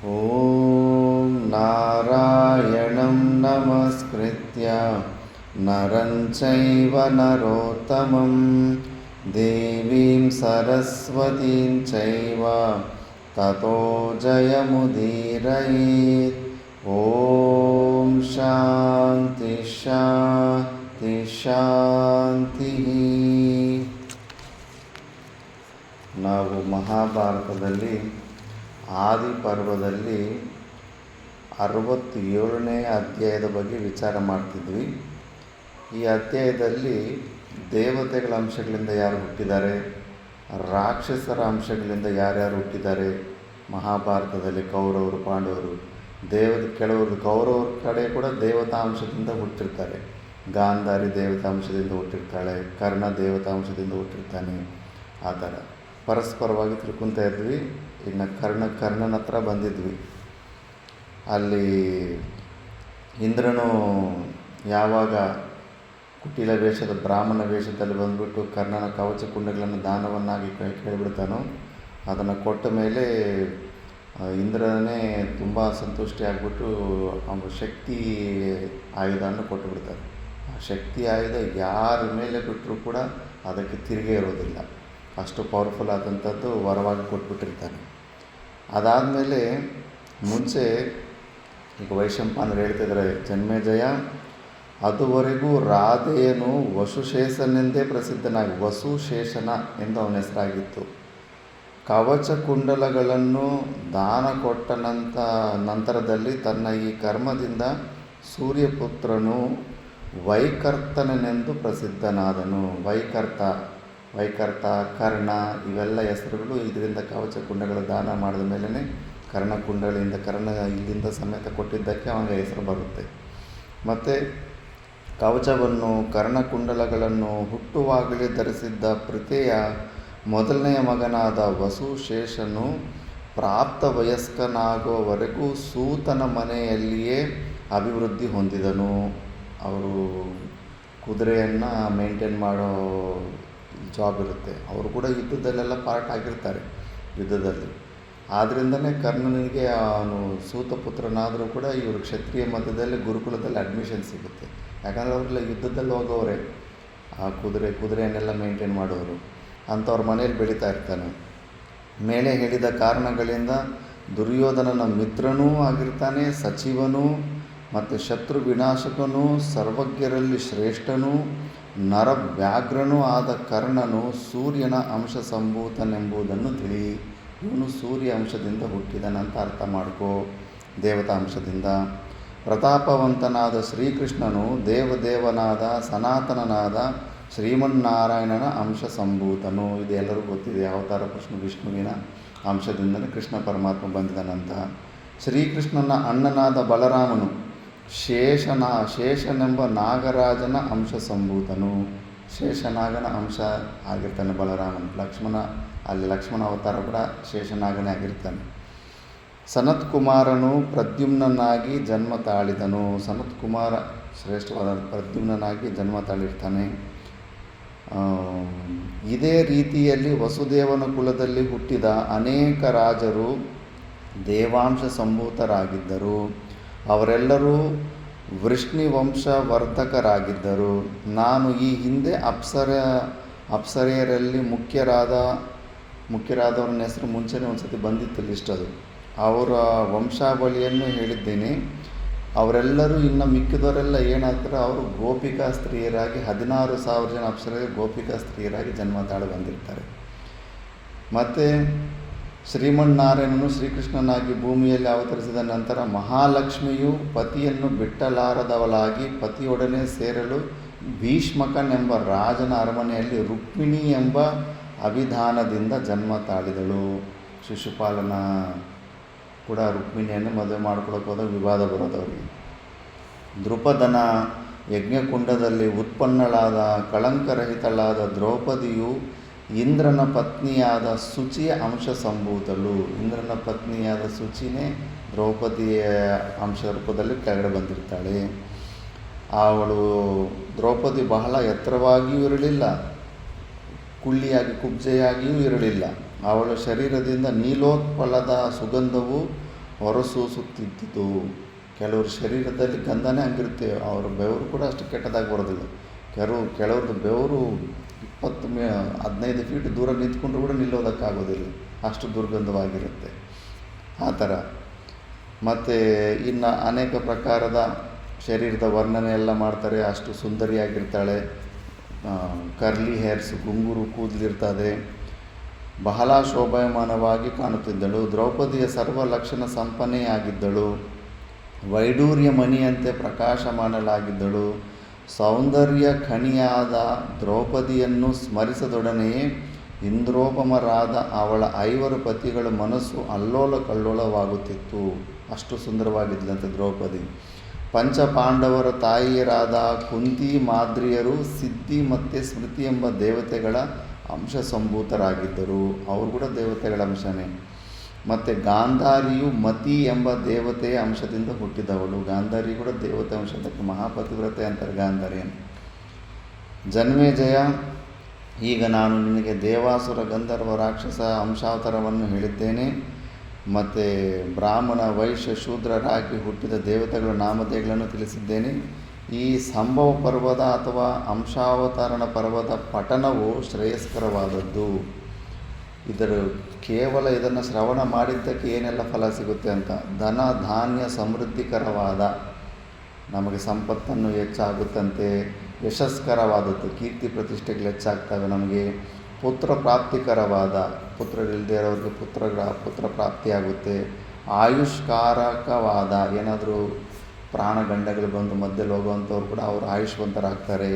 ಓಂ ನಾರಾಯಣಂ ನಮಸ್ಕೃತ್ಯ ನರಂ ಚೈವ ನರೋತ್ತಮಂ ದೇವೀಂ ಸರಸ್ವತೀಂ ಚೈವ ತತೋ ಜಯಮುದೀರಯೇತ್. ಓಂ ಶಾಂತಿ ಶಾಂತಿ ಶಾಂತಿ. ನಾವು ಮಹಾಭಾರತದಲ್ಲಿ ಆದಿ ಪರ್ವದಲ್ಲಿ 67ನೇ ಅಧ್ಯಾಯದ ಬಗ್ಗೆ ವಿಚಾರ ಮಾಡ್ತಿದ್ವಿ. ಈ ಅಧ್ಯಾಯದಲ್ಲಿ ದೇವತೆಗಳ ಅಂಶಗಳಿಂದ ಯಾರು ಹುಟ್ಟಿದ್ದಾರೆ, ರಾಕ್ಷಸರ ಅಂಶಗಳಿಂದ ಯಾರ್ಯಾರು ಹುಟ್ಟಿದ್ದಾರೆ. ಮಹಾಭಾರತದಲ್ಲಿ ಕೌರವರು, ಪಾಂಡವರು, ಕೆಲವರು ಕೌರವರ ಕಡೆ ಕೂಡ ದೇವತಾಂಶದಿಂದ ಹುಟ್ಟಿರ್ತಾರೆ. ಗಾಂಧಾರಿ ದೇವತಾಂಶದಿಂದ ಹುಟ್ಟಿರ್ತಾಳೆ, ಕರ್ಣ ದೇವತಾಂಶದಿಂದ ಹುಟ್ಟಿರ್ತಾನೆ. ಆ ಥರ ಪರಸ್ಪರವಾಗಿ ತಿಳ್ಕೊತಾ ಇದ್ವಿ. ಇನ್ನು ಕರ್ಣನ ಹತ್ರ ಬಂದಿದ್ವಿ. ಅಲ್ಲಿ ಇಂದ್ರನು ಯಾವಾಗ ಕುಟಿಲ ವೇಷದ ಬ್ರಾಹ್ಮಣ ವೇಷದಲ್ಲಿ ಬಂದುಬಿಟ್ಟು ಕರ್ಣನ ಕವಚ ಕುಂಡಗಳನ್ನು ದಾನವನ್ನಾಗಿ ಕೇಳಿಬಿಡ್ತಾನೋ, ಅದನ್ನು ಕೊಟ್ಟ ಮೇಲೆ ಇಂದ್ರನೇ ತುಂಬ ಸಂತುಷ್ಟಿ ಆಗಿಬಿಟ್ಟು ಅವನು ಶಕ್ತಿ ಆಯುಧವನ್ನು ಕೊಟ್ಟು ಬಿಡ್ತಾನೆ. ಆ ಶಕ್ತಿ ಆಯುಧ ಯಾರ ಮೇಲೆ ಬಿಟ್ಟರೂ ಕೂಡ ಅದಕ್ಕೆ ತಿರುಗೇ ಇರೋದಿಲ್ಲ, ಅಷ್ಟು ಪವರ್ಫುಲ್ ಆದಂಥದ್ದು ವರವಾಗಿ ಕೊಟ್ಬಿಟ್ಟಿರ್ತಾನೆ. ಅದಾದಮೇಲೆ ಮುಂಚೆ ಈಗ ವೈಶಂಪಾಯನರು ಹೇಳ್ತಿದ್ದಾರೆ, ಜನ್ಮೇಜಯ ಅದುವರೆಗೂ ರಾಧೆಯನು ವಸುಶೇಷನೆಂದೇ ವಸುಶೇಷನ ಎಂದು ಅವನ ಹೆಸರಾಗಿತ್ತು. ಕವಚ ಕುಂಡಲಗಳನ್ನು ದಾನ ಕೊಟ್ಟ ನಂತರದಲ್ಲಿ ತನ್ನ ಈ ಕರ್ಮದಿಂದ ಸೂರ್ಯಪುತ್ರನು ವೈಕರ್ತನೆಂದು ಪ್ರಸಿದ್ಧನಾದನು. ವೈಕರ್ತ, ಕರ್ಣ ಇವೆಲ್ಲ ಹೆಸರುಗಳು ಇದರಿಂದ ಕವಚ ಕುಂಡಗಳ ದಾನ ಮಾಡಿದ ಮೇಲೇ ಕರ್ಣಕುಂಡಗಳಿಂದ ಇಲ್ಲಿಂದ ಸಮೇತ ಕೊಟ್ಟಿದ್ದಕ್ಕೆ ಅವನಿಗೆ ಹೆಸರು ಬರುತ್ತೆ. ಮತ್ತು ಕವಚವನ್ನು ಕರ್ಣಕುಂಡಲಗಳನ್ನು ಹುಟ್ಟುವಾಗಲೇ ಧರಿಸಿದ್ದ ಪ್ರೀತೆಯ ಮೊದಲನೆಯ ಮಗನಾದ ವಸುಶೇಷನು ಪ್ರಾಪ್ತ ವಯಸ್ಕನಾಗುವವರೆಗೂ ಸೂತನ ಮನೆಯಲ್ಲಿಯೇ ಅಭಿವೃದ್ಧಿ ಹೊಂದಿದನು. ಅವರು ಕುದುರೆಯನ್ನು ಮೇಂಟೈನ್ ಮಾಡೋ ಜಾಬ್ ಇರುತ್ತೆ. ಅವರು ಕೂಡ ಯುದ್ಧದಲ್ಲೆಲ್ಲ ಪಾರ್ಟ್ ಆಗಿರ್ತಾರೆ ಯುದ್ಧದಲ್ಲಿ. ಆದ್ದರಿಂದನೇ ಕರ್ಣನಿಗೆ ಅವನು ಸೂತಪುತ್ರನಾದರೂ ಕೂಡ ಇವರು ಕ್ಷತ್ರಿಯ ಮಧ್ಯದಲ್ಲಿ ಗುರುಕುಲದಲ್ಲಿ ಅಡ್ಮಿಷನ್ ಸಿಗುತ್ತೆ. ಯಾಕಂದರೆ ಅವರೆಲ್ಲ ಯುದ್ಧದಲ್ಲಿ ಹೋಗೋರೆ, ಆ ಕುದುರೆಯನ್ನೆಲ್ಲ ಮೇಂಟೈನ್ ಮಾಡೋರು. ಅಂಥವ್ರ ಮನೇಲಿ ಬೆಳೀತಾ ಇರ್ತಾನೆ. ಮೇಲೆ ಹೇಳಿದ ಕಾರಣಗಳಿಂದ ದುರ್ಯೋಧನನ ಮಿತ್ರನೂ ಆಗಿರ್ತಾನೆ, ಸಚಿವನೂ ಮತ್ತು ಶತ್ರು ವಿನಾಶಕನೂ ಸರ್ವಜ್ಞರಲ್ಲಿ ಶ್ರೇಷ್ಠನೂ ನರವ್ಯಾಘ್ರನೂ ಆದ ಕರ್ಣನು ಸೂರ್ಯನ ಅಂಶ ಸಂಭೂತನೆಂಬುದನ್ನು ತಿಳಿ. ಇವನು ಸೂರ್ಯ ಅಂಶದಿಂದ ಹುಟ್ಟಿದನಂತ ಅರ್ಥ ಮಾಡ್ಕೋ, ದೇವತಾ ಅಂಶದಿಂದ. ಪ್ರತಾಪವಂತನಾದ ಶ್ರೀಕೃಷ್ಣನು ದೇವದೇವನಾದ ಸನಾತನನಾದ ಶ್ರೀಮನ್ನಾರಾಯಣನ ಅಂಶ ಸಂಭೂತನು. ಇದು ಎಲ್ಲರಿಗೂ ಗೊತ್ತಿದೆ. ಅವತಾರ ವಿಷ್ಣುವಿನ ಅಂಶದಿಂದಲೇ ಕೃಷ್ಣ ಪರಮಾತ್ಮ ಬಂದಿದನಂತ. ಶ್ರೀಕೃಷ್ಣನ ಅಣ್ಣನಾದ ಬಲರಾಮನು ಶೇಷನೆಂಬ ನಾಗರಾಜನ ಅಂಶ ಸಂಭೂತನು. ಶೇಷನಾಗನ ಅಂಶ ಆಗಿರ್ತಾನೆ ಬಲರಾಮನು. ಲಕ್ಷ್ಮಣ ಅವತಾರ ಕೂಡ ಶೇಷನಾಗನೇ ಆಗಿರ್ತಾನೆ. ಸನತ್ಕುಮಾರನು ಪ್ರದ್ಯುಮ್ನಾಗಿ ಜನ್ಮ ತಾಳಿದನು. ಸನತ್ಕುಮಾರ ಶ್ರೇಷ್ಠವಾದ ಪ್ರದ್ಯುಮ್ನಾಗಿ ಜನ್ಮ ತಾಳಿರ್ತಾನೆ. ಇದೇ ರೀತಿಯಲ್ಲಿ ವಸುದೇವನ ಕುಲದಲ್ಲಿ ಹುಟ್ಟಿದ ಅನೇಕ ರಾಜರು ದೇವಾಂಶ ಸಂಭೂತರಾಗಿದ್ದರು. ಅವರೆಲ್ಲರೂ ವೃಷ್ಣಿವಂಶವರ್ಧಕರಾಗಿದ್ದರು. ನಾನು ಈ ಹಿಂದೆ ಅಪ್ಸರೆಯರಲ್ಲಿ ಮುಖ್ಯರಾದವ್ರನ್ನ ಹೆಸರು ಮುಂಚೆನೇ ಒಂದು ಸತಿ ಬಂದಿತ್ತು ಲಿಸ್ಟ್. ಅದು ಅವರ ವಂಶಾವಳಿಯನ್ನು ಹೇಳಿದ್ದೀನಿ. ಅವರೆಲ್ಲರೂ ಇನ್ನು ಮಿಕ್ಕಿದವರೆಲ್ಲ ಏನಾಗ್ತಾರೆ, ಅವರು ಗೋಪಿಕಾ ಸ್ತ್ರೀಯರಾಗಿ 16,000 ಜನ ಅಪ್ಸರೆಗೆ ಗೋಪಿಕಾ ಸ್ತ್ರೀಯರಾಗಿ ಜನ್ಮ ತಾಳಿ ಬಂದಿರ್ತಾರೆ. ಮತ್ತು ಶ್ರೀಮನ್ನಾರಾಯಣನು ಶ್ರೀಕೃಷ್ಣನಾಗಿ ಭೂಮಿಯಲ್ಲಿ ಅವತರಿಸಿದ ನಂತರ ಮಹಾಲಕ್ಷ್ಮಿಯು ಪತಿಯನ್ನು ಬಿಟ್ಟಲಾರದವಳಾಗಿ ಪತಿಯೊಡನೆ ಸೇರಲು ಭೀಷ್ಮಕನೆಂಬ ರಾಜನ ಅರಮನೆಯಲ್ಲಿ ರುಕ್ಮಿಣಿ ಎಂಬ ಅಭಿಧಾನದಿಂದ ಜನ್ಮ ತಾಳಿದಳು. ಶಿಶುಪಾಲನ ಕೂಡ ರುಕ್ಮಿಣಿಯನ್ನು ಮದುವೆ ಮಾಡ್ಕೊಳ್ಳೋಕೆ ಹೋದಾಗ ವಿವಾದ ಬರೋದವರಿಗೆ. ದೃಪದನ ಯಜ್ಞಕುಂಡದಲ್ಲಿ ಉತ್ಪನ್ನಳಾದ ಕಳಂಕರಹಿತಳಾದ ದ್ರೌಪದಿಯು ಇಂದ್ರನ ಪತ್ನಿಯಾದ ಶುಚಿಯ ಅಂಶ ಸಂಭೂತಳು. ಇಂದ್ರನ ಪತ್ನಿಯಾದ ಶುಚಿನೇ ದ್ರೌಪದಿಯ ಅಂಶ ರೂಪದಲ್ಲಿ ಕೆಳಗಡೆ ಬಂದಿರ್ತಾಳೆ. ಅವಳು ದ್ರೌಪದಿ ಬಹಳ ಎತ್ತರವಾಗಿಯೂ ಇರಲಿಲ್ಲ, ಕುಳ್ಳಿಯಾಗಿ ಕುಬ್ಜೆಯಾಗಿಯೂ ಇರಲಿಲ್ಲ. ಅವಳ ಶರೀರದಿಂದ ನೀಲೋತ್ಪಲದ ಸುಗಂಧವು ಹೊರಸೂಸುತ್ತಿದ್ದುದು. ಕೆಲವ್ರ ಶರೀರದಲ್ಲಿ ಗಂಧನೇ ಹಂಗಿರುತ್ತೆ, ಅವ್ರ ಬೆವರು ಕೂಡ ಅಷ್ಟು ಕೆಟ್ಟದಾಗಿ ಬರೋದಿಲ್ಲ. ಕೆಲವ್ರದ್ದು ಬೆವರು 15 ಫೀಟ್ ದೂರ ನಿಂತ್ಕೊಂಡ್ರು ಕೂಡ ನಿಲ್ಲೋದಕ್ಕಾಗೋದಿಲ್ಲ, ಅಷ್ಟು ದುರ್ಗಂಧವಾಗಿರುತ್ತೆ ಆ ಥರ. ಮತ್ತು ಇನ್ನು ಅನೇಕ ಪ್ರಕಾರದ ಶರೀರದ ವರ್ಣನೆ ಎಲ್ಲ ಮಾಡ್ತಾರೆ. ಅಷ್ಟು ಸುಂದರಿಯಾಗಿರ್ತಾಳೆ, ಕರ್ಲಿ ಹೇರ್ಸ್, ಗುಂಗುರು ಕೂದಲಿರ್ತದೆ, ಬಹಳ ಶೋಭಾಯಮಾನವಾಗಿ ಕಾಣುತ್ತಿದ್ದಳು. ದ್ರೌಪದಿಯ ಸರ್ವ ಲಕ್ಷಣ ಸಂಪನ್ನೆಯಾಗಿದ್ದಳು, ವೈಡೂರ್ಯ ಮಣಿಯಂತೆ ಪ್ರಕಾಶಮಾನಳಾಗಿದ್ದಳು. ಸೌಂದರ್ಯ ಖಣಿಯಾದ ದ್ರೌಪದಿಯನ್ನು ಸ್ಮರಿಸದೊಡನೆಯೇ ಇಂದ್ರೋಪಮರಾದ ಅವಳ 5 ಪತಿಗಳ ಮನಸ್ಸು ಅಲ್ಲೋಲ ಕಲ್ಲೋಲವಾಗುತ್ತಿತ್ತು. ಅಷ್ಟು ಸುಂದರವಾಗಿದ್ದಂತೆ ದ್ರೌಪದಿ. ಪಂಚಪಾಂಡವರ ತಾಯಿಯರಾದ ಕುಂತಿ, ಮಾದ್ರಿಯರು ಸಿದ್ಧಿ ಮತ್ತು ಸ್ಮೃತಿ ಎಂಬ ದೇವತೆಗಳ ಅಂಶ ಸಂಭೂತರಾಗಿದ್ದರು. ಅವರು ಕೂಡ ದೇವತೆಗಳ ಅಂಶನೇ. ಮತ್ತು ಗಾಂಧಾರಿಯು ಮತಿ ಎಂಬ ದೇವತೆಯ ಅಂಶದಿಂದ ಹುಟ್ಟಿದವಳು. ಗಾಂಧಾರಿ ಕೂಡ ದೇವತೆ ಅಂಶದಕ್ಕೆ ಮಹಾಪತಿವ್ರತೆ ಅಂತಾರೆ ಗಾಂಧಾರಿಯನ್ನು. ಜನ್ಮೇಜಯ, ಈಗ ನಾನು ನಿನಗೆ ದೇವಾಸುರ ಗಂಧರ್ವ ರಾಕ್ಷಸ ಅಂಶಾವತಾರವನ್ನು ಹೇಳಿದ್ದೇನೆ. ಮತ್ತು ಬ್ರಾಹ್ಮಣ ವೈಶ್ಯ ಶೂದ್ರರಾಗಿ ಹುಟ್ಟಿದ ದೇವತೆಗಳ ನಾಮಧೇಯಗಳನ್ನು ತಿಳಿಸಿದ್ದೇನೆ. ಈ ಸಂಭವ ಪರ್ವದ ಅಥವಾ ಅಂಶಾವತಾರಣ ಪರ್ವದ ಪಠನವು ಶ್ರೇಯಸ್ಕರವಾದದ್ದು. ಕೇವಲ ಇದನ್ನು ಶ್ರವಣ ಮಾಡಿದ್ದಕ್ಕೆ ಏನೆಲ್ಲ ಫಲ ಸಿಗುತ್ತೆ ಅಂತ. ಧನ ಧಾನ್ಯ ಸಮೃದ್ಧಿಕರವಾದ, ನಮಗೆ ಸಂಪತ್ತನ್ನು ಹೆಚ್ಚಾಗುತ್ತಂತೆ. ಯಶಸ್ಕರವಾದದ್ದು, ಕೀರ್ತಿ ಪ್ರತಿಷ್ಠೆಗಳು ಹೆಚ್ಚಾಗ್ತವೆ ನಮಗೆ. ಪುತ್ರ ಪ್ರಾಪ್ತಿಕರವಾದ, ಪುತ್ರರಿಲ್ಲದೆ ಇರೋರಿಗೆ ಪುತ್ರ ಪ್ರಾಪ್ತಿಯಾಗುತ್ತೆ. ಆಯುಷ್ಕಾರಕವಾದ, ಏನಾದರೂ ಪ್ರಾಣಗಂಡಗಳು ಬಂದು ಮಧ್ಯದಲ್ಲಿ ಹೋಗುವಂಥವ್ರು ಕೂಡ ಅವರು ಆಯುಷ್ವಂತರಾಗ್ತಾರೆ.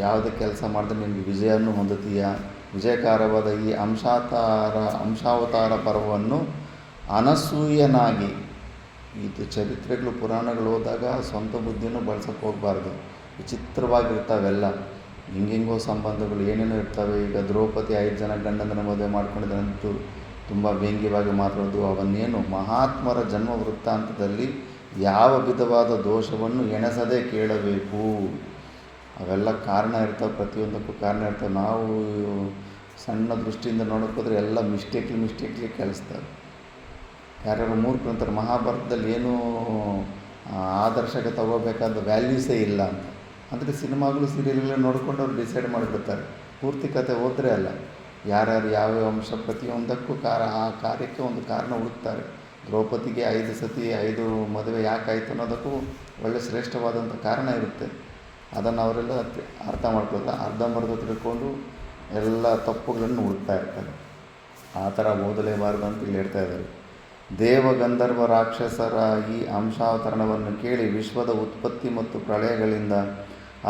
ಯಾವುದೇ ಕೆಲಸ ಮಾಡಿದ್ರೆ ನಿಮಗೆ ವಿಜಯವನ್ನು ಹೊಂದುತ್ತೀಯ. ವಿಜಯಕಾರವಾದ ಈ ಅಂಶಾವತಾರ ಪರ್ವವನ್ನು ಅನಸೂಯನಾಗಿ, ಇದು ಚರಿತ್ರೆಗಳು ಪುರಾಣಗಳು ಹೋದಾಗ ಸ್ವಂತ ಬುದ್ಧಿನೂ ಬಳಸೋಕ್ಕೆ ಹೋಗಬಾರ್ದು. ವಿಚಿತ್ರವಾಗಿರ್ತಾವೆಲ್ಲ, ಹಿಂಗೆಂಗೋ ಸಂಬಂಧಗಳು ಏನೇನೋ ಇರ್ತವೆ. ಈಗ ದ್ರೌಪದಿ 5 ಜನ ಗಂಡಂದನ ಮದುವೆ ಮಾಡ್ಕೊಂಡಿದ್ದಂತೂ ತುಂಬ ವ್ಯಂಗ್ಯವಾಗಿ ಮಾತಾಡೋದು. ಅವನ್ನೇನು ಮಹಾತ್ಮರ ಜನ್ಮ ವೃತ್ತಾಂತದಲ್ಲಿ ಯಾವ ವಿಧವಾದ ದೋಷವನ್ನು ಎಣಸದೇ ಕೇಳಬೇಕು. ಅವೆಲ್ಲ ಕಾರಣ ಇರ್ತವೆ, ಪ್ರತಿಯೊಂದಕ್ಕೂ ಕಾರಣ ಇರ್ತವೆ. ನಾವು ಸಣ್ಣ ದೃಷ್ಟಿಯಿಂದ ನೋಡೋಕ್ಕೋದ್ರೆ ಎಲ್ಲ ಮಿಸ್ಟೇಕ್ಲಿ ಕೆಲಸ್ತಾರೆ. ಯಾರ್ಯಾರು ಮೂರ್ಖರು ಅಂತಾರೆ ಮಹಾಭಾರತದಲ್ಲಿ ಏನೂ ಆದರ್ಶಕ್ಕೆ ತಗೋಬೇಕಾದ ವ್ಯಾಲ್ಯೂಸೇ ಇಲ್ಲ ಅಂತ. ಅಂದರೆ ಸಿನಿಮಾಗಳು ಸೀರಿಯಲ್ಗಳೇ ನೋಡ್ಕೊಂಡು ಅವ್ರು ಡಿಸೈಡ್ ಮಾಡಿಬಿಡ್ತಾರೆ. ಪೂರ್ತಿ ಕತೆ ಓದ್ರೆ ಅಲ್ಲ, ಯಾರ್ಯಾರು ಯಾವ್ಯಾವ ಅಂಶ ಪ್ರತಿಯೊಂದಕ್ಕೂ ಆ ಕಾರ್ಯಕ್ಕೆ ಒಂದು ಕಾರಣ ಹುಡುಕ್ತಾರೆ. ದ್ರೌಪದಿಗೆ 5 ಸತಿ 5 ಮದುವೆ ಯಾಕಾಯಿತು ಅನ್ನೋದಕ್ಕೂ ಒಳ್ಳೆ ಶ್ರೇಷ್ಠವಾದಂಥ ಕಾರಣ ಇರುತ್ತೆ. ಅದನ್ನು ಅವರೆಲ್ಲ ಅರ್ಥ ಮಾಡ್ಕೊಳ್ಳೋದು, ಅರ್ಧಂಬರ್ಧ ತಿಳ್ಕೊಂಡು ಎಲ್ಲ ತಪ್ಪುಗಳನ್ನು ಹುಡುಕ್ತಾ ಇರ್ತಾರೆ. ಆ ಥರ ಓದಲೇಬಾರ್ದು ಅಂತ ಇಲ್ಲಿ ಹೇಳ್ತಾ ಇದ್ದಾರೆ. ದೇವಗಂಧರ್ವ ರಾಕ್ಷಸರ ಈ ಅಂಶಾವತರಣವನ್ನು ಕೇಳಿ ವಿಶ್ವದ ಉತ್ಪತ್ತಿ ಮತ್ತು ಪ್ರಳಯಗಳಿಂದ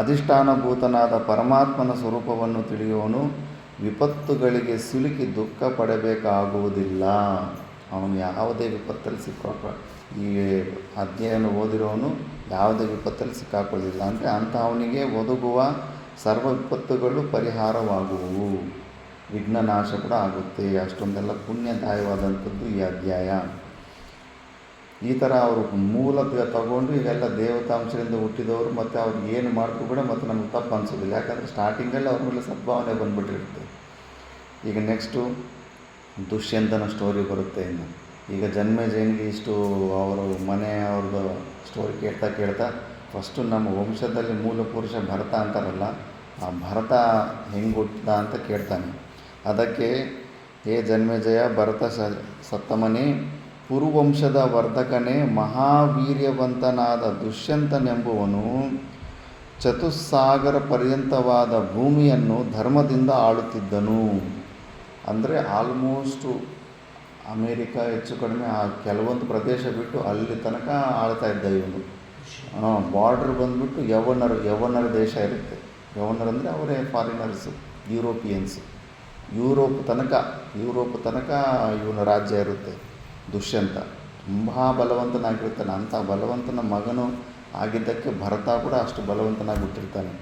ಅಧಿಷ್ಠಾನಭೂತನಾದ ಪರಮಾತ್ಮನ ಸ್ವರೂಪವನ್ನು ತಿಳಿಯುವನು ವಿಪತ್ತುಗಳಿಗೆ ಸಿಲುಕಿ ದುಃಖ ಪಡಬೇಕಾಗುವುದಿಲ್ಲ. ಅವನು ಯಾವುದೇ ವಿಪತ್ತಲ್ಲಿ ಈ ಅಧ್ಯಯನ ಓದಿರೋನು ಯಾವುದೇ ವಿಪತ್ತಲ್ಲಿ ಸಿಕ್ಕಾಕೊಳ್ಳೋದಿಲ್ಲ. ಅಂದರೆ ಅವನಿಗೆ ಒದಗುವ ಸರ್ವ ವಿಪತ್ತುಗಳು ಪರಿಹಾರವಾಗುವು, ವಿಘ್ನನಾಶ ಕೂಡ ಆಗುತ್ತೆ. ಅಷ್ಟೊಂದೆಲ್ಲ ಪುಣ್ಯದಾಯವಾದಂಥದ್ದು ಈ ಅಧ್ಯಾಯ. ಈ ಥರ ಅವರು ಮೂಲಕ ತಗೊಂಡು ಇವೆಲ್ಲ ದೇವತಾಂಶದಿಂದ ಹುಟ್ಟಿದವರು, ಮತ್ತು ಅವ್ರಿಗೆ ಏನು ಮಾಡಿದ್ರು ಕೂಡ ಮತ್ತು ನಮ್ಗೆ ತಪ್ಪು ಅನಿಸೋದಿಲ್ಲ. ಯಾಕಂದರೆ ಸ್ಟಾರ್ಟಿಂಗಲ್ಲಿ ಅವ್ರ ಮೇಲೆ ಸದ್ಭಾವನೆ ಬಂದುಬಿಟ್ಟಿರುತ್ತೆ. ಈಗ ನೆಕ್ಸ್ಟು ದುಷ್ಯಂತನ ಸ್ಟೋರಿ ಬರುತ್ತೆ. ಇನ್ನು ಈಗ ಜನ್ಮೇಜಯನಿಗೆ ಇಷ್ಟು ಅವರು ಅವ್ರದ್ದು ಸ್ಟೋರಿ ಕೇಳ್ತಾ ಫಸ್ಟು ನಮ್ಮ ವಂಶದಲ್ಲಿ ಮೂಲ ಪುರುಷ ಭರತ ಅಂತಾರಲ್ಲ, ಆ ಭರತ ಹೆಂಗೆ ಹುಟ್ಟಿದ ಅಂತ ಕೇಳ್ತಾನೆ. ಅದಕ್ಕೆ ಹೇ ಜನ್ಮೇಜಯ, ಭರತ ಸತ್ತಮನೇ, ಪುರುವಂಶದ ವರ್ಧಕನೇ, ಮಹಾವೀರ್ಯವಂತನಾದ ದುಷ್ಯಂತನೆಂಬುವನು ಚತುಸ್ಸಾಗರ ಪರ್ಯಂತವಾದ ಭೂಮಿಯನ್ನು ಧರ್ಮದಿಂದ ಆಳುತ್ತಿದ್ದನು. ಅಂದರೆ ಆಲ್ಮೋಸ್ಟು ಅಮೇರಿಕಾ ಹೆಚ್ಚು ಕಡಿಮೆ ಕೆಲವೊಂದು ಪ್ರದೇಶ ಬಿಟ್ಟು ಅಲ್ಲಿ ತನಕ ಆಳ್ತಾ ಇದ್ದ ಇವನು. ಬಾರ್ಡ್ರ್ ಬಂದುಬಿಟ್ಟು ಯವನರ ದೇಶ ಇರುತ್ತೆ. ಯವನರಂದರೆ ಅವರೇ ಫಾರಿನರ್ಸು, ಯುರೋಪಿಯನ್ಸು. ಯುರೋಪ್ ತನಕ ಇವನ ರಾಜ್ಯ ಇರುತ್ತೆ. ದುಷ್ಯಂತ ತುಂಬ ಬಲವಂತನಾಗಿರ್ತಾನೆ. ಅಂಥ ಬಲವಂತನ ಮಗನು ಆಗಿದ್ದಕ್ಕೆ ಭರತ ಕೂಡ ಅಷ್ಟು ಬಲವಂತನಾಗಿ ಹುಟ್ಟಿರ್ತಾನೆ.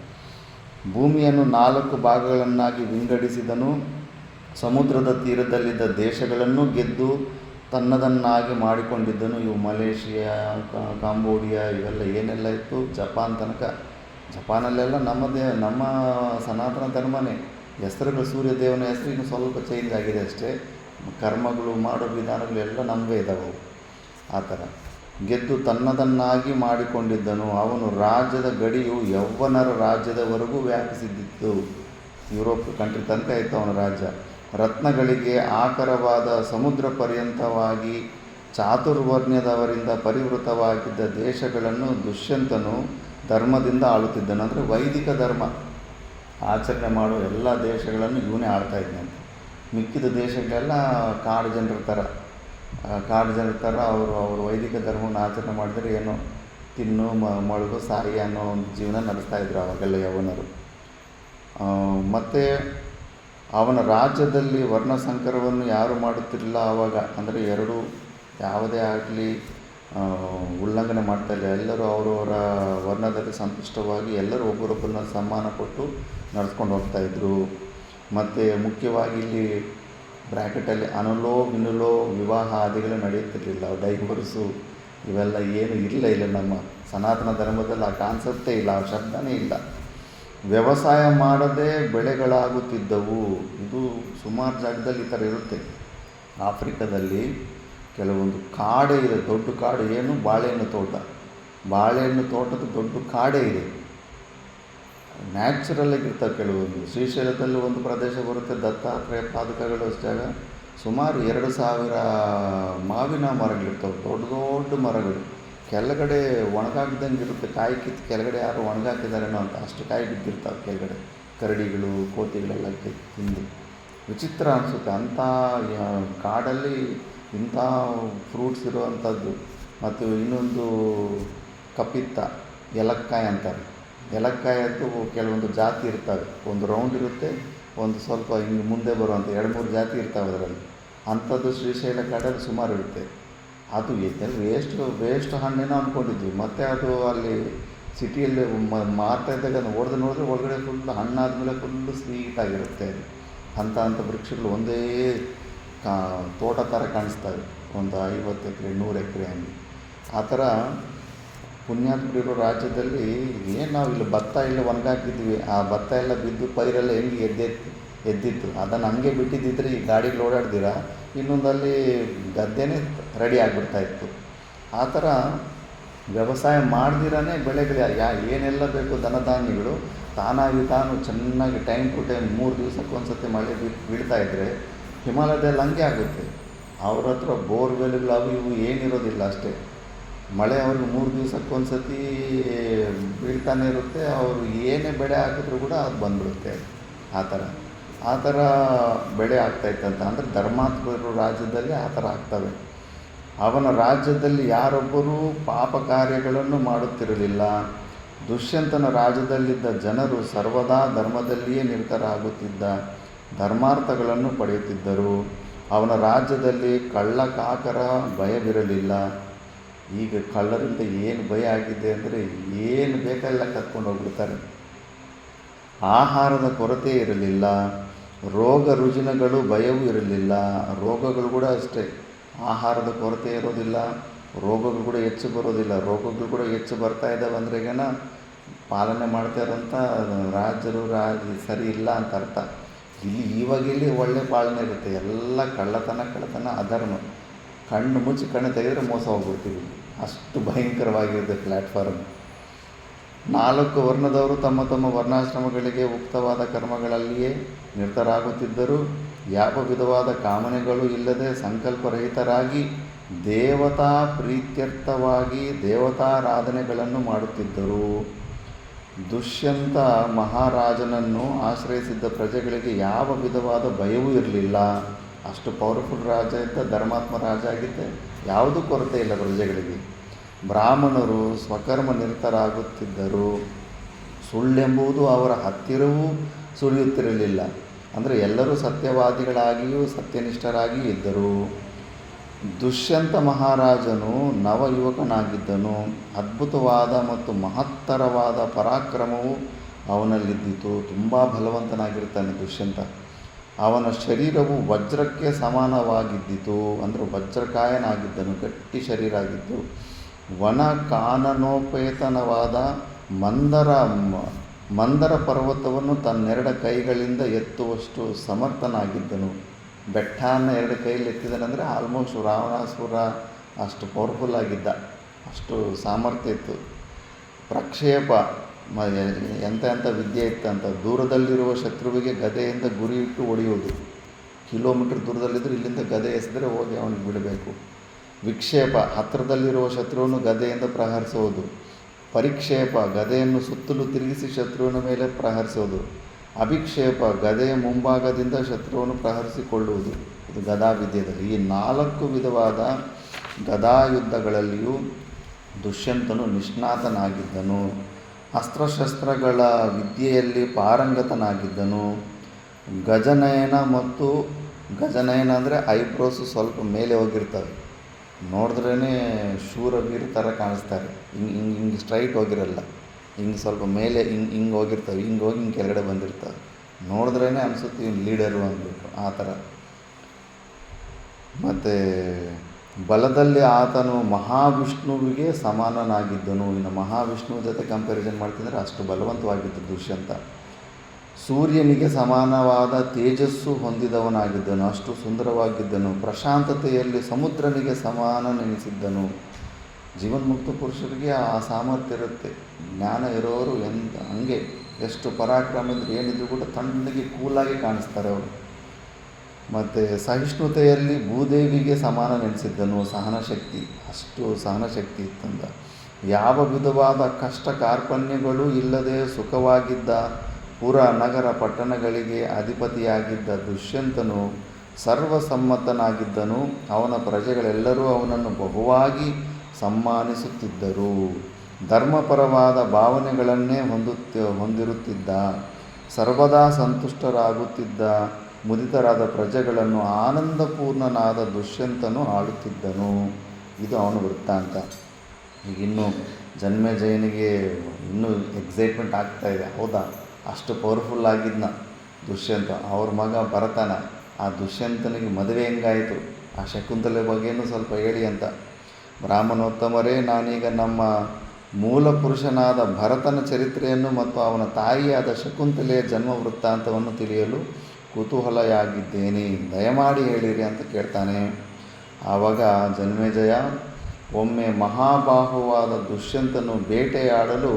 ಭೂಮಿಯನ್ನು 4 ಭಾಗಗಳನ್ನಾಗಿ ವಿಂಗಡಿಸಿದನು. ಸಮುದ್ರದ ತೀರದಲ್ಲಿದ್ದ ದೇಶಗಳನ್ನು ಗೆದ್ದು ತನ್ನದನ್ನಾಗಿ ಮಾಡಿಕೊಂಡಿದ್ದನು. ಇವು ಮಲೇಷಿಯಾ, ಕಾಂಬೋಡಿಯಾ ಇವೆಲ್ಲ ಏನೆಲ್ಲ ಇತ್ತು, ಜಪಾನ್ ತನಕ. ಜಪಾನಲ್ಲೆಲ್ಲ ನಮ್ಮ ಸನಾತನ ಧರ್ಮನೇ. ಹೆಸರುಗಳು, ಸೂರ್ಯದೇವನ ಹೆಸರು ಇನ್ನೂ ಸ್ವಲ್ಪ ಚೇಂಜ್ ಆಗಿದೆ ಅಷ್ಟೇ. ಕರ್ಮಗಳು ಮಾಡೋ ವಿಧಾನಗಳು ಎಲ್ಲ ನಮ್ಮವೇ ಇದ್ದಾವೆ ಅವು. ಆ ಥರ ಗೆದ್ದು ತನ್ನದನ್ನಾಗಿ ಮಾಡಿಕೊಂಡಿದ್ದನು. ಅವನು ರಾಜ್ಯದ ಗಡಿಯು ಯೌವನರ ರಾಜ್ಯದವರೆಗೂ ವ್ಯಾಪಿಸಿದ್ದಿತ್ತು. ಯುರೋಪ್ ಕಂಟ್ರಿ ತನಕ ಇತ್ತು ಅವನ ರಾಜ್ಯ. ರತ್ನಗಳಿಗೆ ಆಕರವಾದ ಸಮುದ್ರ ಪರ್ಯಂತವಾಗಿ ಚಾತುರ್ವರ್ಣ್ಯದವರಿಂದ ಪರಿವೃತವಾಗಿದ್ದ ದೇಶಗಳನ್ನು ದುಷ್ಯಂತನು ಧರ್ಮದಿಂದ ಆಳುತ್ತಿದ್ದನು. ಅಂದರೆ ವೈದಿಕ ಧರ್ಮ ಆಚರಣೆ ಮಾಡುವ ಎಲ್ಲ ದೇಶಗಳನ್ನು ಇವನೇ ಆಳ್ತಾ ಇದ್ದಂತೆ. ಮಿಕ್ಕಿದ ದೇಶಗಳೆಲ್ಲ ಕಾಡು ಜನರ ಥರ ಅವರು ವೈದಿಕ ಧರ್ಮವನ್ನು ಆಚರಣೆ ಮಾಡಿದರೆ ಏನೋ ತಿನ್ನು ಮಳಗು ಸಾಯಿ ಅನ್ನೋ ಒಂದು ಜೀವನ ನಡೆಸ್ತಾಯಿದ್ರು ಅವಾಗೆಲ್ಲ ಯವನರು. ಮತ್ತು ಅವನ ರಾಜ್ಯದಲ್ಲಿ ವರ್ಣಸಂಕರವನ್ನು ಯಾರು ಮಾಡುತ್ತಿರಲಿಲ್ಲ ಆವಾಗ. ಅಂದರೆ ಎರಡೂ ಯಾವುದೇ ಆಗಲಿ ಉಲ್ಲಂಘನೆ ಮಾಡ್ತಾಯಿಲ್ಲ. ಎಲ್ಲರೂ ಅವರವರ ವರ್ಣದಲ್ಲಿ ಸಂತುಷ್ಟವಾಗಿ ಎಲ್ಲರೂ ಒಬ್ಬರೊಬ್ಬರನ್ನ ಸನ್ಮಾನ ಕೊಟ್ಟು ನಡೆಸ್ಕೊಂಡು ಹೋಗ್ತಾಯಿದ್ರು. ಮತ್ತು ಮುಖ್ಯವಾಗಿ ಇಲ್ಲಿ ಬ್ರ್ಯಾಕೆಟಲ್ಲಿ ಅನುಲೋ ವಿನುಲೋ ವಿವಾಹ ಆದಿಗಳು ನಡೆಯುತ್ತಿರಲಿಲ್ಲ. ಡೈವರ್ಸು ಇವೆಲ್ಲ ಏನು ಇಲ್ಲ ನಮ್ಮ ಸನಾತನ ಧರ್ಮದಲ್ಲಿ. ಆ ಕಾನ್ಸೆಪ್ಟೇ ಇಲ್ಲ, ಆ ಶಬ್ದನೇ ಇಲ್ಲ. ವ್ಯವಸಾಯ ಮಾಡದೆ ಬೆಳೆಗಳಾಗುತ್ತಿದ್ದವು. ಇದು ಸುಮಾರು ಜಾಗದಲ್ಲಿ ಈ ಥರ ಇರುತ್ತೆ. ಆಫ್ರಿಕಾದಲ್ಲಿ ಕೆಲವೊಂದು ಕಾಡೇ ಇದೆ, ದೊಡ್ಡ ಕಾಡು. ಏನು ಬಾಳೆಹಣ್ಣು ತೋಟದ ದೊಡ್ಡ ಕಾಡೇ ಇದೆ. ನ್ಯಾಚುರಲಾಗಿ ಇರ್ತವೆ ಕೆಲವೊಂದು. ಶ್ರೀಶೈಲದಲ್ಲಿ ಒಂದು ಪ್ರದೇಶ ಬರುತ್ತೆ, ದತ್ತಾತ್ರೇಯ ಪಾದಕಗಳು ಜಾಗ. ಸುಮಾರು 2000 ಮಾವಿನ ಮರಗಳಿರ್ತವೆ, ದೊಡ್ಡ ಮರಗಳು. ಕೆಳಗಡೆ ಒಣಗಾಕಿದಂಗೆ ಇರುತ್ತೆ, ಕಾಯಿ ಕಿತ್ತು ಕೆಳಗಡೆ ಯಾರು ಒಣಗಾಕಿದಾರೇನೋ ಅಂತ ಅಷ್ಟು ಕಾಯಿ ಬಿದ್ದಿರ್ತಾವೆ ಕೆಳಗಡೆ. ಕರಡಿಗಳು ಕೋತಿಗಳೆಲ್ಲ ತಿಂದು ವಿಚಿತ್ರ ಅನಿಸುತ್ತೆ. ಅಂಥ ಕಾಡಲ್ಲಿ ಇಂಥ ಫ್ರೂಟ್ಸ್ ಇರುವಂಥದ್ದು. ಮತ್ತು ಇನ್ನೊಂದು ಕಪಿತ್ತ ಏಲಕ್ಕಾಯಿ ಅಂತಾರೆ. ಏಲಕ್ಕಾಯಿ ಅಂತೂ ಕೆಲವೊಂದು ಜಾತಿ ಇರ್ತವೆ. ಒಂದು ರೌಂಡ್ ಇರುತ್ತೆ, ಒಂದು ಸ್ವಲ್ಪ ಹಿಂಗೆ ಮುಂದೆ ಬರುವಂಥ 2-3 ಜಾತಿ ಇರ್ತವೆ ಅದರಲ್ಲಿ. ಅಂಥದ್ದು ಶ್ರೀಶೈಲ ಕಾಡಲ್ಲಿ ಸುಮಾರು ಇರುತ್ತೆ. ಅದು ವೇಸ್ಟ್ ಹಣ್ಣೇನೋ ಅಂದ್ಕೊಂಡಿದ್ವಿ. ಮತ್ತು ಅದು ಅಲ್ಲಿ ಸಿಟಿಯಲ್ಲಿ ಮಾರ್ತಾ ಇದ್ದಾಗ ಅದು ನೋಡಿದ್ರೆ ಒಳಗಡೆ ಫುಲ್ ಹಣ್ಣಾದಮೇಲೆ ಫುಲ್ಲು ಸ್ವೀಟಾಗಿರುತ್ತೆ ಅದು. ಅಂಥ ವೃಕ್ಷಗಳು ಒಂದೇ ತೋಟ ಥರ ಕಾಣಿಸ್ತವೆ, ಒಂದು 50 ಎಕರೆ 100 ಎಕರೆ ಹಂಗೆ. ಆ ಥರ ಪುಣ್ಯಾತ್ಮರಿರೋ ರಾಜ್ಯದಲ್ಲಿ ಏನು ನಾವು ಇಲ್ಲಿ ಭತ್ತ ಎಲ್ಲ ಒಣಗಾಕಿದ್ವಿ, ಆ ಭತ್ತ ಎಲ್ಲ ಬಿದ್ದು ಪೈರೆಲ್ಲ ಹೆಂಗೆ ಎದ್ದಿತ್ತು. ಅದನ್ನು ಹಂಗೆ ಬಿಟ್ಟಿದ್ದಿದ್ರೆ ಈ ಗಾಡಿಗಳು ಓಡಾಡ್ದಿರ ಇನ್ನೊಂದಲ್ಲಿ ಗದ್ದೆನೇ ರೆಡಿ ಆಗಿಬಿಡ್ತಾಯಿತ್ತು. ಆ ಥರ ವ್ಯವಸಾಯ ಮಾಡ್ದಿರೇ ಬೆಳೆಗಳು ಏನೆಲ್ಲ ಬೇಕು ಧನಧಾನ್ಯಗಳು ತಾನು ಚೆನ್ನಾಗಿ ಟೈಮ್ ಟು ಟೈಮ್ 3 ದಿವಸಕ್ಕೊಂದ್ಸತಿ ಮಳೆ ಬೀಳ್ತಾಯಿದ್ರೆ ಹಿಮಾಲಯದಲ್ಲಿ ಹಂಗೆ ಆಗುತ್ತೆ. ಅವ್ರ ಹತ್ರ ಬೋರ್ವೆಲ್ಗಳು ಅವು ಇವು ಏನಿರೋದಿಲ್ಲ ಅಷ್ಟೇ. ಮಳೆ ಅವ್ರಿಗೆ 3 ದಿವಸಕ್ಕೊಂದ್ಸತಿ ಬೀಳ್ತಾನೆ ಇರುತ್ತೆ. ಅವರು ಏನೇ ಬೆಳೆ ಹಾಕಿದ್ರು ಕೂಡ ಅದು ಬಂದ್ಬಿಡುತ್ತೆ. ಆ ಥರ ಬೆಳೆ ಆಗ್ತಾಯಿತ್ತಂತ. ಅಂದರೆ ಧರ್ಮಾತ್ಮರು ರಾಜ್ಯದಲ್ಲಿ ಆ ಥರ ಆಗ್ತವೆ. ಅವನ ರಾಜ್ಯದಲ್ಲಿ ಯಾರೊಬ್ಬರೂ ಪಾಪ ಕಾರ್ಯಗಳನ್ನು ಮಾಡುತ್ತಿರಲಿಲ್ಲ. ದುಷ್ಯಂತನ ರಾಜ್ಯದಲ್ಲಿದ್ದ ಜನರು ಸರ್ವದಾ ಧರ್ಮದಲ್ಲಿಯೇ ನಿರತರಾಗುತ್ತಿದ್ದ ಧರ್ಮಾರ್ಥಗಳನ್ನು ಪಡೆಯುತ್ತಿದ್ದರು. ಅವನ ರಾಜ್ಯದಲ್ಲಿ ಕಳ್ಳಕಾಕರ ಭಯವಿರಲಿಲ್ಲ. ಈಗ ಕಳ್ಳರಿಂದ ಏನು ಭಯ ಆಗಿದೆ ಅಂದರೆ ಏನು ಬೇಕೆಲ್ಲ ಕತ್ಕೊಂಡು ಹೋಗ್ಬಿಡ್ತಾರೆ. ಆಹಾರದ ಕೊರತೆ ಇರಲಿಲ್ಲ. ರೋಗ ರುಜಿನಗಳು ಭಯವೂ ಇರಲಿಲ್ಲ. ರೋಗಗಳು ಕೂಡ ಅಷ್ಟೇ, ಆಹಾರದ ಕೊರತೆ ಇರೋದಿಲ್ಲ, ರೋಗಗಳು ಕೂಡ ಹೆಚ್ಚು ಬರೋದಿಲ್ಲ. ರೋಗಗಳು ಕೂಡ ಹೆಚ್ಚು ಬರ್ತಾ ಇದ್ದಾವೆ ಅಂದರೆ ಈಗನ ಪಾಲನೆ ಮಾಡ್ತಾ ಇರೋಂಥ ರಾಜರು ಸರಿ ಇಲ್ಲ ಅಂತ ಅರ್ಥ. ಇಲ್ಲಿ ಒಳ್ಳೆ ಪಾಲನೆ ಇರುತ್ತೆ. ಎಲ್ಲ ಕಳ್ಳತನ ಅಧರ್ಮ. ಕಣ್ಣು ಮುಚ್ಚಿ ಕಣ್ಣು ತೆಗೆದರೆ ಮೋಸ ಹೋಗ್ಬಿಡ್ತೀವಿ. ಅಷ್ಟು ಭಯಂಕರವಾಗಿರುತ್ತೆ ಪ್ಲ್ಯಾಟ್ಫಾರ್ಮ್. 4 ವರ್ಣದವರು ತಮ್ಮ ವರ್ಣಾಶ್ರಮಗಳಿಗೆ ಉಕ್ತವಾದ ಕರ್ಮಗಳಲ್ಲಿಯೇ ನಿರತರಾಗುತ್ತಿದ್ದರು. ಯಾವ ವಿಧವಾದ ಕಾಮನೆಗಳು ಇಲ್ಲದೆ ಸಂಕಲ್ಪರಹಿತರಾಗಿ ದೇವತಾ ಪ್ರೀತ್ಯರ್ಥವಾಗಿ ದೇವತಾರಾಧನೆಗಳನ್ನು ಮಾಡುತ್ತಿದ್ದರು. ದುಷ್ಯಂತ ಮಹಾರಾಜನನ್ನು ಆಶ್ರಯಿಸಿದ್ದ ಪ್ರಜೆಗಳಿಗೆ ಯಾವ ವಿಧವಾದ ಭಯವೂ ಇರಲಿಲ್ಲ. ಅಷ್ಟು ಪವರ್ಫುಲ್ ರಾಜ ಇದ್ದ, ಧರ್ಮಾತ್ಮ ರಾಜ ಆಗಿದ್ದೆ, ಯಾವುದೂ ಕೊರತೆ ಇಲ್ಲ ಪ್ರಜೆಗಳಿಗೆ. ಬ್ರಾಹ್ಮಣರು ಸ್ವಕರ್ಮ ನಿರತರಾಗುತ್ತಿದ್ದರು. ಸುಳ್ಳೆಂಬುದು ಅವರ ಹತ್ತಿರವೂ ಸುಳಿಯುತ್ತಿರಲಿಲ್ಲ. ಅಂದರೆ ಎಲ್ಲರೂ ಸತ್ಯವಾದಿಗಳಾಗಿಯೂ ಸತ್ಯನಿಷ್ಠರಾಗಿಯೂ ಇದ್ದರು. ದುಷ್ಯಂತ ಮಹಾರಾಜನು ನವಯುವಕನಾಗಿದ್ದನು. ಅದ್ಭುತವಾದ ಮತ್ತು ಮಹತ್ತರವಾದ ಪರಾಕ್ರಮವು ಅವನಲ್ಲಿದ್ದಿತು. ತುಂಬ ಬಲವಂತನಾಗಿರ್ತಾನೆ ದುಷ್ಯಂತ. ಅವನ ಶರೀರವು ವಜ್ರಕ್ಕೆ ಸಮಾನವಾಗಿದ್ದಿತು. ಅಂದರೆ ವಜ್ರಕಾಯನಾಗಿದ್ದನು, ಗಟ್ಟಿ ಶರೀರ ಆಗಿದ್ದು. ವನ ಕಾನನೋಪೇತನವಾದ ಮಂದರ ಪರ್ವತವನ್ನು ತನ್ನೆರಡ ಕೈಗಳಿಂದ ಎತ್ತುವಷ್ಟು ಸಮರ್ಥನಾಗಿದ್ದನು. ಬೆಟ್ಟನ ಎರಡು ಕೈಯಲ್ಲಿ ಎತ್ತಿದಾನಂದರೆ ಆಲ್ಮೋಸ್ಟ್ ರಾವಣಾಸುರ ಅಷ್ಟು ಪವರ್ಫುಲ್ ಆಗಿದ್ದ, ಅಷ್ಟು ಸಾಮರ್ಥ್ಯ ಇತ್ತು. ಪ್ರಕ್ಷೇಪ ಎಂಥ ವಿದ್ಯೆ ಇತ್ತಂತ, ದೂರದಲ್ಲಿರುವ ಶತ್ರುವಿಗೆ ಗದೆಯಿಂದ ಗುರಿ ಇಟ್ಟು ಹೊಡೆಯುವುದು. ಕಿಲೋಮೀಟ್ರ್ ದೂರದಲ್ಲಿದ್ದರೂ ಇಲ್ಲಿಂದ ಗದೆ ಎಸೆದರೆ ಹೋಗಿ ಅವನಿಗೆ ಬಿಡಬೇಕು. ವಿಕ್ಷೇಪ, ಹತ್ತಿರದಲ್ಲಿರುವ ಶತ್ರುವನ್ನು ಗದೆಯಿಂದ ಪ್ರಹರಿಸುವುದು. ಪರಿಕ್ಷೇಪ, ಗದೆಯನ್ನು ಸುತ್ತಲೂ ತಿರುಗಿಸಿ ಶತ್ರುವಿನ ಮೇಲೆ ಪ್ರಹರಿಸುವುದು. ಅಭಿಕ್ಷೇಪ, ಗದೆಯ ಮುಂಭಾಗದಿಂದ ಶತ್ರುವನ್ನು ಪ್ರಹರಿಸಿಕೊಳ್ಳುವುದು. ಇದು ಗದಾವಿದ್ಯೆಯಲ್ಲಿ. ಈ 4 ವಿಧವಾದ ಗದಾಯುದ್ಧಗಳಲ್ಲಿಯೂ ದುಷ್ಯಂತನು ನಿಷ್ಣಾತನಾಗಿದ್ದನು. ಅಸ್ತ್ರಶಸ್ತ್ರಗಳ ವಿದ್ಯೆಯಲ್ಲಿ ಪಾರಂಗತನಾಗಿದ್ದನು. ಗಜನಯನ ಅಂದರೆ ಐಬ್ರೋಸು ಸ್ವಲ್ಪ ಮೇಲೆ ಹೋಗಿರ್ತವೆ, ನೋಡಿದ್ರೇ ಶೂರವೀರ ಥರ ಕಾಣಿಸ್ತಾರೆ. ಹಿಂಗೆ ಸ್ಟ್ರೈಟ್ ಹೋಗಿರಲ್ಲ, ಹಿಂಗೆ ಸ್ವಲ್ಪ ಮೇಲೆ ಹಿಂಗೆ ಹೋಗಿರ್ತವೆ, ಹಿಂಗೆ ಹೋಗಿ ಹಿಂಗೆ ಕೆಳಗಡೆ ಬಂದಿರ್ತವೆ, ನೋಡಿದ್ರೇ ಅನಿಸುತ್ತೆ ಇವ್ನು ಲೀಡರು ಅಂದ್ಬಿಟ್ಟು ಆ ಥರ. ಮತ್ತು ಬಲದಲ್ಲಿ ಆತನು ಮಹಾವಿಷ್ಣುವಿಗೆ ಸಮಾನನಾಗಿದ್ದನು. ಇನ್ನು ಮಹಾವಿಷ್ಣುವ ಜೊತೆ ಕಂಪ್ಯಾರಿಸನ್ ಮಾಡ್ತಿದ್ರೆ ಅಷ್ಟು ಬಲವಂತವಾಗಿದ್ದ ದುಷ್ಯಂತ. ಸೂರ್ಯನಿಗೆ ಸಮಾನವಾದ ತೇಜಸ್ಸು ಹೊಂದಿದವನಾಗಿದ್ದನು, ಅಷ್ಟು ಸುಂದರವಾಗಿದ್ದನು. ಪ್ರಶಾಂತತೆಯಲ್ಲಿ ಸಮುದ್ರನಿಗೆ ಸಮಾನನೆನಿಸಿದ್ದನು. ಜೀವನ್ಮುಕ್ತ ಪುರುಷರಿಗೆ ಆ ಸಾಮರ್ಥ್ಯ ಇರುತ್ತೆ. ಜ್ಞಾನ ಇರೋರು ಹಂಗೆ ಎಷ್ಟು ಪರಾಕ್ರಮ ಇದ್ರೆ ಏನಿದ್ರು ಕೂಡ ತಣ್ಣಗೆ ಕೂಲಾಗಿ ಕಾಣಿಸ್ತಾರೆ ಅವರು. ಮತ್ತು ಸಹಿಷ್ಣುತೆಯಲ್ಲಿ ಭೂದೇವಿಗೆ ಸಮಾನನೆನಿಸಿದ್ದನು. ಸಹನಶಕ್ತಿ, ಅಷ್ಟು ಸಹನಶಕ್ತಿ ಇತ್ತಂದ. ಯಾವ ವಿಧವಾದ ಕಷ್ಟ ಕಾರ್ಪಣ್ಯಗಳು ಇಲ್ಲದೆ ಸುಖವಾಗಿದ್ದ ಪುರ ನಗರ ಪಟ್ಟಣಗಳಿಗೆ ಅಧಿಪತಿಯಾಗಿದ್ದ ದುಷ್ಯಂತನು ಸರ್ವಸಮ್ಮತನಾಗಿದ್ದನು. ಅವನ ಪ್ರಜೆಗಳೆಲ್ಲರೂ ಅವನನ್ನು ಬಹುವಾಗಿ ಸಮ್ಮಾನಿಸುತ್ತಿದ್ದರು. ಧರ್ಮಪರವಾದ ಭಾವನೆಗಳನ್ನೇ ಹೊಂದಿರುತ್ತಿದ್ದ. ಸರ್ವದಾ ಸಂತುಷ್ಟರಾಗುತ್ತಿದ್ದ ಮುದಿತರಾದ ಪ್ರಜೆಗಳನ್ನು ಆನಂದಪೂರ್ಣನಾದ ದುಷ್ಯಂತನು ಆಳುತ್ತಿದ್ದನು. ಇದು ಅವನ ವೃತ್ತಾಂತ. ಈಗಿನ್ನೂ ಜನ್ಮೇಜಯನಿಗೆ ಇನ್ನೂ ಎಕ್ಸೈಟ್ಮೆಂಟ್ ಆಗ್ತಾಯಿದೆ. ಹೌದಾ, ಅಷ್ಟು ಪವರ್ಫುಲ್ ಆಗಿದ್ನ ದುಷ್ಯಂತ. ಅವ್ರ ಮಗ ಭರತನ, ಆ ದುಷ್ಯಂತನಿಗೆ ಮದುವೆ ಹೆಂಗಾಯಿತು, ಆ ಶಕುಂತಲೆ ಬಗ್ಗೆಯೂ ಸ್ವಲ್ಪ ಹೇಳಿ ಅಂತ. ಬ್ರಾಹ್ಮಣೋತ್ತಮರೇ, ನಾನೀಗ ನಮ್ಮ ಮೂಲ ಪುರುಷನಾದ ಭರತನ ಚರಿತ್ರೆಯನ್ನು ಮತ್ತು ಅವನ ತಾಯಿಯಾದ ಶಕುಂತಲೆಯ ಜನ್ಮ ವೃತ್ತಾಂತವನ್ನು ತಿಳಿಯಲು ಕುತೂಹಲೆಯಾಗಿದ್ದೇನೆ, ದಯಮಾಡಿ ಹೇಳಿರಿ ಅಂತ ಕೇಳ್ತಾನೆ. ಆವಾಗ ಜನ್ಮೇಜಯ, ಒಮ್ಮೆ ಮಹಾಬಾಹುವಾದ ದುಷ್ಯಂತನು ಬೇಟೆಯಾಡಲು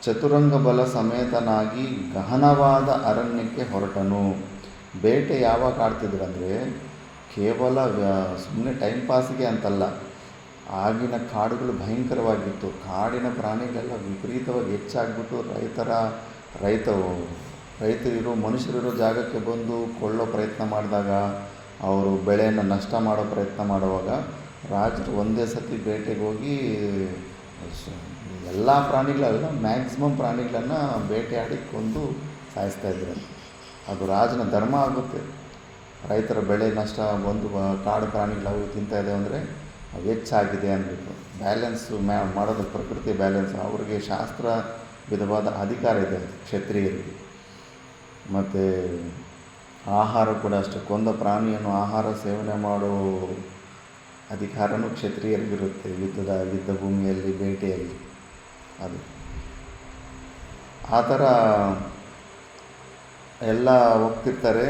ಚತುರಂಗ ಬಲ ಸಮೇತನಾಗಿ ಗಹನವಾದ ಅರಣ್ಯಕ್ಕೆ ಹೊರಟನು. ಬೇಟೆ ಯಾವಾಗ ಆಡ್ತಿದ್ರಂದರೆ ಕೇವಲ ಸುಮ್ಮನೆ ಟೈಮ್ ಪಾಸಿಗೆ ಅಂತಲ್ಲ. ಆಗಿನ ಕಾಡುಗಳು ಭಯಂಕರವಾಗಿತ್ತು. ಕಾಡಿನ ಪ್ರಾಣಿಗಳೆಲ್ಲ ವಿಪರೀತವಾಗಿ ಹೆಚ್ಚಾಗ್ಬಿಟ್ಟು ರೈತರಿರೋ ಮನುಷ್ಯರಿರೋ ಜಾಗಕ್ಕೆ ಬಂದು ಕೊಳ್ಳೋ ಪ್ರಯತ್ನ ಮಾಡಿದಾಗ, ಅವರು ಬೆಳೆಯನ್ನು ನಷ್ಟ ಮಾಡೋ ಪ್ರಯತ್ನ ಮಾಡುವಾಗ ರಾಜರು ಒಂದೇ ಸತಿ ಬೇಟೆಗೆ ಹೋಗಿ ಎಲ್ಲ ಪ್ರಾಣಿಗಳಲ್ಲ, ಮ್ಯಾಕ್ಸಿಮಮ್ ಪ್ರಾಣಿಗಳನ್ನು ಬೇಟೆಯಾಡಿ ಕೊಂದು ಸಾಯಿಸ್ತಾಯಿದ್ರು. ಅದು ರಾಜನ ಧರ್ಮ ಆಗುತ್ತೆ. ರೈತರ ಬೆಳೆ ನಷ್ಟ ಬಂದು ಕಾಡು ಪ್ರಾಣಿಗಳು ಅವು ತಿಂತಾಯಿದೆ ಅಂದರೆ ಅವು ಹೆಚ್ಚಾಗಿದೆ ಅಂದ್ಬಿಟ್ಟು ಬ್ಯಾಲೆನ್ಸ್ ಮಾಡೋದು, ಪ್ರಕೃತಿ ಬ್ಯಾಲೆನ್ಸ್. ಅವ್ರಿಗೆ ಶಾಸ್ತ್ರ ವಿಧವಾದ ಅಧಿಕಾರ ಇದೆ ಕ್ಷತ್ರಿಯರಿಗೆ. ಮತ್ತು ಆಹಾರ ಕೂಡ ಅಷ್ಟೇ. ಕೊಂದ ಪ್ರಾಣಿಯನ್ನು ಆಹಾರ ಸೇವನೆ ಮಾಡೋ ಅಧಿಕಾರನೂ ಕ್ಷತ್ರಿಯರಿಗಿರುತ್ತೆ. ಯುದ್ಧ ಭೂಮಿಯಲ್ಲಿ, ಬೇಟೆಯಲ್ಲಿ. ಅದು ಆ ಥರ ಎಲ್ಲ ಹೋಗ್ತಿರ್ತಾರೆ.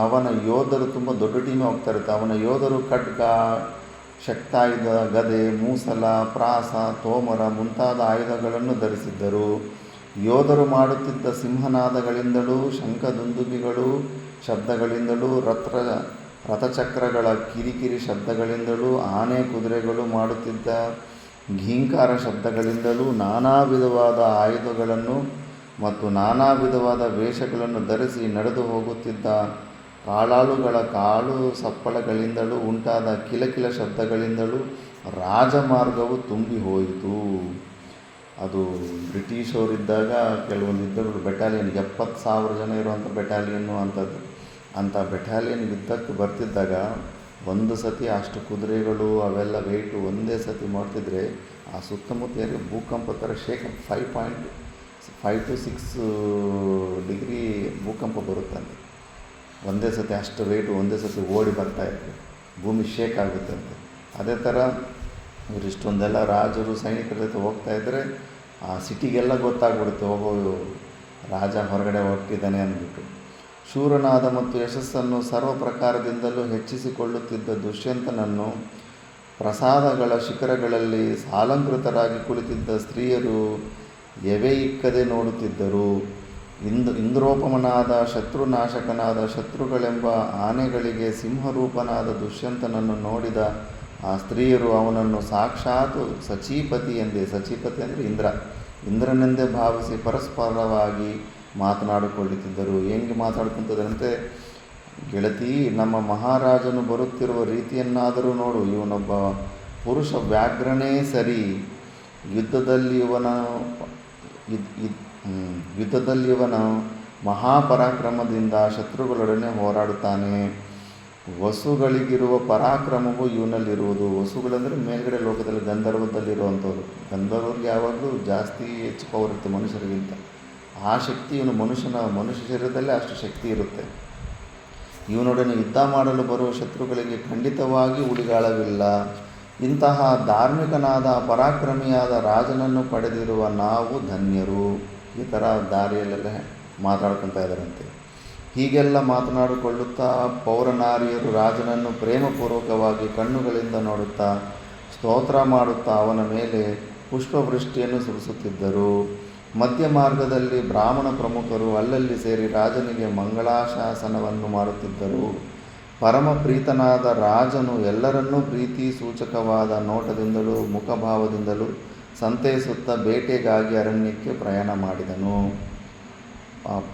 ಅವನ ಯೋಧರು ತುಂಬ ದೊಡ್ಡ ಟೀಮೇ ಹೋಗ್ತಾಯಿರುತ್ತೆ. ಅವನ ಯೋಧರು ಖಡ್ಗ, ಶಕ್ತಾಯುಧ, ಗದೆ, ಮೂಸಲ, ಪ್ರಾಸ, ತೋಮರ ಮುಂತಾದ ಆಯುಧಗಳನ್ನು ಧರಿಸಿದ್ದರು. ಯೋಧರು ಮಾಡುತ್ತಿದ್ದ ಸಿಂಹನಾದಗಳಿಂದಲೂ, ಶಂಖದುಂದುಭಿಗಳು ಶಬ್ದಗಳಿಂದಲೂ, ರಥಚಕ್ರಗಳ ಕಿರಿಕಿರಿ ಶಬ್ದಗಳಿಂದಲೂ, ಆನೆ ಕುದುರೆಗಳು ಮಾಡುತ್ತಿದ್ದ ಘೀಂಕಾರ ಶಬ್ದಗಳಿಂದಲೂ, ನಾನಾ ವಿಧವಾದ ಆಯುಧಗಳನ್ನು ಮತ್ತು ನಾನಾ ವಿಧವಾದ ವೇಷಗಳನ್ನು ಧರಿಸಿ ನಡೆದು ಹೋಗುತ್ತಿದ್ದ ಕಾಲಾಳುಗಳ ಕಾಲು ಸಪ್ಪಳಗಳಿಂದಲೂ ಉಂಟಾದ ಕಿಲಕಿಲ ಶಬ್ದಗಳಿಂದಲೂ ರಾಜಮಾರ್ಗವು ತುಂಬಿ ಹೋಯಿತು. ಅದು ಬ್ರಿಟಿಷವರಿದ್ದಾಗ ಕೆಲವೊಂದು ಯುದ್ಧಗಳು, ಬೆಟಾಲಿಯನ್ 70,000 ಜನ ಇರುವಂಥ ಬೆಟಾಲಿಯನ್ನು ಅಂಥ ಬೆಟಾಲಿಯನ್ ಯುದ್ಧಕ್ಕೆ ಬರ್ತಿದ್ದಾಗ ಒಂದು ಸತಿ ಅಷ್ಟು ಕುದುರೆಗಳು ಅವೆಲ್ಲ ವೆಯ್ಟು ಒಂದೇ ಸತಿ ಮಾಡ್ತಿದ್ರೆ ಆ ಸುತ್ತಮುತ್ತ ಏರಿಯಾ ಭೂಕಂಪ ಥರ ಶೇಕ್ 5 to 6 ಡಿಗ್ರಿ ಭೂಕಂಪ ಬರುತ್ತಂತೆ. ಒಂದೇ ಸತಿ ಅಷ್ಟು ವೆಯ್ಟು ಒಂದೇ ಸತಿ ಓಡಿ ಬರ್ತಾಯಿತ್ತು, ಭೂಮಿ ಶೇಕ್ ಆಗುತ್ತಂತೆ. ಅದೇ ಥರ ಇವರಿಷ್ಟೊಂದೆಲ್ಲ ರಾಜರು ಸೈನಿಕರ ಜೊತೆ ಹೋಗ್ತಾಯಿದ್ರೆ ಆ ಸಿಟಿಗೆಲ್ಲ ಗೊತ್ತಾಗ್ಬಿಡುತ್ತೆ, ರಾಜ ಹೊರಗಡೆ ಹೊರಟಿದ್ದಾನೆ ಅಂದ್ಬಿಟ್ಟು. ಶೂರನಾದ ಮತ್ತು ಯಶಸ್ಸನ್ನು ಸರ್ವ ಪ್ರಕಾರದಿಂದಲೂ ಹೆಚ್ಚಿಸಿಕೊಳ್ಳುತ್ತಿದ್ದ ದುಷ್ಯಂತನನ್ನು ಪ್ರಸಾದಗಳ ಶಿಖರಗಳಲ್ಲಿ ಸಾಲಂಕೃತರಾಗಿ ಕುಳಿತಿದ್ದ ಸ್ತ್ರೀಯರು ಎವೆಯಿಕ್ಕದೆ ನೋಡುತ್ತಿದ್ದರು. ಇಂದ್ರೋಪಮನಾದ ಶತ್ರುನಾಶಕನಾದ ಶತ್ರುಗಳೆಂಬ ಆನೆಗಳಿಗೆ ಸಿಂಹರೂಪನಾದ ದುಷ್ಯಂತನನ್ನು ನೋಡಿದ ಆ ಸ್ತ್ರೀಯರು ಅವನನ್ನು ಸಾಕ್ಷಾತ್ ಸಚೀಪತಿ ಎಂದೇ, ಸಚೀಪತಿ ಅಂದರೆ ಇಂದ್ರನೆಂದೇ ಭಾವಿಸಿ ಪರಸ್ಪರವಾಗಿ ಮಾತನಾಡಿಕೊಳ್ಳುತ್ತಿದ್ದರು. ಹೆಂಗೆ ಮಾತಾಡ್ಕೊತಿದ್ದರಂತೆ, ಗೆಳತಿ, ನಮ್ಮ ಮಹಾರಾಜನು ಬರುತ್ತಿರುವ ರೀತಿಯನ್ನಾದರೂ ನೋಡು. ಇವನೊಬ್ಬ ಪುರುಷ ವ್ಯಾಘ್ರನೇ ಸರಿ. ಯುದ್ಧದಲ್ಲಿ ಇವನು ಮಹಾಪರಾಕ್ರಮದಿಂದ ಶತ್ರುಗಳೊಡನೆ ಹೋರಾಡುತ್ತಾನೆ. ವಸುಗಳಿಗಿರುವ ಪರಾಕ್ರಮವು ಇವನಲ್ಲಿರುವುದು. ವಸುಗಳಂದರೆ ಮೇಲ್ಗಡೆ ಲೋಕದಲ್ಲಿ ಗಂಧರ್ವದಲ್ಲಿರುವಂಥವ್ರು. ಗಂಧರ್ವರಿಗೆ ಯಾವಾಗಲೂ ಜಾಸ್ತಿ ಹೆಚ್ಚು ಪವರ್ ಇರುತ್ತೆ ಮನುಷ್ಯರಿಗಿಂತ. ಆ ಶಕ್ತಿ ಇವನು ಮನುಷ್ಯ ಶರೀರದಲ್ಲೇ ಅಷ್ಟು ಶಕ್ತಿ ಇರುತ್ತೆ. ಇವನೊಡನೆ ಯುದ್ಧ ಮಾಡಲು ಬರುವ ಶತ್ರುಗಳಿಗೆ ಖಂಡಿತವಾಗಿ ಉಳಿಗಾಲವಿಲ್ಲ. ಇಂತಹ ಧಾರ್ಮಿಕನಾದ ಪರಾಕ್ರಮಿಯಾದ ರಾಜನನ್ನು ಪಡೆದಿರುವ ನಾವು ಧನ್ಯರು. ಈ ಥರ ದಾರಿಯಲ್ಲೆಲ್ಲ ಮಾತಾಡ್ಕೊತಾ ಇದ್ದಾರಂತೆ. ಹೀಗೆಲ್ಲ ಮಾತನಾಡಿಕೊಳ್ಳುತ್ತಾ ಪೌರನಾರಿಯರು ರಾಜನನ್ನು ಪ್ರೇಮಪೂರ್ವಕವಾಗಿ ಕಣ್ಣುಗಳಿಂದ ನೋಡುತ್ತಾ ಸ್ತೋತ್ರ ಮಾಡುತ್ತಾ ಅವನ ಮೇಲೆ ಪುಷ್ಪವೃಷ್ಟಿಯನ್ನು ಸುರಿಸುತ್ತಿದ್ದರು. ಮಧ್ಯ ಮಾರ್ಗದಲ್ಲಿ ಬ್ರಾಹ್ಮಣ ಪ್ರಮುಖರು ಅಲ್ಲಲ್ಲಿ ಸೇರಿ ರಾಜನಿಗೆ ಮಂಗಳಾಶಾಸನವನ್ನು ಮಾಡುತ್ತಿದ್ದರು. ಪರಮ ಪ್ರೀತನಾದ ರಾಜನು ಎಲ್ಲರನ್ನೂ ಪ್ರೀತಿ ಸೂಚಕವಾದ ನೋಟದಿಂದಲೂ ಮುಖಭಾವದಿಂದಲೂ ಸಂತೈಸುತ್ತಾ ಬೇಟೆಗಾಗಿ ಅರಣ್ಯಕ್ಕೆ ಪ್ರಯಾಣ ಮಾಡಿದನು.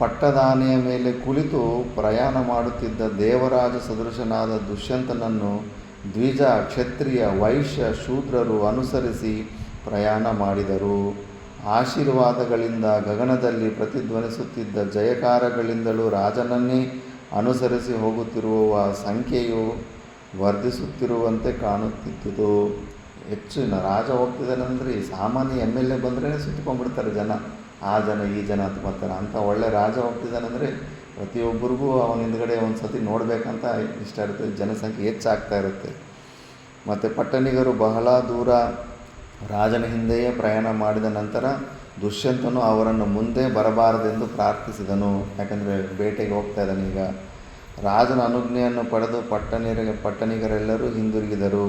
ಪಟ್ಟದಾನೆಯ ಮೇಲೆ ಕುಳಿತು ಪ್ರಯಾಣ ಮಾಡುತ್ತಿದ್ದ ದೇವರಾಜ ಸದೃಶನಾದ ದುಷ್ಯಂತನನ್ನು ದ್ವಿಜ, ಕ್ಷತ್ರಿಯ, ವೈಶ್ಯ, ಶೂದ್ರರು ಅನುಸರಿಸಿ ಪ್ರಯಾಣ ಮಾಡಿದರು. ಆಶೀರ್ವಾದಗಳಿಂದ ಗಗನದಲ್ಲಿ ಪ್ರತಿಧ್ವನಿಸುತ್ತಿದ್ದ ಜಯಕಾರಗಳಿಂದಲೂ ರಾಜನನ್ನೇ ಅನುಸರಿಸಿ ಹೋಗುತ್ತಿರುವ ಸಂಖ್ಯೆಯು ವರ್ಧಿಸುತ್ತಿರುವಂತೆ ಕಾಣುತ್ತಿದ್ದುದು. ಹೆಚ್ಚಿನ ರಾಜ ಹೋಗ್ತಿದ್ದಾನಂದ್ರೆ ಈ ಸಾಮಾನ್ಯ MLA ಬಂದ್ರೇ ಸುತ್ಕೊಂಡ್ಬಿಡ್ತಾರೆ ಜನ. ಆ ಜನ ಈ ಜನ ಅಂತ ಬರ್ತಾರೆ. ಅಂಥ ಒಳ್ಳೆ ರಾಜ ಹೋಗ್ತಿದ್ದಾನಂದರೆ ಪ್ರತಿಯೊಬ್ಬರಿಗೂ ಅವನ ಹಿಂದ್ಗಡೆ ಒಂದು ಸತಿ ನೋಡಬೇಕಂತ ಇಷ್ಟ ಇರುತ್ತೆ. ಜನಸಂಖ್ಯೆ ಹೆಚ್ಚಾಗ್ತಾ ಇರುತ್ತೆ. ಮತ್ತು ಪಟ್ಟಣಿಗರು ಬಹಳ ದೂರ ರಾಜನ ಹಿಂದೆಯೇ ಪ್ರಯಾಣ ಮಾಡಿದ ನಂತರ ದುಷ್ಯಂತನು ಅವರನ್ನು ಮುಂದೆ ಬರಬಾರದೆಂದು ಪ್ರಾರ್ಥಿಸಿದನು. ಯಾಕಂದರೆ ಬೇಟೆಗೆ ಹೋಗ್ತಾ ಇದ್ದಾನೆ ಈಗ. ರಾಜನ ಅನುಜ್ಞೆಯನ್ನು ಪಡೆದು ಪಟ್ಟಣಿಗರೆಲ್ಲರೂ ಹಿಂದಿರುಗಿದರು.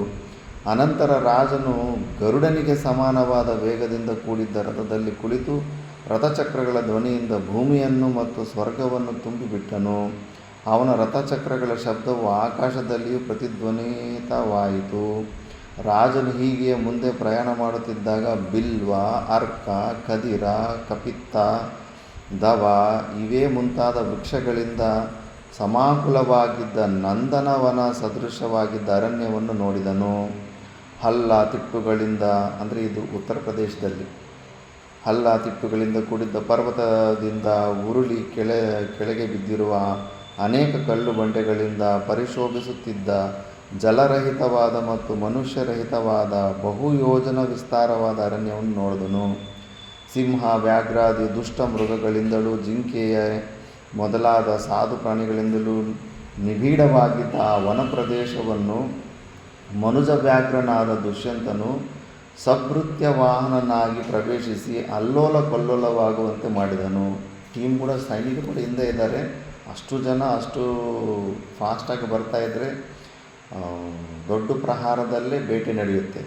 ಅನಂತರ ರಾಜನು ಗರುಡನಿಗೆ ಸಮಾನವಾದ ವೇಗದಿಂದ ಕೂಡಿದ್ದ ರಥದಲ್ಲಿ ಕುಳಿತು ರಥಚಕ್ರಗಳ ಧ್ವನಿಯಿಂದ ಭೂಮಿಯನ್ನು ಮತ್ತು ಸ್ವರ್ಗವನ್ನು ತುಂಬಿಬಿಟ್ಟನು. ಅವನ ರಥಚಕ್ರಗಳ ಶಬ್ದವು ಆಕಾಶದಲ್ಲಿಯೂ ಪ್ರತಿಧ್ವನಿತವಾಯಿತು. ರಾಜನು ಹೀಗೆ ಮುಂದೆ ಪ್ರಯಾಣ ಮಾಡುತ್ತಿದ್ದಾಗ ಬಿಲ್ವ, ಅರ್ಕ, ಖದಿರ, ಕಪಿತ್ತ, ದವ ಇವೇ ಮುಂತಾದ ವೃಕ್ಷಗಳಿಂದ ಸಮಾಕುಲವಾಗಿದ್ದ ನಂದನವನ ಸದೃಶವಾಗಿದ್ದ ಅರಣ್ಯವನ್ನು ನೋಡಿದನು. ಹಲ್ಲ ತಿಟ್ಟುಗಳಿಂದ, ಅಂದರೆ ಇದು ಉತ್ತರ ಪ್ರದೇಶದಲ್ಲಿ, ಹಲ್ಲ ತಿಟ್ಟುಗಳಿಂದ ಕೂಡಿದ್ದ ಪರ್ವತದಿಂದ ಉರುಳಿ ಕೆಳಗೆ ಬಿದ್ದಿರುವ ಅನೇಕ ಕಲ್ಲು ಬಂಡೆಗಳಿಂದ ಪರಿಶೋಭಿಸುತ್ತಿದ್ದ ಜಲರಹಿತವಾದ ಮತ್ತು ಮನುಷ್ಯರಹಿತವಾದ ಬಹುಯೋಜನ ವಿಸ್ತಾರವಾದ ಅರಣ್ಯವನ್ನು ನೋಡಿದನು. ಸಿಂಹ, ವ್ಯಾಘ್ರಾದಿ ದುಷ್ಟ ಮೃಗಗಳಿಂದಲೂ ಜಿಂಕೆಯ ಮೊದಲಾದ ಸಾಧು ಪ್ರಾಣಿಗಳಿಂದಲೂ ನಿಬಿಡವಾಗಿದ್ದ ಆ ವನ ಪ್ರದೇಶವನ್ನು ಮನುಜ ವ್ಯಾಘ್ರನಾದ ದುಷ್ಯಂತನು ಸಭೃತ್ಯ ವಾಹನನಾಗಿ ಪ್ರವೇಶಿಸಿ ಅಲ್ಲೋಲ ಕಲ್ಲೋಲವಾಗುವಂತೆ ಮಾಡಿದನು. ಟೀಮ್ ಕೂಡ ಸೈನಿಕರು ಕೂಡ ಹಿಂದೆ ಇದ್ದಾರೆ. ಅಷ್ಟು ಜನ ಅಷ್ಟು ಫಾಸ್ಟಾಗಿ ಬರ್ತಾಯಿದ್ರೆ ದೊಡ್ಡ ಪ್ರಹಾರದಲ್ಲೇ ಬೇಟೆ ನಡೆಯುತ್ತೆ.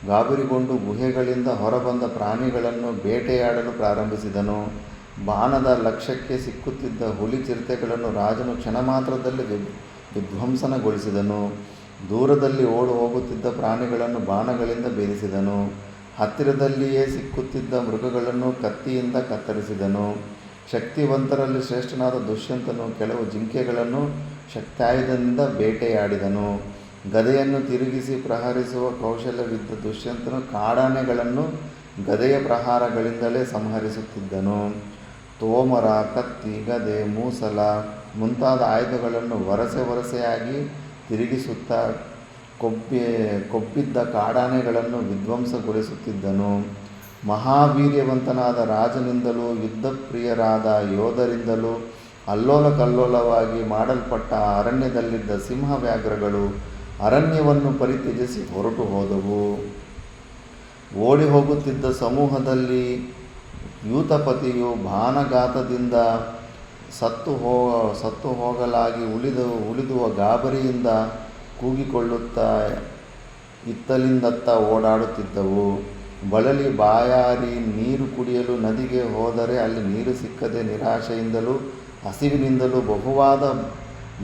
ಗಾಬರಿಗೊಂಡು ಗುಹೆಗಳಿಂದ ಹೊರಬಂದ ಪ್ರಾಣಿಗಳನ್ನು ಬೇಟೆಯಾಡಲು ಪ್ರಾರಂಭಿಸಿದನು. ಬಾಣದ ಲಕ್ಷ್ಯಕ್ಕೆ ಸಿಕ್ಕುತ್ತಿದ್ದ ಹುಲಿ ಚಿರತೆಗಳನ್ನು ರಾಜನು ಕ್ಷಣ ಮಾತ್ರದಲ್ಲಿ ವಿಧ್ವಂಸನಗೊಳಿಸಿದನು. ದೂರದಲ್ಲಿ ಓಡಿ ಹೋಗುತ್ತಿದ್ದ ಪ್ರಾಣಿಗಳನ್ನು ಬಾಣಗಳಿಂದ ಬೇಧಿಸಿದನು. ಹತ್ತಿರದಲ್ಲಿಯೇ ಸಿಕ್ಕುತ್ತಿದ್ದ ಮೃಗಗಳನ್ನು ಕತ್ತಿಯಿಂದ ಕತ್ತರಿಸಿದನು. ಶಕ್ತಿವಂತರಲ್ಲಿ ಶ್ರೇಷ್ಠನಾದ ದುಷ್ಯಂತನು ಕೆಲವು ಜಿಂಕೆಗಳನ್ನು ಶಕ್ತಾಯುಧದಿಂದ ಬೇಟೆಯಾಡಿದನು. ಗದೆಯನ್ನು ತಿರುಗಿಸಿ ಪ್ರಹರಿಸುವ ಕೌಶಲ್ಯವಿದ್ದ ದುಷ್ಯಂತನು ಕಾಡಾನೆಗಳನ್ನು ಗದೆಯ ಪ್ರಹಾರಗಳಿಂದಲೇ ಸಂಹರಿಸುತ್ತಿದ್ದನು. ತೋಮರ, ಕತ್ತಿ, ಗದೆ, ಮೂಸಲ ಮುಂತಾದ ಆಯುಧಗಳನ್ನು ವರಸೆಯಾಗಿ ತಿರುಗಿಸುತ್ತಾ ಕೊಬ್ಬಿದ್ದ ಕಾಡಾನೆಗಳನ್ನು ವಿಧ್ವಂಸಗೊಳಿಸುತ್ತಿದ್ದನು. ಮಹಾವೀರ್ಯವಂತನಾದ ರಾಜನಿಂದಲೂ ಯುದ್ಧಪ್ರಿಯರಾದ ಯೋಧರಿಂದಲೂ ಅಲ್ಲೋಲ ಕಲ್ಲೋಲವಾಗಿ ಮಾಡಲ್ಪಟ್ಟ ಅರಣ್ಯದಲ್ಲಿದ್ದ ಸಿಂಹ ವ್ಯಾಘ್ರಗಳು ಅರಣ್ಯವನ್ನು ಪರಿತ್ಯಜಿಸಿ ಹೊರಟು ಹೋದವು. ಓಡಿ ಹೋಗುತ್ತಿದ್ದ ಸಮೂಹದಲ್ಲಿ ಯೂತಪತಿಯು ಬಾಣಘಾತದಿಂದ ಸತ್ತು ಹೋಗಲಾಗಿ ಉಳಿದುವ ಗಾಬರಿಯಿಂದ ಕೂಗಿಕೊಳ್ಳುತ್ತಾ ಇತ್ತಲಿಂದತ್ತ ಓಡಾಡುತ್ತಿದ್ದವು. ಬಳಲಿ ಬಾಯಾರಿ ನೀರು ಕುಡಿಯಲು ನದಿಗೆ ಹೋದರೆ ಅಲ್ಲಿ ನೀರು ಸಿಕ್ಕದೆ ನಿರಾಶೆಯಿಂದಲೂ ಹಸಿವಿನಿಂದಲೂ ಬಹುವಾದ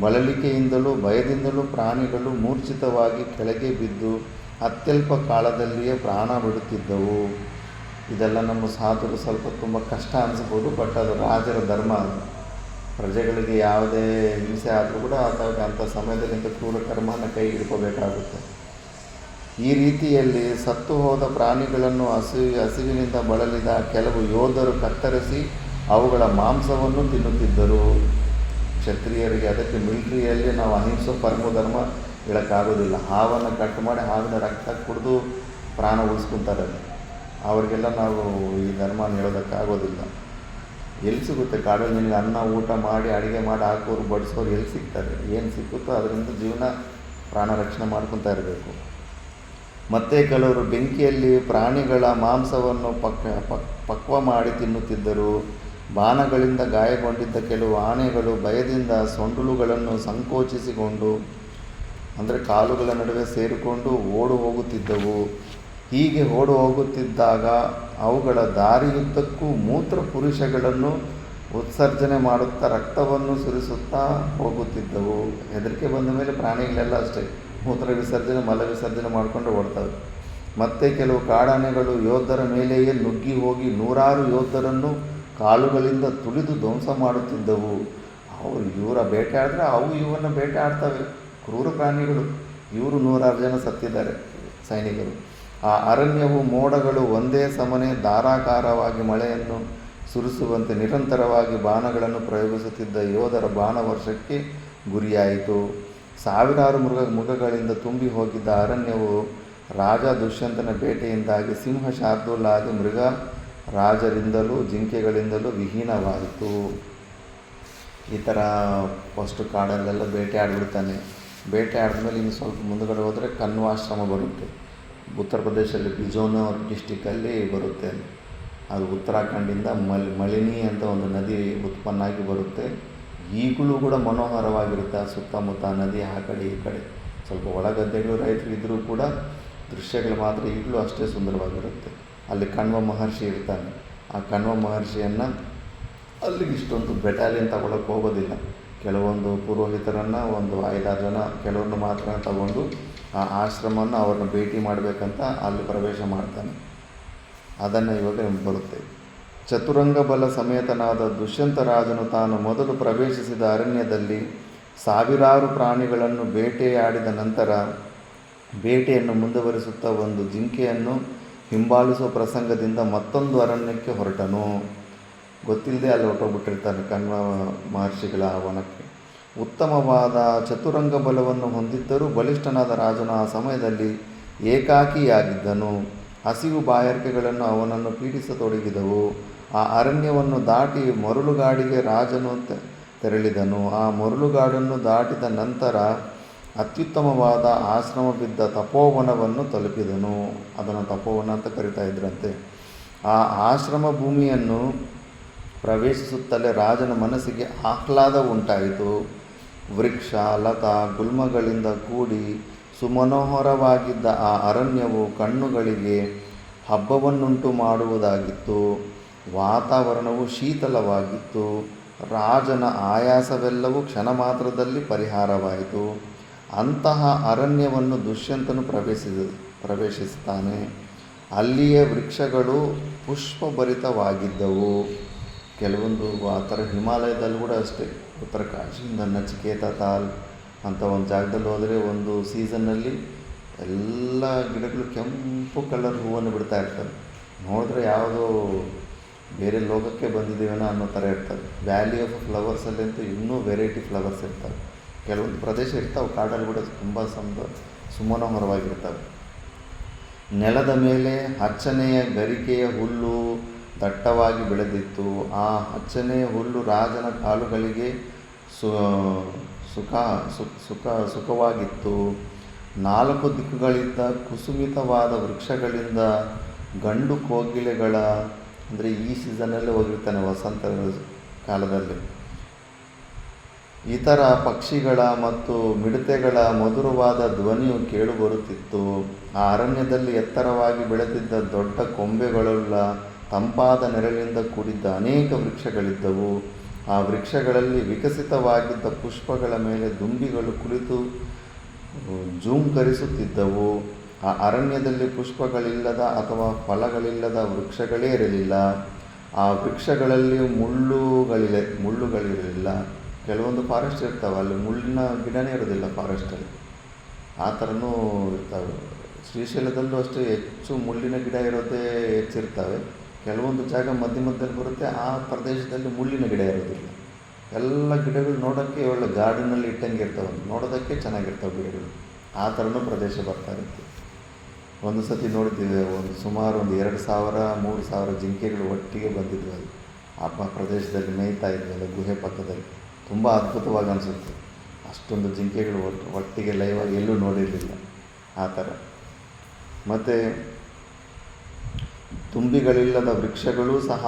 ಬಳಲಿಕೆಯಿಂದಲೂ ಭಯದಿಂದಲೂ ಪ್ರಾಣಿಗಳು ಮೂರ್ಛಿತವಾಗಿ ಕೆಳಗೆ ಬಿದ್ದು ಅತ್ಯಲ್ಪ ಕಾಲದಲ್ಲಿಯೇ ಪ್ರಾಣ ಬಿಡುತ್ತಿದ್ದವು. ಇದೆಲ್ಲ ನಮ್ಮ ಸಾಧುರು ಸ್ವಲ್ಪ ತುಂಬ ಕಷ್ಟ ಅನಿಸ್ಬೋದು, ಬಟ್ ಅದು ರಾಜರ ಧರ್ಮ. ಅದು ಪ್ರಜೆಗಳಿಗೆ ಯಾವುದೇ ಹಿಂಸೆ ಆದರೂ ಕೂಡ ಅಂಥ ಸಮಯದಲ್ಲಿ ಇಂಥ ಕ್ರೂರ ಕರ್ಮನ ಕೈ ಹಿಡ್ಕೋಬೇಕಾಗುತ್ತೆ. ಈ ರೀತಿಯಲ್ಲಿ ಸತ್ತು ಹೋದ ಪ್ರಾಣಿಗಳನ್ನು ಹಸಿವಿನಿಂದ ಬಳಲಿದ ಕೆಲವು ಯೋಧರು ಕತ್ತರಿಸಿ ಅವುಗಳ ಮಾಂಸವನ್ನು ತಿನ್ನುತ್ತಿದ್ದರು. ಕ್ಷತ್ರಿಯರಿಗೆ ಅದಕ್ಕೆ ಮಿಲಿಟ್ರಿಯಲ್ಲಿ ನಾವು ಅಹಿಂಸೆ ಪರಮ ಧರ್ಮ ಹೇಳೋಕ್ಕಾಗೋದಿಲ್ಲ. ಹಾವನ್ನು ಕಟ್ ಮಾಡಿ ಹಾವಿನ ರಕ್ತ ಕುಡಿದು ಪ್ರಾಣ ಉಳಿಸ್ಕೊತಾರೆ. ಅವರಿಗೆಲ್ಲ ನಾವು ಈ ಧರ್ಮ ಹೇಳೋದಕ್ಕಾಗೋದಿಲ್ಲ. ಎಲ್ಲಿ ಸಿಗುತ್ತೆ ಕಾಡಲ್ಲಿ? ನಿನಗೆ ಅನ್ನ ಊಟ ಮಾಡಿ ಅಡುಗೆ ಮಾಡಿ ಹಾಕೋರು ಬಡಿಸೋರು ಎಲ್ಲಿ ಸಿಗ್ತಾರೆ? ಏನು ಸಿಕ್ಕುತ್ತೋ ಅದರಿಂದ ಜೀವನ ಪ್ರಾಣ ರಕ್ಷಣೆ ಮಾಡ್ಕೊತಾ ಇರಬೇಕು. ಮತ್ತು ಕೆಲವರು ಬೆಂಕಿಯಲ್ಲಿ ಪ್ರಾಣಿಗಳ ಮಾಂಸವನ್ನು ಪಕ್ವ ಮಾಡಿ ತಿನ್ನುತ್ತಿದ್ದರು. ಬಾಣಗಳಿಂದ ಗಾಯಗೊಂಡಿದ್ದ ಕೆಲವು ಆನೆಗಳು ಭಯದಿಂದ ಸೊಂಡಿಲುಗಳನ್ನು ಸಂಕೋಚಿಸಿಕೊಂಡು, ಅಂದರೆ ಕಾಲುಗಳ ನಡುವೆ ಸೇರಿಕೊಂಡು ಓಡು ಹೋಗುತ್ತಿದ್ದವು. ಹೀಗೆ ಓಡು ಹೋಗುತ್ತಿದ್ದಾಗ ಅವುಗಳ ದಾರಿಯುದ್ದಕ್ಕೂ ಮೂತ್ರ ಪುರುಷಗಳನ್ನು ಉತ್ಸರ್ಜನೆ ಮಾಡುತ್ತಾ ರಕ್ತವನ್ನು ಸುರಿಸುತ್ತಾ ಹೋಗುತ್ತಿದ್ದವು. ಹೆದರಿಕೆ ಬಂದ ಮೇಲೆ ಪ್ರಾಣಿಗಳೆಲ್ಲ ಅಷ್ಟೇ ಮೂತ್ರ ವಿಸರ್ಜನೆ ಮಲ ವಿಸರ್ಜನೆ ಮಾಡಿಕೊಂಡು ಓಡ್ತವೆ. ಮತ್ತು ಕೆಲವು ಕಾಡಾನೆಗಳು ಯೋಧರ ಮೇಲೆಯೇ ನುಗ್ಗಿ ಹೋಗಿ ನೂರಾರು ಯೋಧರನ್ನು ಕಾಲುಗಳಿಂದ ತುಳಿದು ಧ್ವಂಸ ಮಾಡುತ್ತಿದ್ದವು. ಇವರ ಬೇಟೆ ಆಡಿದ್ರೆ ಅವು ಇವನ್ನು ಬೇಟೆ ಆಡ್ತವೆ. ಕ್ರೂರ ಪ್ರಾಣಿಗಳು. ಇವರು 100 ಜನ ಸತ್ತಿದ್ದಾರೆ ಸೈನಿಕರು. ಆ ಅರಣ್ಯವು ಮೋಡಗಳು ಒಂದೇ ಸಮನೆ ಧಾರಾಕಾರವಾಗಿ ಮಳೆಯನ್ನು ಸುರಿಸುವಂತೆ ನಿರಂತರವಾಗಿ ಬಾಣಗಳನ್ನು ಪ್ರಯೋಗಿಸುತ್ತಿದ್ದ ಯೋಧರ ಬಾಣವರ್ಷಕ್ಕೆ ಗುರಿಯಾಯಿತು. ಸಾವಿರಾರು ಮೃಗಗಳಿಂದ ತುಂಬಿ ಹೋಗಿದ್ದ ಅರಣ್ಯವು ರಾಜ ದುಷ್ಯಂತನ ಬೇಟೆಯಿಂದಾಗಿ ಸಿಂಹ ಶಾರ್ದೂಲಾದಿ ಮೃಗ ರಾಜರಿಂದಲೂ ಜಿಂಕೆಗಳಿಂದಲೂ ವಿಹೀನವಾಯಿತು. ಈ ಥರ ಫಸ್ಟು ಕಾಡಲ್ಲೆಲ್ಲ ಬೇಟೆ ಆಡಿಬಿಡ್ತಾನೆ. ಬೇಟೆ ಆಡಿದ್ಮೇಲೆ ಇನ್ನು ಸ್ವಲ್ಪ ಮುಂದುಗಡೆ ಹೋದರೆ ಕಣ್ವಾಶ್ರಮ ಬರುತ್ತೆ. ಉತ್ತರ ಪ್ರದೇಶದಲ್ಲಿ ಬಿಜೋನೌರ್ ಡಿಸ್ಟಿಕ್ಕಲ್ಲಿ ಬರುತ್ತೆ. ಅದು ಉತ್ತರಾಖಂಡಿಂದ ಮಳಿನಿ ಅಂತ ಒಂದು ನದಿ ಉತ್ಪನ್ನ ಆಗಿ ಬರುತ್ತೆ. ಈಗಲೂ ಕೂಡ ಮನೋಹರವಾಗಿರುತ್ತೆ. ಆ ಸುತ್ತಮುತ್ತ ನದಿ ಆ ಕಡೆ ಈ ಕಡೆ ಸ್ವಲ್ಪ ಒಳಗದ್ದೆಗಳು ರೈತರು ಇದ್ದರೂ ಕೂಡ ದೃಶ್ಯಗಳು ಮಾತ್ರ ಈಗಲೂ ಅಷ್ಟೇ ಸುಂದರವಾಗಿರುತ್ತೆ. ಅಲ್ಲಿ ಕಣ್ವ ಮಹರ್ಷಿ ಇರ್ತಾನೆ. ಆ ಕಣ್ವ ಮಹರ್ಷಿಯನ್ನು ಅಲ್ಲಿಗೆ ಇಷ್ಟೊಂದು ಬೆಟಾಲಿಯನ್ ತಗೊಳ್ಳೋಕೆ ಹೋಗೋದಿಲ್ಲ. ಕೆಲವೊಂದು ಪುರೋಹಿತರನ್ನು ಒಂದು 5-6 ಜನ ಕೆಲವ್ರನ್ನ ಮಾತ್ರ ತಗೊಂಡು ಆ ಆಶ್ರಮವನ್ನು ಅವ್ರನ್ನ ಭೇಟಿ ಮಾಡಬೇಕಂತ ಅಲ್ಲಿ ಪ್ರವೇಶ ಮಾಡ್ತಾನೆ. ಅದನ್ನು ಇವಾಗ ಬರುತ್ತೆ. ಚತುರಂಗ ಬಲ ಸಮೇತನಾದ ದುಷ್ಯಂತ ರಾಜನು ತಾನು ಮೊದಲು ಪ್ರವೇಶಿಸಿದ ಅರಣ್ಯದಲ್ಲಿ ಸಾವಿರಾರು ಪ್ರಾಣಿಗಳನ್ನು ಬೇಟೆಯಾಡಿದ ನಂತರ ಬೇಟೆಯನ್ನು ಮುಂದುವರಿಸುತ್ತಾ ಒಂದು ಜಿಂಕೆಯನ್ನು ಹಿಂಬಾಲಿಸುವ ಪ್ರಸಂಗದಿಂದ ಮತ್ತೊಂದು ಅರಣ್ಯಕ್ಕೆ ಹೊರಟನು. ಗೊತ್ತಿಲ್ಲದೆ ಅಲ್ಲಿ ಹೊರಟೋಗ್ಬಿಟ್ಟಿರ್ತಾನೆ ಕಣ್ವ ಮಹರ್ಷಿಗಳ ವನಕ್ಕೆ. ಉತ್ತಮವಾದ ಚತುರಂಗ ಬಲವನ್ನು ಹೊಂದಿದ್ದರೂ ಬಲಿಷ್ಠನಾದ ರಾಜನು ಆ ಸಮಯದಲ್ಲಿ ಏಕಾಕಿಯಾಗಿದ್ದನು. ಹಸಿವು ಬಾಯಾರಿಕೆಗಳನ್ನು ಅವನನ್ನು ಪೀಡಿಸತೊಡಗಿದವು. ಆ ಅರಣ್ಯವನ್ನು ದಾಟಿ ಮರಳುಗಾಡಿಗೆ ರಾಜನು ತೆರಳಿದನು. ಆ ಮರಳುಗಾಡನ್ನು ದಾಟಿದ ನಂತರ ಅತ್ಯುತ್ತಮವಾದ ಆಶ್ರಮ ಬಿದ್ದ ತಪೋವನವನ್ನು ತಲುಪಿದನು. ಅದನ್ನು ತಪೋವನ ಅಂತ ಕರಿತಾ ಇದ್ರಂತೆ. ಆ ಆಶ್ರಮ ಭೂಮಿಯನ್ನು ಪ್ರವೇಶಿಸುತ್ತಲೇ ರಾಜನ ಮನಸ್ಸಿಗೆ ಆಹ್ಲಾದ ಉಂಟಾಯಿತು. ವೃಕ್ಷ ಲತಾ ಗುಲ್ಮಗಳಿಂದ ಕೂಡಿ ಸುಮನೋಹರವಾಗಿದ್ದ ಆ ಅರಣ್ಯವು ಕಣ್ಣುಗಳಿಗೆ ಹಬ್ಬವನ್ನುಂಟು ಮಾಡುವುದಾಗಿತ್ತು. ವಾತಾವರಣವು ಶೀತಲವಾಗಿತ್ತು. ರಾಜನ ಆಯಾಸವೆಲ್ಲವೂ ಕ್ಷಣ ಮಾತ್ರದಲ್ಲಿ ಪರಿಹಾರವಾಯಿತು. ಅಂತಹ ಅರಣ್ಯವನ್ನು ದುಷ್ಯಂತನು ಪ್ರವೇಶಿಸ್ತಾನೆ. ಅಲ್ಲಿಯೇ ವೃಕ್ಷಗಳು ಪುಷ್ಪಭರಿತವಾಗಿದ್ದವು. ಕೆಲವೊಂದು ಆ ಥರ ಹಿಮಾಲಯದಲ್ಲಿ ಕೂಡ ಅಷ್ಟೇ. ಉತ್ತರ ಕಾಶಿಯಿಂದ ನಚಿಕೇತ ತಾಲ್ ಅಂತ ಒಂದು ಜಾಗದಲ್ಲಿ ಹೋದರೆ ಒಂದು ಸೀಸನ್ನಲ್ಲಿ ಎಲ್ಲ ಗಿಡಗಳು ಕೆಂಪು ಕಲರ್ ಹೂವನ್ನು ಬಿಡ್ತಾ ಇರ್ತವೆ. ನೋಡಿದ್ರೆ ಯಾವುದೋ ಬೇರೆ ಲೋಕಕ್ಕೆ ಬಂದಿದ್ದೀವೇನೋ ಅನ್ನೋ ಥರ ಇರ್ತವೆ. ವ್ಯಾಲಿ ಆಫ್ ಫ್ಲವರ್ಸಲ್ಲಂತೂ ಇನ್ನೂ ವೆರೈಟಿ ಫ್ಲವರ್ಸ್ ಇರ್ತವೆ. ಕೆಲವೊಂದು ಪ್ರದೇಶ ಇರ್ತಾವೆ ಕಾಡಲ್ಲಿ ಕೂಡ ತುಂಬ ಸುಮನೋಹರವಾಗಿರ್ತವೆ. ನೆಲದ ಮೇಲೆ ಹಚ್ಚನೆಯ ಗರಿಕೆಯ ಹುಲ್ಲು ದಟ್ಟವಾಗಿ ಬೆಳೆದಿತ್ತು. ಆ ಹಚ್ಚನೆಯ ಹುಲ್ಲು ರಾಜನ ಕಾಲುಗಳಿಗೆ ಸುಖವಾಗಿತ್ತು. 4 ದಿಕ್ಕುಗಳಿದ್ದ ಕುಸುಮಿತವಾದ ವೃಕ್ಷಗಳಿಂದ ಗಂಡು ಕೋಗಿಲೆಗಳ, ಅಂದರೆ ಈ ಸೀಸನಲ್ಲಿ ಹೋಗಿರ್ತಾನೆ ವಸಂತ ಕಾಲದಲ್ಲಿ, ಇತರ ಪಕ್ಷಿಗಳ ಮತ್ತು ಮಿಡತೆಗಳ ಮಧುರವಾದ ಧ್ವನಿಯು ಕೇಳಿಬರುತ್ತಿತ್ತು. ಆ ಅರಣ್ಯದಲ್ಲಿ ಎತ್ತರವಾಗಿ ಬೆಳೆದಿದ್ದ ದೊಡ್ಡ ಕೊಂಬೆಗಳುಳ್ಳ ತಂಪಾದ ನೆರಳಿನಿಂದ ಕೂಡಿದ್ದ ಅನೇಕ ವೃಕ್ಷಗಳಿದ್ದವು. ಆ ವೃಕ್ಷಗಳಲ್ಲಿ ವಿಕಸಿತವಾಗಿದ್ದ ಪುಷ್ಪಗಳ ಮೇಲೆ ದುಂಬಿಗಳು ಕುಳಿತು ಜೂಂಕರಿಸುತ್ತಿದ್ದವು. ಆ ಅರಣ್ಯದಲ್ಲಿ ಪುಷ್ಪಗಳಿಲ್ಲದ ಅಥವಾ ಫಲಗಳಿಲ್ಲದ ವೃಕ್ಷಗಳೇ ಇರಲಿಲ್ಲ. ಆ ವೃಕ್ಷಗಳಲ್ಲಿ ಮುಳ್ಳುಗಳಿರಲಿಲ್ಲ. ಕೆಲವೊಂದು ಫಾರೆಸ್ಟ್ ಇರ್ತವೆ, ಅಲ್ಲಿ ಮುಳ್ಳಿನ ಗಿಡನೇ ಇರೋದಿಲ್ಲ ಫಾರೆಸ್ಟಲ್ಲಿ. ಆ ಥರನೂ ಇರ್ತವೆ. ಶ್ರೀಶೈಲದಲ್ಲೂ ಅಷ್ಟೇ ಹೆಚ್ಚು ಮುಳ್ಳಿನ ಗಿಡ ಇರೋದೇ ಹೆಚ್ಚಿರ್ತವೆ. ಕೆಲವೊಂದು ಜಾಗ ಮಧ್ಯದಲ್ಲಿ ಬರುತ್ತೆ, ಆ ಪ್ರದೇಶದಲ್ಲಿ ಮುಳ್ಳಿನ ಗಿಡ ಇರೋದಿಲ್ಲ. ಎಲ್ಲ ಗಿಡಗಳು ನೋಡೋಕ್ಕೆ ಒಳ್ಳೆ ಗಾರ್ಡನಲ್ಲಿ ಇಟ್ಟಂಗೆ ಇರ್ತವೆ, ನೋಡೋದಕ್ಕೆ ಚೆನ್ನಾಗಿರ್ತವೆ ಗಿಡಗಳು. ಆ ಥರನೂ ಪ್ರದೇಶ ಬರ್ತಾ ಇರುತ್ತೆ. ಒಂದು ಸತಿ ನೋಡಿದ್ದೀವಿ, ಸುಮಾರು 2,000-3,000 ಜಿಂಕೆಗಳು ಒಟ್ಟಿಗೆ ಬಂದಿದ್ವು. ಅಲ್ಲಿ ಆ ಪ್ರದೇಶದಲ್ಲಿ ಮೇಯ್ತಾ ಇದ್ವಿ, ಅಲ್ಲಿ ಗುಹೆ ಪಕ್ಕದಲ್ಲಿ. ತುಂಬ ಅದ್ಭುತವಾಗಿ ಅನಿಸುತ್ತೆ. ಅಷ್ಟೊಂದು ಜಿಂಕೆಗಳು ಒಟ್ಟಿಗೆ ಲೈವಾಗಿ ಎಲ್ಲೂ ನೋಡಿರಲಿಲ್ಲ ಆ ಥರ. ಮತ್ತು ತುಂಬಿಗಳಿಲ್ಲದ ವೃಕ್ಷಗಳೂ ಸಹ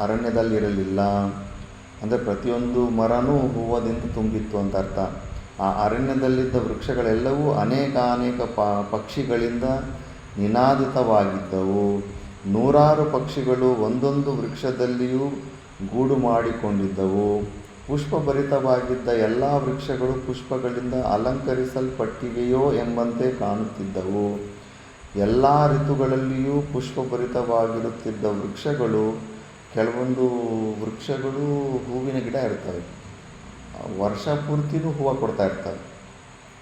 ಅರಣ್ಯದಲ್ಲಿರಲಿಲ್ಲ. ಅಂದರೆ ಪ್ರತಿಯೊಂದು ಮರನೂ ಹೂವದಿಂದ ತುಂಬಿತ್ತು ಅಂತ ಅರ್ಥ. ಆ ಅರಣ್ಯದಲ್ಲಿದ್ದ ವೃಕ್ಷಗಳೆಲ್ಲವೂ ಅನೇಕ ಪಕ್ಷಿಗಳಿಂದ ನಿನಾದಿತವಾಗಿದ್ದವು. 100 ಪಕ್ಷಿಗಳು ಒಂದೊಂದು ವೃಕ್ಷದಲ್ಲಿಯೂ ಗೂಡು ಮಾಡಿಕೊಂಡಿದ್ದವು. ಪುಷ್ಪಭರಿತವಾಗಿದ್ದ ಎಲ್ಲ ವೃಕ್ಷಗಳು ಪುಷ್ಪಗಳಿಂದ ಅಲಂಕರಿಸಲ್ಪಟ್ಟಿವೆಯೋ ಎಂಬಂತೆ ಕಾಣುತ್ತಿದ್ದವು. ಎಲ್ಲ ಋತುಗಳಲ್ಲಿಯೂ ಪುಷ್ಪಭರಿತವಾಗಿರುತ್ತಿದ್ದ ವೃಕ್ಷಗಳು. ಕೆಲವೊಂದು ವೃಕ್ಷಗಳು ಹೂವಿನ ಗಿಡ ಇರ್ತವೆ, ವರ್ಷ ಪೂರ್ತಿನೂ ಹೂವು ಕೊಡ್ತಾ ಇರ್ತವೆ.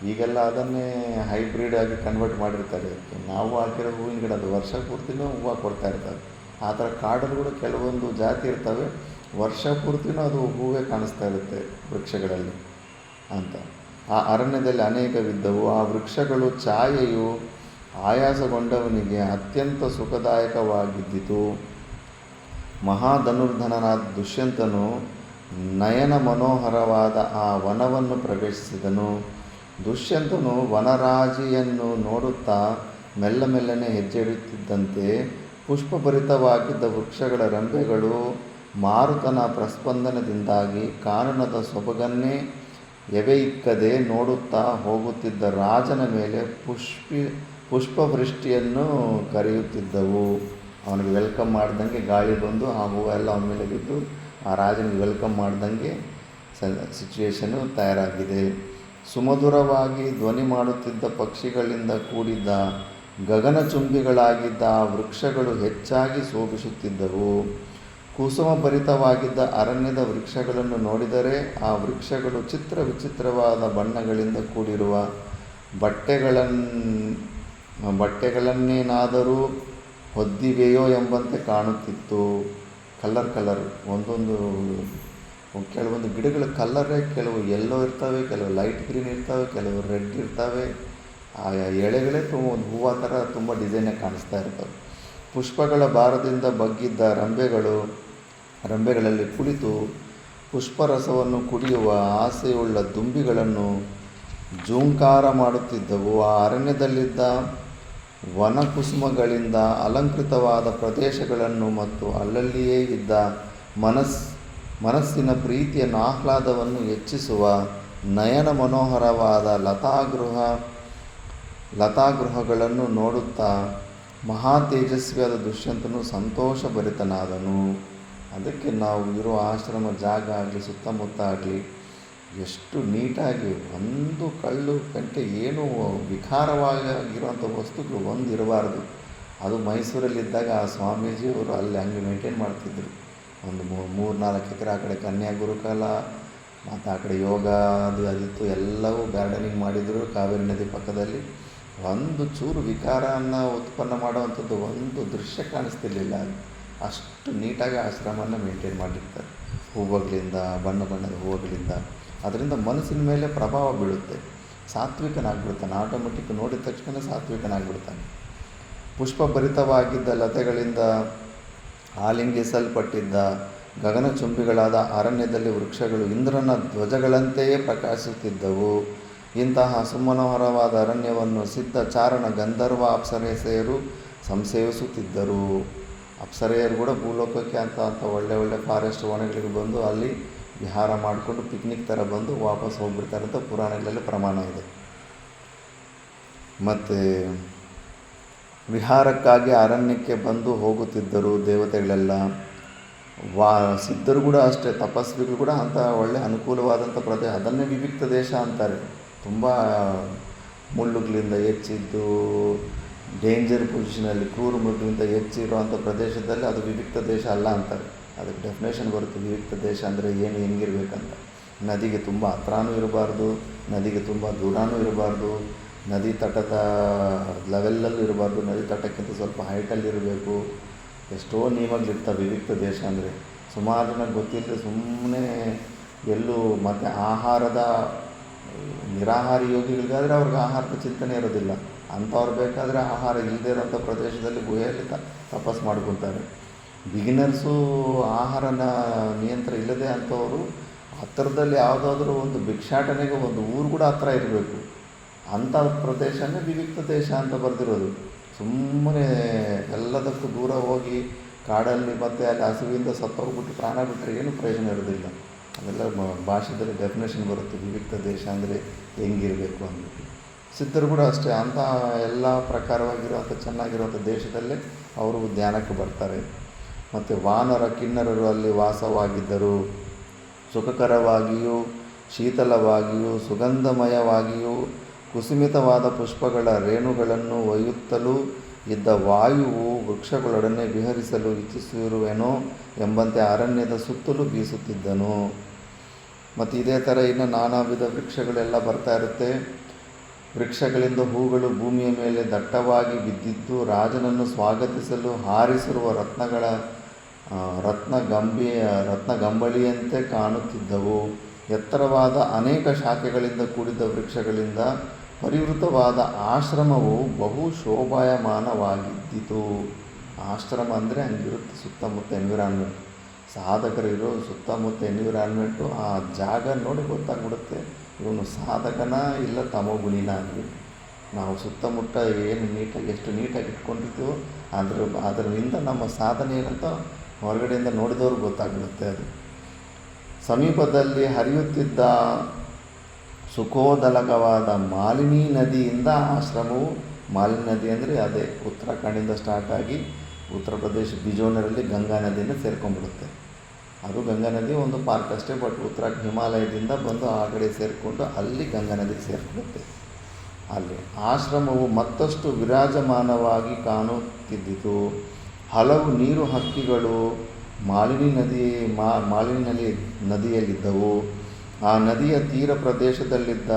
ಈಗೆಲ್ಲ ಅದನ್ನೇ ಹೈಬ್ರಿಡ್ ಆಗಿ ಕನ್ವರ್ಟ್ ಮಾಡಿರ್ತಾರೆ. ನಾವು ಹಾಕಿರೋ ಹೂವಿನ ಗಿಡ ಅದು ವರ್ಷ ಪೂರ್ತಿನೂ ಹೂವು ಕೊಡ್ತಾ ಇರ್ತವೆ. ಆ ಥರ ಕಾಡಲ್ಲಿ ಕೂಡ ಕೆಲವೊಂದು ಜಾತಿ ಇರ್ತವೆ, ವರ್ಷ ಪೂರ್ತಿನೂ ಅದು ಹೂವೇ ಕಾಣಿಸ್ತಾ ಇರುತ್ತೆ ವೃಕ್ಷಗಳಲ್ಲಿ ಅಂತ. ಆ ಅರಣ್ಯದಲ್ಲಿ ಅನೇಕವಿದ್ದವು. ಆ ವೃಕ್ಷಗಳು ಛಾಯೆಯು ಆಯಾಸಗೊಂಡವನಿಗೆ ಅತ್ಯಂತ ಸುಖದಾಯಕವಾಗಿದ್ದಿತು. ಮಹಾಧನುರ್ಧನನಾದ ದುಷ್ಯಂತನು ನಯನ ಮನೋಹರವಾದ ಆ ವನವನ್ನು ಪ್ರವೇಶಿಸಿದನು. ದುಷ್ಯಂತನು ವನರಾಜಿಯನ್ನು ನೋಡುತ್ತಾ ಮೆಲ್ಲನೆ ಹೆಜ್ಜೆ ಇಡುತ್ತಿದ್ದಂತೆ ಪುಷ್ಪಭರಿತವಾಗಿದ್ದ ವೃಕ್ಷಗಳ ರೆಂಬೆಗಳು ಮಾರುತನ ಪ್ರಸ್ಪಂದನದಿಂದಾಗಿ ಕಾನನದ ಸೊಬಗನ್ನೇ ಎವೆಯಿಕ್ಕದೆ ನೋಡುತ್ತಾ ಹೋಗುತ್ತಿದ್ದ ರಾಜನ ಮೇಲೆ ಪುಷ್ಪವೃಷ್ಟಿಯನ್ನು ಕರೆಯುತ್ತಿದ್ದವು. ಅವನಿಗೆ ವೆಲ್ಕಮ್ ಮಾಡ್ದಂಗೆ ಗಾಳಿ ಬಂದು ಆ ಹೂವೆಲ್ಲ ಅವನ ಮೇಲೆ ಬಿದ್ದು ಆ ರಾಜನಿಗೆ ವೆಲ್ಕಮ್ ಮಾಡ್ದಂಗೆ ಸಿಚುವೇಶನ್ನು ತಯಾರಾಗಿದೆ. ಸುಮಧುರವಾಗಿ ಧ್ವನಿ ಮಾಡುತ್ತಿದ್ದ ಪಕ್ಷಿಗಳಿಂದ ಕೂಡಿದ್ದ ಗಗನಚುಂಬಿಗಳಾಗಿದ್ದ ಆ ವೃಕ್ಷಗಳು ಹೆಚ್ಚಾಗಿ ಶೋಭಿಸುತ್ತಿದ್ದವು. ಕುಸುಮಭರಿತವಾಗಿದ್ದ ಅರಣ್ಯದ ವೃಕ್ಷಗಳನ್ನು ನೋಡಿದರೆ ಆ ವೃಕ್ಷಗಳು ವಿಚಿತ್ರವಾದ ಬಣ್ಣಗಳಿಂದ ಕೂಡಿರುವ ಬಟ್ಟೆಗಳನ್ನೇನಾದರೂ ಹೊದ್ದಿವೆಯೋ ಎಂಬಂತೆ ಕಾಣುತ್ತಿತ್ತು. ಕಲರ್ ಒಂದೊಂದು ಕೆಲವೊಂದು ಗಿಡಗಳ ಕಲ್ಲರೇ ಕೆಲವು ಯೆಲ್ಲೋ ಇರ್ತವೆ, ಕೆಲವು ಲೈಟ್ ಗ್ರೀನ್ ಇರ್ತವೆ, ಕೆಲವು ರೆಡ್ ಇರ್ತವೆ. ಆ ಎಳೆಗಳೇ ಒಂದು ಹೂವು ಥರ ತುಂಬ ಡಿಸೈನಾಗಿ ಕಾಣಿಸ್ತಾ ಇರ್ತವೆ. ಪುಷ್ಪಗಳ ಭಾರದಿಂದ ಬಗ್ಗಿದ್ದ ರೆಂಬೆಗಳಲ್ಲಿ ಕುಳಿತು ಪುಷ್ಪರಸವನ್ನು ಕುಡಿಯುವ ಆಸೆಯುಳ್ಳ ದುಂಬಿಗಳನ್ನು ಜೂಂಕಾರ ಮಾಡುತ್ತಿದ್ದವು. ಆ ಅರಣ್ಯದಲ್ಲಿದ್ದ ವನಕುಸುಮಗಳಿಂದ ಅಲಂಕೃತವಾದ ಪ್ರದೇಶಗಳನ್ನು ಮತ್ತು ಅಲ್ಲಲ್ಲಿಯೇ ಇದ್ದ ಮನಸ್ಸಿನ ಪ್ರೀತಿಯನ್ನು ಆಹ್ಲಾದವನ್ನು ಹೆಚ್ಚಿಸುವ ನಯನ ಮನೋಹರವಾದ ಲತಾಗೃಹಗಳನ್ನು ನೋಡುತ್ತಾ ಮಹಾತೇಜಸ್ವಿಯಾದ ದುಷ್ಯಂತನು ಸಂತೋಷಭರಿತನಾದನು. ಅದಕ್ಕೆ ನಾವು ಇರೋ ಆಶ್ರಮ ಜಾಗ ಆಗಲಿ ಸುತ್ತಮುತ್ತ ಆಗಲಿ ಎಷ್ಟು ನೀಟಾಗಿ ಒಂದು ಕಳ್ಳು ಗಂಟೆ ಏನೂ ವಿಕಾರವಾಗಿರುವಂಥ ವಸ್ತುಗಳು ಒಂದು ಇರಬಾರ್ದು. ಅದು ಮೈಸೂರಲ್ಲಿದ್ದಾಗ ಆ ಸ್ವಾಮೀಜಿಯವರು ಅಲ್ಲಿ ಹಂಗೆ ಮೇಂಟೈನ್ ಮಾಡ್ತಿದ್ರು. ಒಂದು 3-4 ಎಕರೆ ಆ ಕಡೆ ಕನ್ಯಾ ಗುರುಕಾಲ ಮತ್ತು ಆ ಕಡೆ ಯೋಗ ಅದಿತ್ತು, ಎಲ್ಲವೂ ಗಾರ್ಡನಿಂಗ್ ಮಾಡಿದರು ಕಾವೇರಿ ನದಿ ಪಕ್ಕದಲ್ಲಿ. ಒಂದು ಚೂರು ವಿಕಾರವನ್ನು ಉತ್ಪನ್ನ ಮಾಡುವಂಥದ್ದು ಒಂದು ದೃಶ್ಯ ಕಾಣಿಸ್ತಿರ್ಲಿಲ್ಲ. ಅಷ್ಟು ನೀಟಾಗಿ ಆಶ್ರಮವನ್ನು ಮೇಂಟೈನ್ ಮಾಡಿರ್ತಾರೆ. ಹೂವುಗಳಿಂದ, ಬಣ್ಣದ ಹೂವುಗಳಿಂದ. ಅದರಿಂದ ಮನಸ್ಸಿನ ಮೇಲೆ ಪ್ರಭಾವ ಬೀಳುತ್ತೆ. ಸಾತ್ವಿಕನಾಗ್ಬಿಡ್ತಾನೆ, ಆಟೋಮೆಟಿಕ್ ನೋಡಿದ ತಕ್ಷಣ ಸಾತ್ವಿಕನಾಗ್ಬಿಡ್ತಾನೆ. ಪುಷ್ಪಭರಿತವಾಗಿದ್ದ ಲತೆಗಳಿಂದ ಆಲಿಂಗಿಸಲ್ಪಟ್ಟಿದ್ದ ಗಗನಚುಂಬಿಗಳಾದ ಅರಣ್ಯದಲ್ಲಿ ವೃಕ್ಷಗಳು ಇಂದ್ರನ ಧ್ವಜಗಳಂತೆಯೇ ಪ್ರಕಾಶಿಸುತ್ತಿದ್ದವು. ಇಂತಹ ಸುಮನೋಹರವಾದ ಅರಣ್ಯವನ್ನು ಸಿದ್ಧ ಚಾರಣ ಗಂಧರ್ವ ಅಪ್ಸರೆಯರು ಸಂಸೇವಿಸುತ್ತಿದ್ದರು. ಅಪ್ಸರೆಯರು ಕೂಡ ಭೂಲೋಕಕ್ಕೆ ಅಂತ ಒಳ್ಳೆ ಫಾರೆಸ್ಟ್ ವನಗಳಿಗೆ ಬಂದು ಅಲ್ಲಿ ವಿಹಾರ ಮಾಡಿಕೊಂಡು ಪಿಕ್ನಿಕ್ ಥರ ಬಂದು ವಾಪಸ್ ಹೋಗ್ಬಿಡ್ತಾರೆ ಅಂತ ಪುರಾಣಗಳಲ್ಲಿ ಪ್ರಮಾಣ ಇದೆ. ಮತ್ತು ವಿಹಾರಕ್ಕಾಗಿ ಅರಣ್ಯಕ್ಕೆ ಬಂದು ಹೋಗುತ್ತಿದ್ದರು ದೇವತೆಗಳೆಲ್ಲ. ಸಿದ್ಧರು ಕೂಡ ಅಷ್ಟೇ, ತಪಸ್ವಿಗಳು ಕೂಡ ಅಂಥ ಒಳ್ಳೆ ಅನುಕೂಲವಾದಂಥ ಪ್ರದೇಶ, ಅದನ್ನೇ ವಿವಿಕ್ತ ದೇಶ ಅಂತಾರೆ. ತುಂಬ ಮುಳ್ಳುಗಳಿಂದ ಹೆಚ್ಚಿದ್ದು, ಡೇಂಜರ್ ಪೊಸಿಷನಲ್ಲಿ, ಕ್ರೂರ ಮೃಗಗಳಿಂದ ಹೆಚ್ಚಿರುವಂಥ ಪ್ರದೇಶದಲ್ಲಿ ಅದು ವಿವಿಕ್ತ ದೇಶ ಅಲ್ಲ ಅಂತಾರೆ. ಅದಕ್ಕೆ ಡೆಫಿನೇಷನ್ ಬರುತ್ತೆ, ವಿವಿಕ್ತ ದೇಶ ಅಂದರೆ ಏನು, ಹೆಂಗಿರ್ಬೇಕಂತ. ನದಿಗೆ ತುಂಬ ಹತ್ರನೂ ಇರಬಾರ್ದು, ನದಿಗೆ ತುಂಬ ದೂರನೂ ಇರಬಾರ್ದು, ನದಿ ತಟದ ಲೆವೆಲ್ಲಲ್ಲೂ ಇರಬಾರ್ದು, ನದಿ ತಟಕ್ಕಿಂತ ಸ್ವಲ್ಪ ಹೈಟಲ್ಲಿರಬೇಕು. ಎಷ್ಟೋ ನಿಯಮಗಳಿರ್ತವೆ ವಿವಿಕ್ತ ದೇಶ ಅಂದರೆ. ಸುಮಾರು ಜನಕ್ಕೆ ಗೊತ್ತಿಲ್ಲದೆ ಸುಮ್ಮನೆ ಎಲ್ಲೂ, ಮತ್ತು ಆಹಾರದ ನಿರಾಹಾರಿ ಯೋಗಿಗಳಿಗಾದರೆ ಅವ್ರಿಗೆ ಆಹಾರದ ಚಿಂತನೆ ಇರೋದಿಲ್ಲ. ಅಂಥವ್ರು ಬೇಕಾದರೆ ಆಹಾರ ಇಲ್ಲದೇ ಇರೋಂಥ ಪ್ರದೇಶದಲ್ಲಿ ಗುಹೆಯಲ್ಲಿ ತಪಸ್ಸು ಮಾಡ್ಕೊತಾರೆ. ಬಿಗಿನರ್ಸು ಆಹಾರನ ನಿಯಂತ್ರಣ ಇಲ್ಲದೆ ಅಂಥವರು ಹತ್ತಿರದಲ್ಲಿ ಯಾವುದಾದ್ರೂ ಒಂದು ಭಿಕ್ಷಾಟನೆಗೆ ಒಂದು ಊರು ಕೂಡ ಹತ್ರ ಇರಬೇಕು. ಅಂಥ ಪ್ರದೇಶನೇ ವಿವಿಕ್ತ ದೇಶ ಅಂತ ಬರೆದಿರೋದು. ಸುಮ್ಮನೆ ಎಲ್ಲದಕ್ಕೂ ದೂರ ಹೋಗಿ ಕಾಡಲ್ಲಿ ಮತ್ತು ಅಲ್ಲಿ ಹಸುವಿಂದ ಸತ್ತೋಗ್ಬಿಟ್ಟು ಪ್ರಾಣ ಬಿಟ್ಟರೆ ಏನು ಪ್ರಯೋಜನ ಇರೋದಿಲ್ಲ. ಅದೆಲ್ಲ ಭಾಷೆದಲ್ಲಿ ಡೆಫಿನೇಷನ್ ಬರುತ್ತೆ, ವಿವಿಕ್ತ ದೇಶ ಅಂದರೆ ಹೆಂಗಿರಬೇಕು ಅಂದ್ಬಿಟ್ಟು. ಸಿದ್ಧರು ಕೂಡ ಅಷ್ಟೇ, ಅಂಥ ಎಲ್ಲ ಪ್ರಕಾರವಾಗಿರುವಂಥ ಚೆನ್ನಾಗಿರುವಂಥ ದೇಶದಲ್ಲೇ ಅವರು ಧ್ಯಾನಕ್ಕೆ ಬರ್ತಾರೆ. ಮತ್ತು ವಾನರ ಕಿನ್ನರರು ಅಲ್ಲಿ ವಾಸವಾಗಿದ್ದರು. ಸುಖಕರವಾಗಿಯೂ ಶೀತಲವಾಗಿಯೂ ಸುಗಂಧಮಯವಾಗಿಯೂ ಕುಸುಮಿತವಾದ ಪುಷ್ಪಗಳ ರೇಣುಗಳನ್ನು ಒಯ್ಯುತ್ತಲೂ ಇದ್ದ ವಾಯುವು ವೃಕ್ಷಗಳೊಡನೆ ವಿಹರಿಸಲು ಇಚ್ಛಿಸಿರುವೆನೋ ಎಂಬಂತೆ ಅರಣ್ಯದ ಸುತ್ತಲೂ ಬೀಸುತ್ತಿದ್ದನು. ಮತ್ತು ಇದೇ ಥರ ಇನ್ನು ನಾನಾ ವಿಧ ವೃಕ್ಷಗಳೆಲ್ಲ ಬರ್ತಾ ಇರುತ್ತೆ. ವೃಕ್ಷಗಳಿಂದ ಹೂಗಳು ಭೂಮಿಯ ಮೇಲೆ ದಟ್ಟವಾಗಿ ಬಿದ್ದಿದ್ದು ರಾಜನನ್ನು ಸ್ವಾಗತಿಸಲು ಹಾರಿಸಿರುವ ರತ್ನಗಂಬಳಿಯಂತೆ ಕಾಣುತ್ತಿದ್ದವು. ಎತ್ತರವಾದ ಅನೇಕ ಶಾಖೆಗಳಿಂದ ಕೂಡಿದ ವೃಕ್ಷಗಳಿಂದ ಪರಿವೃತವಾದ ಆಶ್ರಮವು ಬಹು ಶೋಭಾಯಮಾನವಾಗಿದ್ದಿತು. ಆಶ್ರಮ ಅಂದರೆ ಹಂಗಿರುತ್ತೆ, ಸುತ್ತಮುತ್ತ ಎನ್ವಿರಾನ್ಮೆಂಟ್. ಸಾಧಕರಿರೋ ಸುತ್ತಮುತ್ತ ಎನ್ವಿರಾನ್ಮೆಂಟು, ಆ ಜಾಗ ನೋಡಿ ಗೊತ್ತಾಗ್ಬಿಡುತ್ತೆ ಇವನು ಸಾಧಕನ ಇಲ್ಲ ತಮೋಗುಣಿನ ಅಂದ್ಬಿಟ್ಟು. ನಾವು ಸುತ್ತಮುತ್ತ ಏನು ನೀಟಾಗಿ ಎಷ್ಟು ನೀಟಾಗಿ ಇಟ್ಕೊಂಡಿರ್ತೀವೋ ಅದರಿಂದ ನಮ್ಮ ಸಾಧನೆ ಏನಂತ ಹೊರಗಡೆಯಿಂದ ನೋಡಿದವ್ರಿಗೆ ಗೊತ್ತಾಗ್ಬಿಡುತ್ತೆ. ಅದು ಸಮೀಪದಲ್ಲಿ ಹರಿಯುತ್ತಿದ್ದ ಸುಖೋದಲಕವಾದ ಮಾಲಿನಿ ನದಿಯಿಂದ ಆಶ್ರಮವು, ಮಾಲಿನಿ ನದಿ ಅಂದರೆ ಅದೇ ಉತ್ತರಾಖಂಡಿಂದ ಸ್ಟಾರ್ಟ್ ಆಗಿ ಉತ್ತರ ಪ್ರದೇಶ ಬಿಜೋನರಲ್ಲಿ ಗಂಗಾ ನದಿಯಿಂದ ಸೇರ್ಕೊಂಡ್ಬಿಡುತ್ತೆ. ಅದು ಗಂಗಾ ನದಿ ಒಂದು ಪಾರ್ಕ್ ಅಷ್ಟೇ, ಬಟ್ ಉತ್ತರಾಖಂಡ್ ಹಿಮಾಲಯದಿಂದ ಬಂದು ಆ ಕಡೆ ಸೇರಿಕೊಂಡು ಅಲ್ಲಿ ಗಂಗಾ ನದಿಗೆ ಸೇರಿಕೊಳ್ಳುತ್ತೆ. ಅಲ್ಲಿ ಆಶ್ರಮವು ಮತ್ತಷ್ಟು ವಿರಾಜಮಾನವಾಗಿ ಕಾಣುತ್ತಿದ್ದಿತು. ಹಲವು ನೀರು ಹಕ್ಕಿಗಳು ಮಾಲಿನಿ ನದಿಯಲ್ಲಿದ್ದವು. ಆ ನದಿಯ ತೀರ ಪ್ರದೇಶದಲ್ಲಿದ್ದ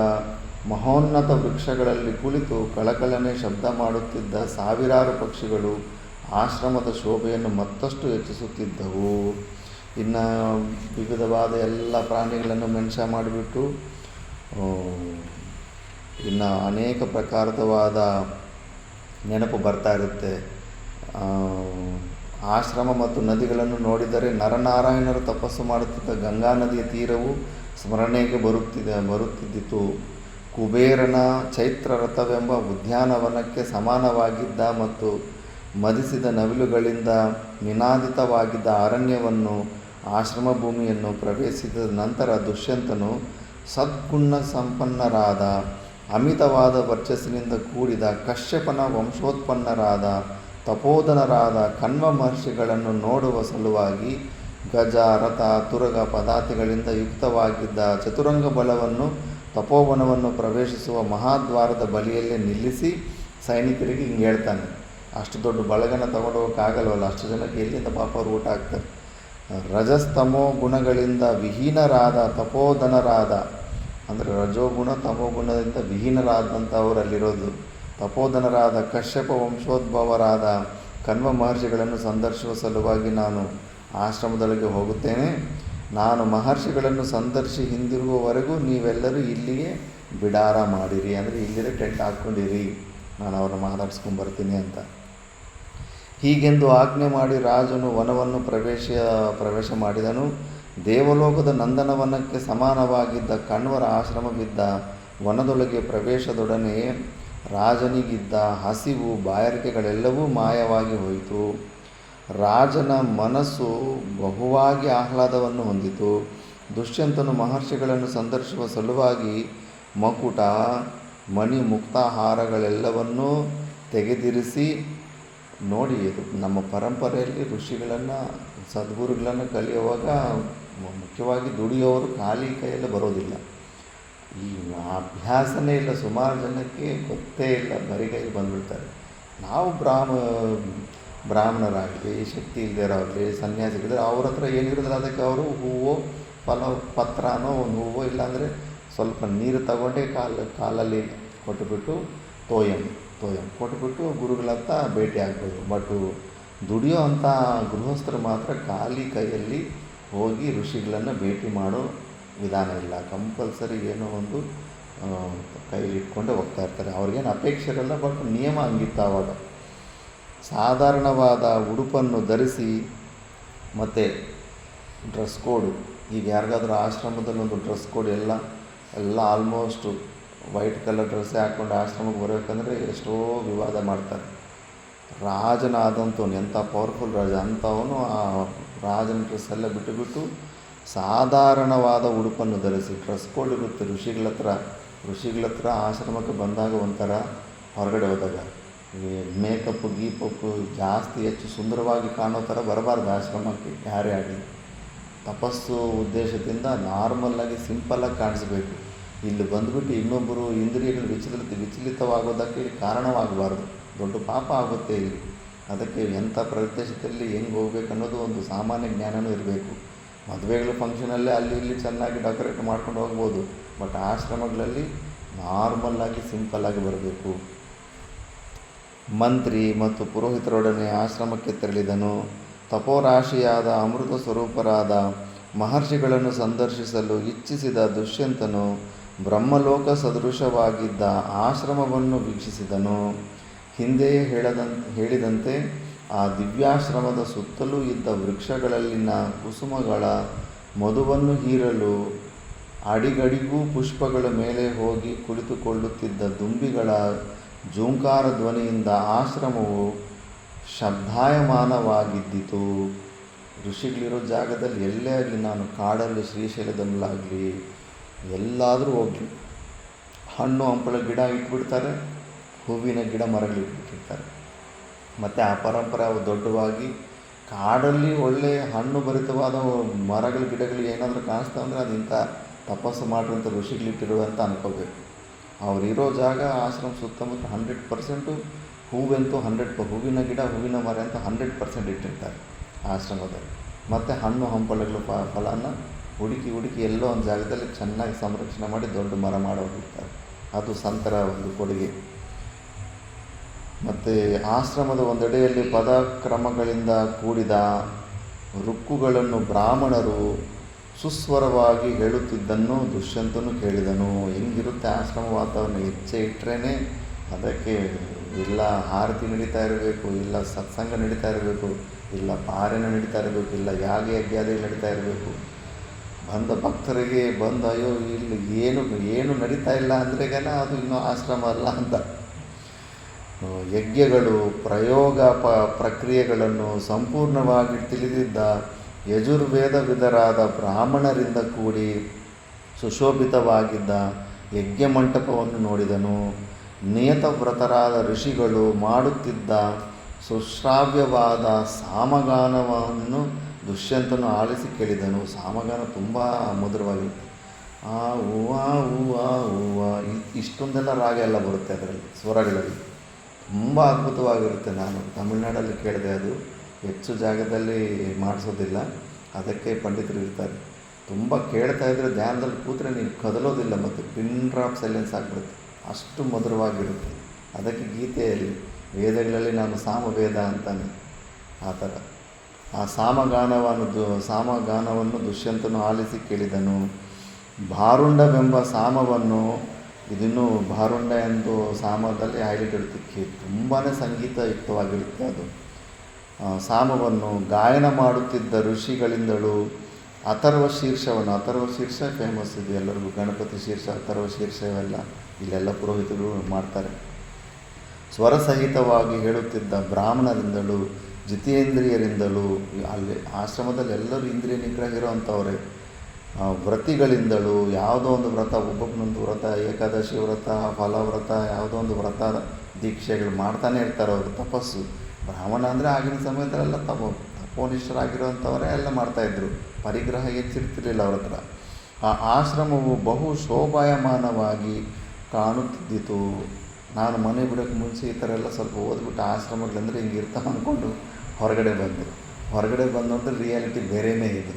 ಮಹೋನ್ನತ ವೃಕ್ಷಗಳಲ್ಲಿ ಕುಳಿತು ಕಳಕಳನೆ ಶಬ್ದ ಮಾಡುತ್ತಿದ್ದ ಸಾವಿರಾರು ಪಕ್ಷಿಗಳು ಆಶ್ರಮದ ಶೋಭೆಯನ್ನು ಮತ್ತಷ್ಟು ಹೆಚ್ಚಿಸುತ್ತಿದ್ದವು. ಇನ್ನು ವಿವಿಧವಾದ ಎಲ್ಲ ಪ್ರಾಣಿಗಳನ್ನು ಮೆನ್ಷನ್ ಮಾಡಿಬಿಟ್ಟು ಇನ್ನು ಅನೇಕ ಪ್ರಕಾರವಾದ ನೆನಪು ಬರ್ತಾ ಇರುತ್ತೆ. ಆಶ್ರಮ ಮತ್ತು ನದಿಗಳನ್ನು ನೋಡಿದರೆ ನರನಾರಾಯಣರು ತಪಸ್ಸು ಮಾಡುತ್ತಿದ್ದ ಗಂಗಾ ನದಿಯ ತೀರವು ಸ್ಮರಣೆಗೆ ಬರುತ್ತಿದ್ದಿತು. ಕುಬೇರನ ಚೈತ್ರ ರಥವೆಂಬ ಉದ್ಯಾನವನಕ್ಕೆ ಸಮಾನವಾಗಿದ್ದ ಮತ್ತು ಮದಿಸಿದ ನವಿಲುಗಳಿಂದ ನಿನಾದಿತವಾಗಿದ್ದ ಅರಣ್ಯವನ್ನು, ಆಶ್ರಮ ಭೂಮಿಯನ್ನು ಪ್ರವೇಶಿಸಿದ ನಂತರ ದುಷ್ಯಂತನು ಸದ್ಗುಣ ಸಂಪನ್ನರಾದ, ಅಮಿತವಾದ ವರ್ಚಸ್ಸಿನಿಂದ ಕೂಡಿದ ಕಶ್ಯಪನ ವಂಶೋತ್ಪನ್ನರಾದ ತಪೋಧನರಾದ ಕಣ್ವ ಮಹರ್ಷಿಗಳನ್ನು ನೋಡುವ ಸಲುವಾಗಿ ಗಜ, ರಥ, ತುರಗ ಪದಾತಿಗಳಿಂದ ಯುಕ್ತವಾಗಿದ್ದ ಚತುರಂಗ ಬಲವನ್ನು ತಪೋವನವನ್ನು ಪ್ರವೇಶಿಸುವ ಮಹಾದ್ವಾರದ ಬಳಿಯಲ್ಲೇ ನಿಲ್ಲಿಸಿ ಸೈನಿಕರಿಗೆ ಹಿಂಗೆ ಹೇಳ್ತಾನೆ, ಅಷ್ಟು ದೊಡ್ಡ ಬಳಗನ ತಗೊಂಡು ಹೋಗೋಕ್ಕಾಗಲ್ವಲ್ಲ, ಅಷ್ಟು ಜನಕ್ಕೆ ಎಲ್ಲಿಂದ ಪಾಪ ಅವ್ರು ಊಟ ಆಗ್ತಾರೆ. ರಜಸ್ತಮೋ ಗುಣಗಳಿಂದ ವಿಹೀನರಾದ ತಪೋಧನರಾದ, ಅಂದರೆ ರಜೋಗುಣ ತಮೋಗುಣದಿಂದ ವಿಹೀನರಾದಂಥವರಲ್ಲಿರೋದು ತಪೋಧನರಾದ ಕಶ್ಯಪ ವಂಶೋದ್ಭವರಾದ ಕಣ್ವ ಮಹರ್ಷಿಗಳನ್ನು ಸಂದರ್ಶಿಸುವ ಸಲುವಾಗಿ ನಾನು ಆಶ್ರಮದೊಳಗೆ ಹೋಗುತ್ತೇನೆ. ನಾನು ಮಹರ್ಷಿಗಳನ್ನು ಸಂದರ್ಶಿ ಹಿಂದಿರುಗುವವರೆಗೂ ನೀವೆಲ್ಲರೂ ಇಲ್ಲಿಯೇ ಬಿಡಾರ ಮಾಡಿರಿ, ಅಂದರೆ ಇಲ್ಲಿಯೇ ಟೆಂಟ್ ಹಾಕ್ಕೊಂಡಿರಿ, ನಾನು ಅವ್ರನ್ನ ಮಾತಾಡ್ಸ್ಕೊಂಬರ್ತೀನಿ ಅಂತ. ಹೀಗೆಂದು ಆಜ್ಞೆ ಮಾಡಿ ರಾಜನು ವನವನ್ನು ಪ್ರವೇಶ ಮಾಡಿದನು. ದೇವಲೋಕದ ನಂದನವನಕ್ಕೆ ಸಮಾನವಾಗಿದ್ದ ಕಣ್ವರ ಆಶ್ರಮವಿದ್ದ ವನದೊಳಗೆ ಪ್ರವೇಶದೊಡನೆ ರಾಜನಿಗಿದ್ದ ಹಸಿವು ಬಾಯಾರಿಕೆಗಳೆಲ್ಲವೂ ಮಾಯವಾಗಿ ಹೋಯಿತು. ರಾಜನ ಮನಸ್ಸು ಬಹುವಾಗಿ ಆಹ್ಲಾದವನ್ನು ಹೊಂದಿತು. ದುಷ್ಯಂತನು ಮಹರ್ಷಿಗಳನ್ನು ಸಂದರ್ಶಿಸುವ ಸಲುವಾಗಿ ಮಕುಟ ಮಣಿ ಮುಕ್ತಾಹಾರಗಳೆಲ್ಲವನ್ನೂ ತೆಗೆದಿರಿಸಿ, ನೋಡಿ ಇದು ನಮ್ಮ ಪರಂಪರೆಯಲ್ಲಿ ಋಷಿಗಳನ್ನು ಸದ್ಗುರುಗಳನ್ನು ಕಲಿಯುವಾಗ ಮುಖ್ಯವಾಗಿ ದುಡಿಯೋರು ಖಾಲಿ ಕೈಯಲ್ಲಿ ಬರೋದಿಲ್ಲ. ಈ ಅಭ್ಯಾಸನೇ ಇಲ್ಲ, ಸುಮಾರು ಜನಕ್ಕೆ ಗೊತ್ತೇ ಇಲ್ಲ, ಬರಿಗೈಲಿ ಬಂದುಬಿಡ್ತಾರೆ. ನಾವು ಬ್ರಾಹ್ಮಣರಾಗಲಿ, ಶಕ್ತಿ ಇಲ್ಲದಿರೋಆಗಲಿ, ಸನ್ಯಾಸಿಗಳಿದ್ರೆ ಅವ್ರ ಹತ್ರ ಏನಿರೋದಿಲ್ಲ, ಅದಕ್ಕೆ ಅವರು ಹೂವು ಪತ್ರನೋ ಒಂದು ಹೂವು ಇಲ್ಲಾಂದರೆ ಸ್ವಲ್ಪ ನೀರು ತಗೊಂಡೇ ಕಾಲಲ್ಲಿ ಕೊಟ್ಟುಬಿಟ್ಟು ತೋಯಂ ಕೊಟ್ಟುಬಿಟ್ಟು ಗುರುಗಳ ಹತ್ರ ಭೇಟಿ ಆಗ್ಬೋದು. ಬಟ್ ದುಡಿಯೋ ಅಂಥ ಗೃಹಸ್ಥರು ಮಾತ್ರ ಖಾಲಿ ಕೈಯಲ್ಲಿ ಹೋಗಿ ಋಷಿಗಳನ್ನು ಭೇಟಿ ಮಾಡೋ ವಿಧಾನ ಇಲ್ಲ. ಕಂಪಲ್ಸರಿ ಏನೋ ಒಂದು ಕೈಲಿ ಇಟ್ಕೊಂಡೇ ಹೋಗ್ತಾ ಇರ್ತಾರೆ. ಅವ್ರಿಗೇನು ಅಪೇಕ್ಷೆ ಇರಲ್ಲ, ಬಟ್ ನಿಯಮ ಹಂಗಿತ್ತು ಆವಾಗ. ಸಾಧಾರಣವಾದ ಉಡುಪನ್ನು ಧರಿಸಿ ಮತ್ತು ಡ್ರೆಸ್ ಕೋಡು, ಈಗ ಯಾರಿಗಾದ್ರೂ ಆಶ್ರಮದಲ್ಲಿ ಒಂದು ಡ್ರೆಸ್ ಕೋಡ್ ಎಲ್ಲ ಆಲ್ಮೋಸ್ಟು ವೈಟ್ ಕಲರ್ ಡ್ರೆಸ್ಸೇ ಹಾಕ್ಕೊಂಡು ಆಶ್ರಮಕ್ಕೆ ಬರಬೇಕಂದ್ರೆ ಎಷ್ಟೋ ವಿವಾದ ಮಾಡ್ತಾರೆ. ರಾಜನಾದಂಥವನು, ಎಂಥ ಪವರ್ಫುಲ್ ರಾಜ ಅಂಥವನು ಆ ರಾಜನ ಡ್ರೆಸ್ಸೆಲ್ಲ ಬಿಟ್ಟುಬಿಟ್ಟು ಸಾಧಾರಣವಾದ ಉಡುಪನ್ನು ಧರಿಸಿ, ಡ್ರೆಸ್ ಕೋಡ್ ಇರುತ್ತೆ ಋಷಿಗಳ ಹತ್ರ ಆಶ್ರಮಕ್ಕೆ ಬಂದಾಗ ಒಂಥರ, ಹೊರಗಡೆ ಹೋದಾಗ ಗೀಪಪ್ಪು ಜಾಸ್ತಿ ಹೆಚ್ಚು ಸುಂದರವಾಗಿ ಕಾಣೋ ಥರ ಬರಬಾರ್ದು ಆಶ್ರಮಕ್ಕೆ ಯಾರೇ ಆಗಲಿ. ತಪಸ್ಸು ಉದ್ದೇಶದಿಂದ ನಾರ್ಮಲ್ಲಾಗಿ ಸಿಂಪಲ್ಲಾಗಿ ಕಾಣಿಸ್ಬೇಕು. ಇಲ್ಲಿ ಬಂದುಬಿಟ್ಟು ಇನ್ನೊಬ್ಬರು ಇಂದ್ರಿಯಗಳು ವಿಚಲಿತವಾಗೋದಕ್ಕೆ ಕಾರಣವಾಗಬಾರ್ದು, ದೊಡ್ಡ ಪಾಪ ಆಗುತ್ತೆ ಇಲ್ಲಿ. ಅದಕ್ಕೆ ಎಂಥ ಪ್ರದೇಶದಲ್ಲಿ ಹೆಂಗೆ ಹೋಗ್ಬೇಕು ಅನ್ನೋದು ಒಂದು ಸಾಮಾನ್ಯ ಜ್ಞಾನವೂ ಇರಬೇಕು. ಮದುವೆಗಳ ಫಂಕ್ಷನಲ್ಲಿ ಅಲ್ಲಿ ಇಲ್ಲಿ ಚೆನ್ನಾಗಿ ಡೆಕೋರೇಟ್ ಮಾಡ್ಕೊಂಡು ಹೋಗ್ಬೋದು, ಬಟ್ ಆಶ್ರಮಗಳಲ್ಲಿ ನಾರ್ಮಲ್ಲಾಗಿ ಸಿಂಪಲ್ಲಾಗಿ ಬರಬೇಕು. ಮಂತ್ರಿ ಮತ್ತು ಪುರೋಹಿತರೊಡನೆ ಆಶ್ರಮಕ್ಕೆ ತೆರಳಿದನು. ತಪೋರಾಶಿಯಾದ ಅಮೃತ ಸ್ವರೂಪರಾದ ಮಹರ್ಷಿಗಳನ್ನು ಸಂದರ್ಶಿಸಲು ಇಚ್ಛಿಸಿದ ದುಷ್ಯಂತನು ಬ್ರಹ್ಮಲೋಕ ಸದೃಶವಾಗಿದ್ದ ಆಶ್ರಮವನ್ನು ವೀಕ್ಷಿಸಿದನು. ಹಿಂದೆಯೇ ಹೇಳಿದಂತೆ ಆ ದಿವ್ಯಾಶ್ರಮದ ಸುತ್ತಲೂ ಇದ್ದ ವೃಕ್ಷಗಳಲ್ಲಿನ ಕುಸುಮಗಳ ಮಧುವನ್ನು ಹೀರಲು ಅಡಿಗಡಿಗೂ ಪುಷ್ಪಗಳ ಮೇಲೆ ಹೋಗಿ ಕುಳಿತುಕೊಳ್ಳುತ್ತಿದ್ದ ದುಂಬಿಗಳ ಜೂಂಕಾರ ಧ್ವನಿಯಿಂದ ಆಶ್ರಮವು ಶಬ್ದಾಯಮಾನವಾಗಿದ್ದಿತು. ಋಷಿಗಳಿರೋ ಜಾಗದಲ್ಲಿ ಎಲ್ಲೇ ಆಗಲಿ, ನಾನು ಕಾಡಲ್ಲಿ ಶ್ರೀಶೈಲದಲ್ಲಾಗಲಿ ಎಲ್ಲಾದರೂ ಹೋಗಲಿ, ಹಣ್ಣು ಹಂಪಲ ಗಿಡ ಇಟ್ಬಿಡ್ತಾರೆ, ಹೂವಿನ ಗಿಡ ಮರಗಳು ಇಟ್ಬಿಟ್ಟಿರ್ತಾರೆ. ಮತ್ತು ಆ ಪರಂಪರೆ ಅವು ದೊಡ್ಡವಾಗಿ ಕಾಡಲ್ಲಿ ಒಳ್ಳೆಯ ಹಣ್ಣು ಭರಿತವಾದ ಮರಗಳು ಗಿಡಗಳು ಏನಾದರೂ ಕಾಣಿಸ್ತಾ ಅಂದರೆ ಅದು ಇಂಥ ತಪಸ್ಸು ಮಾಡಿರುವಂಥ ಋಷಿಗಳಿಟ್ಟಿರುವಂತ ಅನ್ಕೋಬೇಕು. ಅವರಿರೋ ಜಾಗ ಆಶ್ರಮ ಸುತ್ತಮುತ್ತ 100% ಹೂವಂತೂ ಹೂವಿನ ಗಿಡ ಹೂವಿನ ಮರ ಅಂತ 100% ಇಟ್ಟಿರ್ತಾರೆ ಆಶ್ರಮದಲ್ಲಿ. ಮತ್ತು ಹಣ್ಣು ಹಂಪಲುಗಳು ಫಲನ ಹುಡುಕಿ ಎಲ್ಲೋ ಒಂದು ಜಾಗದಲ್ಲಿ ಚೆನ್ನಾಗಿ ಸಂರಕ್ಷಣೆ ಮಾಡಿ ದೊಡ್ಡ ಮರ ಮಾಡೋಗಿರ್ತಾರೆ. ಅದು ಸಂತರ ಒಂದು ಕೊಡುಗೆ. ಮತ್ತು ಆಶ್ರಮದ ಒಂದೆಡೆಯಲ್ಲಿ ಪದಕ್ರಮಗಳಿಂದ ಕೂಡಿದ ರುಕ್ಕುಗಳನ್ನು ಬ್ರಾಹ್ಮಣರು ಸುಸ್ವರವಾಗಿ ಹೇಳುತ್ತಿದ್ದನ್ನು ದುಷ್ಯಂತನು ಕೇಳಿದನು. ಹೆಂಗಿರುತ್ತೆ ಆಶ್ರಮ ವಾತಾವರಣ, ಹೆಚ್ಚೆ ಇಟ್ಟರೆ ಅದಕ್ಕೆ ಇಲ್ಲ ಆರತಿ ನಡೀತಾ ಇರಬೇಕು, ಇಲ್ಲ ಸತ್ಸಂಗ ನಡೀತಾ ಇರಬೇಕು, ಇಲ್ಲ ಪಾರಾಯಣ ನಡೀತಾ ಇರಬೇಕು, ಇಲ್ಲ ಯಾಗ ಯಜ್ಞಾದಿಗಳು ನಡೀತಾ ಇರಬೇಕು. ಬಂದ ಭಕ್ತರಿಗೆ ಅಯ್ಯೋ ಇಲ್ಲಿ ಏನು ನಡೀತಾ ಇಲ್ಲ ಅಂದ್ರೇಗನ ಅದು ಇನ್ನೂ ಆಶ್ರಮ ಅಲ್ಲ ಅಂತ. ಯಜ್ಞಗಳು ಪ್ರಯೋಗ ಪ್ರಕ್ರಿಯೆಗಳನ್ನು ಸಂಪೂರ್ಣವಾಗಿ ತಿಳಿದಿದ್ದ ಯಜುರ್ವೇದವಿದರಾದ ಬ್ರಾಹ್ಮಣರಿಂದ ಕೂಡಿ ಸುಶೋಭಿತವಾಗಿದ್ದ ಯಜ್ಞ ಮಂಟಪವನ್ನು ನೋಡಿದನು. ನಿಯತವ್ರತರಾದ ಋಷಿಗಳು ಮಾಡುತ್ತಿದ್ದ ಸುಶ್ರಾವ್ಯವಾದ ಸಾಮಗಾನವನ್ನು ದುಷ್ಯಂತನು ಆಲಿಸಿ ಕೇಳಿದನು. ಸಾಮಗಾನ ತುಂಬ ಮಧುರವಾಗಿರುತ್ತೆ. ಹೂವಾ ಹೂವಾ ಹೂವಾ ಇಷ್ಟೊಂದೆಲ್ಲ ರಾಗ ಎಲ್ಲ ಬರುತ್ತೆ ಅದರಲ್ಲಿ, ಸ್ವರಗಳಲ್ಲಿ ತುಂಬ ಅದ್ಭುತವಾಗಿರುತ್ತೆ. ನಾನು ತಮಿಳ್ನಾಡಲ್ಲಿ ಕೇಳಿದೆ, ಅದು ಹೆಚ್ಚು ಜಾಗದಲ್ಲಿ ಮಾಡಿಸೋದಿಲ್ಲ, ಅದಕ್ಕೆ ಪಂಡಿತರು ಇರ್ತಾರೆ. ತುಂಬ ಕೇಳ್ತಾ ಇದ್ದರೆ ಧ್ಯಾನದಲ್ಲಿ ಕೂತ್ರೆ ನೀನು ಕದಲೋದಿಲ್ಲ, ಮತ್ತು ಪಿನ್ ಡ್ರಾಪ್ ಸೈಲೆನ್ಸ್ ಆಗಿಬಿಡುತ್ತೆ, ಅಷ್ಟು ಮಧುರವಾಗಿರುತ್ತೆ. ಅದಕ್ಕೆ ಗೀತೆಯಲ್ಲಿ ವೇದಗಳಲ್ಲಿ ನಾನು ಸಾಮವೇದ ಅಂತಾನೆ. ಆ ಥರ ಆ ಸಾಮಗಾನವನ್ನು ದುಷ್ಯಂತನು ಆಲಿಸಿ ಕೇಳಿದನು. ಭಾರುಂಡವೆಂಬ ಸಾಮವನ್ನು, ಇದನ್ನು ಭಾರುಂಡ ಎಂದು ಸಾಮದಲ್ಲಿ ಹೈಲೈಟ್ ಇರುತ್ತೆ, ತುಂಬಾ ಸಂಗೀತಯುಕ್ತವಾಗಿರುತ್ತೆ ಅದು. ಸಾಮವನ್ನು ಗಾಯನ ಮಾಡುತ್ತಿದ್ದ ಋಷಿಗಳಿಂದಲೂ ಅಥರ್ವ ಶೀರ್ಷ ಫೇಮಸ್ ಇದೆ ಎಲ್ಲರಿಗೂ, ಗಣಪತಿ ಶೀರ್ಷ, ಅಥರ್ವ ಶೀರ್ಷ ಇವೆಲ್ಲ ಇಲ್ಲೆಲ್ಲ ಪುರೋಹಿತರು ಮಾಡ್ತಾರೆ. ಸ್ವರಸಹಿತವಾಗಿ ಹೇಳುತ್ತಿದ್ದ ಬ್ರಾಹ್ಮಣರಿಂದಲೂ ಜಿತೇಂದ್ರಿಯರಿಂದಲೂ, ಅಲ್ಲಿ ಆಶ್ರಮದಲ್ಲಿ ಎಲ್ಲರೂ ಇಂದ್ರಿಯ ನಿಗ್ರಹ ಇರೋ ಅಂಥವ್ರೆ, ವ್ರತಿಗಳಿಂದಲೂ ಯಾವುದೋ ಒಂದು ವ್ರತ, ಒಬ್ಬೊಬ್ಬನೊಂದು ವ್ರತ, ಏಕಾದಶಿ ವ್ರತ, ಫಲವ್ರತ, ಯಾವುದೋ ಒಂದು ವ್ರತ ದೀಕ್ಷೆಗಳು ಮಾಡ್ತಾನೆ ಇರ್ತಾರೆ ಅವರು. ತಪಸ್ಸು ಬ್ರಾಹ್ಮಣ ಅಂದರೆ ಆಗಿನ ಸಮಯದಲ್ಲೆಲ್ಲ ತಪೋನಿಷ್ಠರಾಗಿರುವಂಥವರೇ ಎಲ್ಲ ಮಾಡ್ತಾಯಿದ್ರು. ಪರಿಗ್ರಹ ಹೆಚ್ಚಿರ್ತಿರ್ಲಿಲ್ಲ ಅವ್ರ ಹತ್ರ. ಆ ಆಶ್ರಮವು ಬಹು ಶೋಭಾಯಮಾನವಾಗಿ ಕಾಣುತ್ತಿದ್ದಿತು. ನಾನು ಮನೆ ಬಿಡೋಕ್ಕೆ ಮುಂಚೆ ಈ ಥರ ಎಲ್ಲ ಸ್ವಲ್ಪ ಓದ್ಬಿಟ್ಟು ಆಶ್ರಮಗಳಂದರೆ ಹಿಂಗೆ ಇರ್ತಾವೆ ಅಂದ್ಕೊಂಡು ಹೊರಗಡೆ ಬಂದು ನೋಡಿದ್ರೆ ರಿಯಾಲಿಟಿ ಬೇರೆಯೇ ಇದೆ.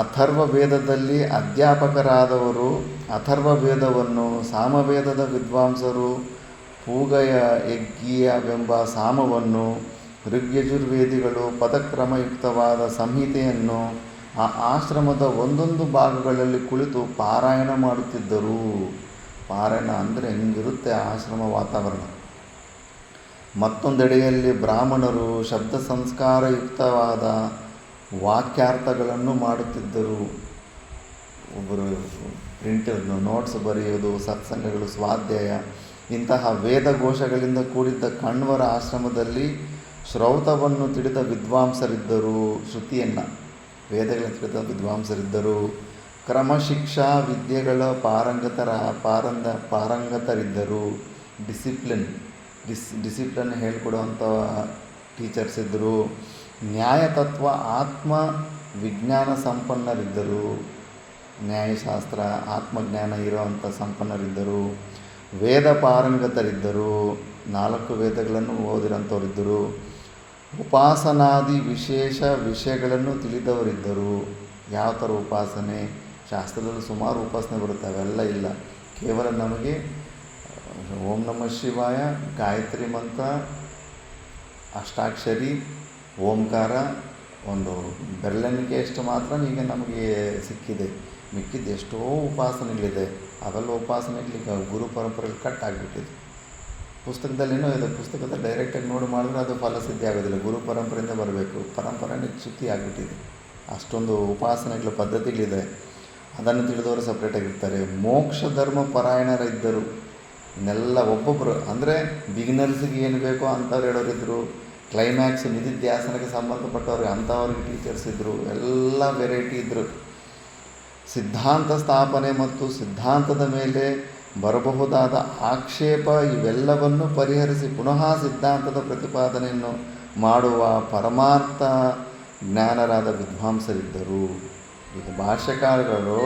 ಅಥರ್ವ ವೇದದಲ್ಲಿ ಅಧ್ಯಾಪಕರಾದವರು ಅಥರ್ವ ವೇದವನ್ನು ಸಾಮವೇದದ ವಿದ್ವಾಂಸರು ಪೂಗಯ ಯಜ್ಞೀಯವೆಂಬ ಸಾಮವನ್ನು, ಋಗ್ಯಜುರ್ವೇದಿಗಳು ಪದಕ್ರಮಯುಕ್ತವಾದ ಸಂಹಿತೆಯನ್ನು ಆ ಆಶ್ರಮದ ಒಂದೊಂದು ಭಾಗಗಳಲ್ಲಿ ಕುಳಿತು ಪಾರಾಯಣ ಮಾಡುತ್ತಿದ್ದರು. ಪಾರಾಯಣ ಅಂದರೆ ಹಿಂಗಿರುತ್ತೆ ಆಶ್ರಮ ವಾತಾವರಣ. ಮತ್ತೊಂದೆಡೆಯಲ್ಲಿ ಬ್ರಾಹ್ಮಣರು ಶಬ್ದ ಸಂಸ್ಕಾರಯುಕ್ತವಾದ ವಾಕ್ಯಾರ್ಥಗಳನ್ನು ಮಾಡುತ್ತಿದ್ದರು. ಒಬ್ಬರು ಪ್ರಿಂಟೆಡ್ ನೋಟ್ಸ್ ಬರೆಯೋದು, ಸತ್ಸಂಗಗಳು, ಸ್ವಾಧ್ಯಾಯ ಇಂತಹ ವೇದಘೋಷಗಳಿಂದ ಕೂಡಿದ್ದ ಕಣ್ವರ ಆಶ್ರಮದಲ್ಲಿ ಶ್ರೌತವನ್ನು ತಿಳಿದ ವಿದ್ವಾಂಸರಿದ್ದರು. ಶ್ರುತಿಯನ್ನು, ವೇದಗಳನ್ನು ತಿಳಿದ ವಿದ್ವಾಂಸರಿದ್ದರು. ಕ್ರಮಶಿಕ್ಷಾ ವಿದ್ಯೆಗಳ ಪಾರಂಗತರಿದ್ದರು. ಡಿಸಿಪ್ಲಿನ್ ಹೇಳಿಕೊಡುವಂಥ ಟೀಚರ್ಸ್ ಇದ್ದರು. ನ್ಯಾಯತತ್ವ ಆತ್ಮ ವಿಜ್ಞಾನ ಸಂಪನ್ನರಿದ್ದರು. ನ್ಯಾಯಶಾಸ್ತ್ರ ಆತ್ಮಜ್ಞಾನ ಇರುವಂಥ ಸಂಪನ್ನರಿದ್ದರು. ವೇದ ಪಾರಂಗತರಿದ್ದರು. 4 ವೇದಗಳನ್ನು ಓದಿರೋಂಥವರಿದ್ದರು. ಉಪಾಸನಾದಿ ವಿಶೇಷ ವಿಷಯಗಳನ್ನು ತಿಳಿದವರಿದ್ದರು. ಯಾವ ಥರ ಉಪಾಸನೆ, ಶಾಸ್ತ್ರದಲ್ಲಿ ಸುಮಾರು ಉಪಾಸನೆ ಬರುತ್ತೆ, ಅವೆಲ್ಲ ಇಲ್ಲ. ಕೇವಲ ನಮಗೆ ಓಂ ನಮಃ ಶಿವಾಯ, ಗಾಯತ್ರಿ ಮಂತ್ರ, ಅಷ್ಟಾಕ್ಷರಿ, ಓಂಕಾರ, ಒಂದು ಬೆರಳೆಣಿಕೆಯಷ್ಟು ಮಾತ್ರ ಈಗ ನಮಗೆ ಸಿಕ್ಕಿದೆ. ಮಿಕ್ಕಿದ್ದು ಎಷ್ಟೋ ಉಪಾಸನೆಗಳಿದೆ. ಅವೆಲ್ಲ ಉಪಾಸನೆಗಳಿಗೆ ಗುರು ಪರಂಪರೆಗಳು ಕಟ್ ಆಗಿಬಿಟ್ಟಿದೆ. ಪುಸ್ತಕದಲ್ಲೇನೋ ಇದೆ, ಪುಸ್ತಕದ ಡೈರೆಕ್ಟಾಗಿ ನೋಡಿ ಮಾಡಿದ್ರೆ ಅದು ಫಲಸಿದ್ಧಿ ಆಗೋದಿಲ್ಲ. ಗುರು ಪರಂಪರೆಯಿಂದ ಬರಬೇಕು. ಪರಂಪರೆನೇ ಚ್ಯುತಿ ಆಗಿಬಿಟ್ಟಿದೆ. ಅಷ್ಟೊಂದು ಉಪಾಸನೆಗಳ ಪದ್ಧತಿಗಳಿದೆ. ಅದನ್ನು ತಿಳಿದವರು ಸಪ್ರೇಟಾಗಿರ್ತಾರೆ. ಮೋಕ್ಷ ಧರ್ಮ ಪರಾಯಣರಿದ್ದರು. ಇನ್ನೆಲ್ಲ ಒಬ್ಬೊಬ್ಬರು ಅಂದರೆ ಬಿಗಿನರ್ಸಿಗೆ ಏನು ಬೇಕೋ ಅಂಥವ್ರು ಹೇಳೋರಿದ್ದರು. ಕ್ಲೈಮ್ಯಾಕ್ಸ್ ನಿಧಿಧ್ಯಾಸನಕ್ಕೆ ಸಂಬಂಧಪಟ್ಟವ್ರಿಗೆ ಅಂಥವ್ರಿಗೆ ಟೀಚರ್ಸ್ ಇದ್ದರು. ಎಲ್ಲ ವೆರೈಟಿ ಇದ್ದರು. ಸಿದ್ಧಾಂತ ಸ್ಥಾಪನೆ ಮತ್ತು ಸಿದ್ಧಾಂತದ ಮೇಲೆ ಬರಬಹುದಾದ ಆಕ್ಷೇಪ ಇವೆಲ್ಲವನ್ನು ಪರಿಹರಿಸಿ ಪುನಃ ಸಿದ್ಧಾಂತದ ಪ್ರತಿಪಾದನೆಯನ್ನು ಮಾಡುವ ಪರಮಾರ್ಥ ಜ್ಞಾನರಾದ ವಿದ್ವಾಂಸರಿದ್ದರು. ಈಗ ಭಾಷ್ಯಕಾರರು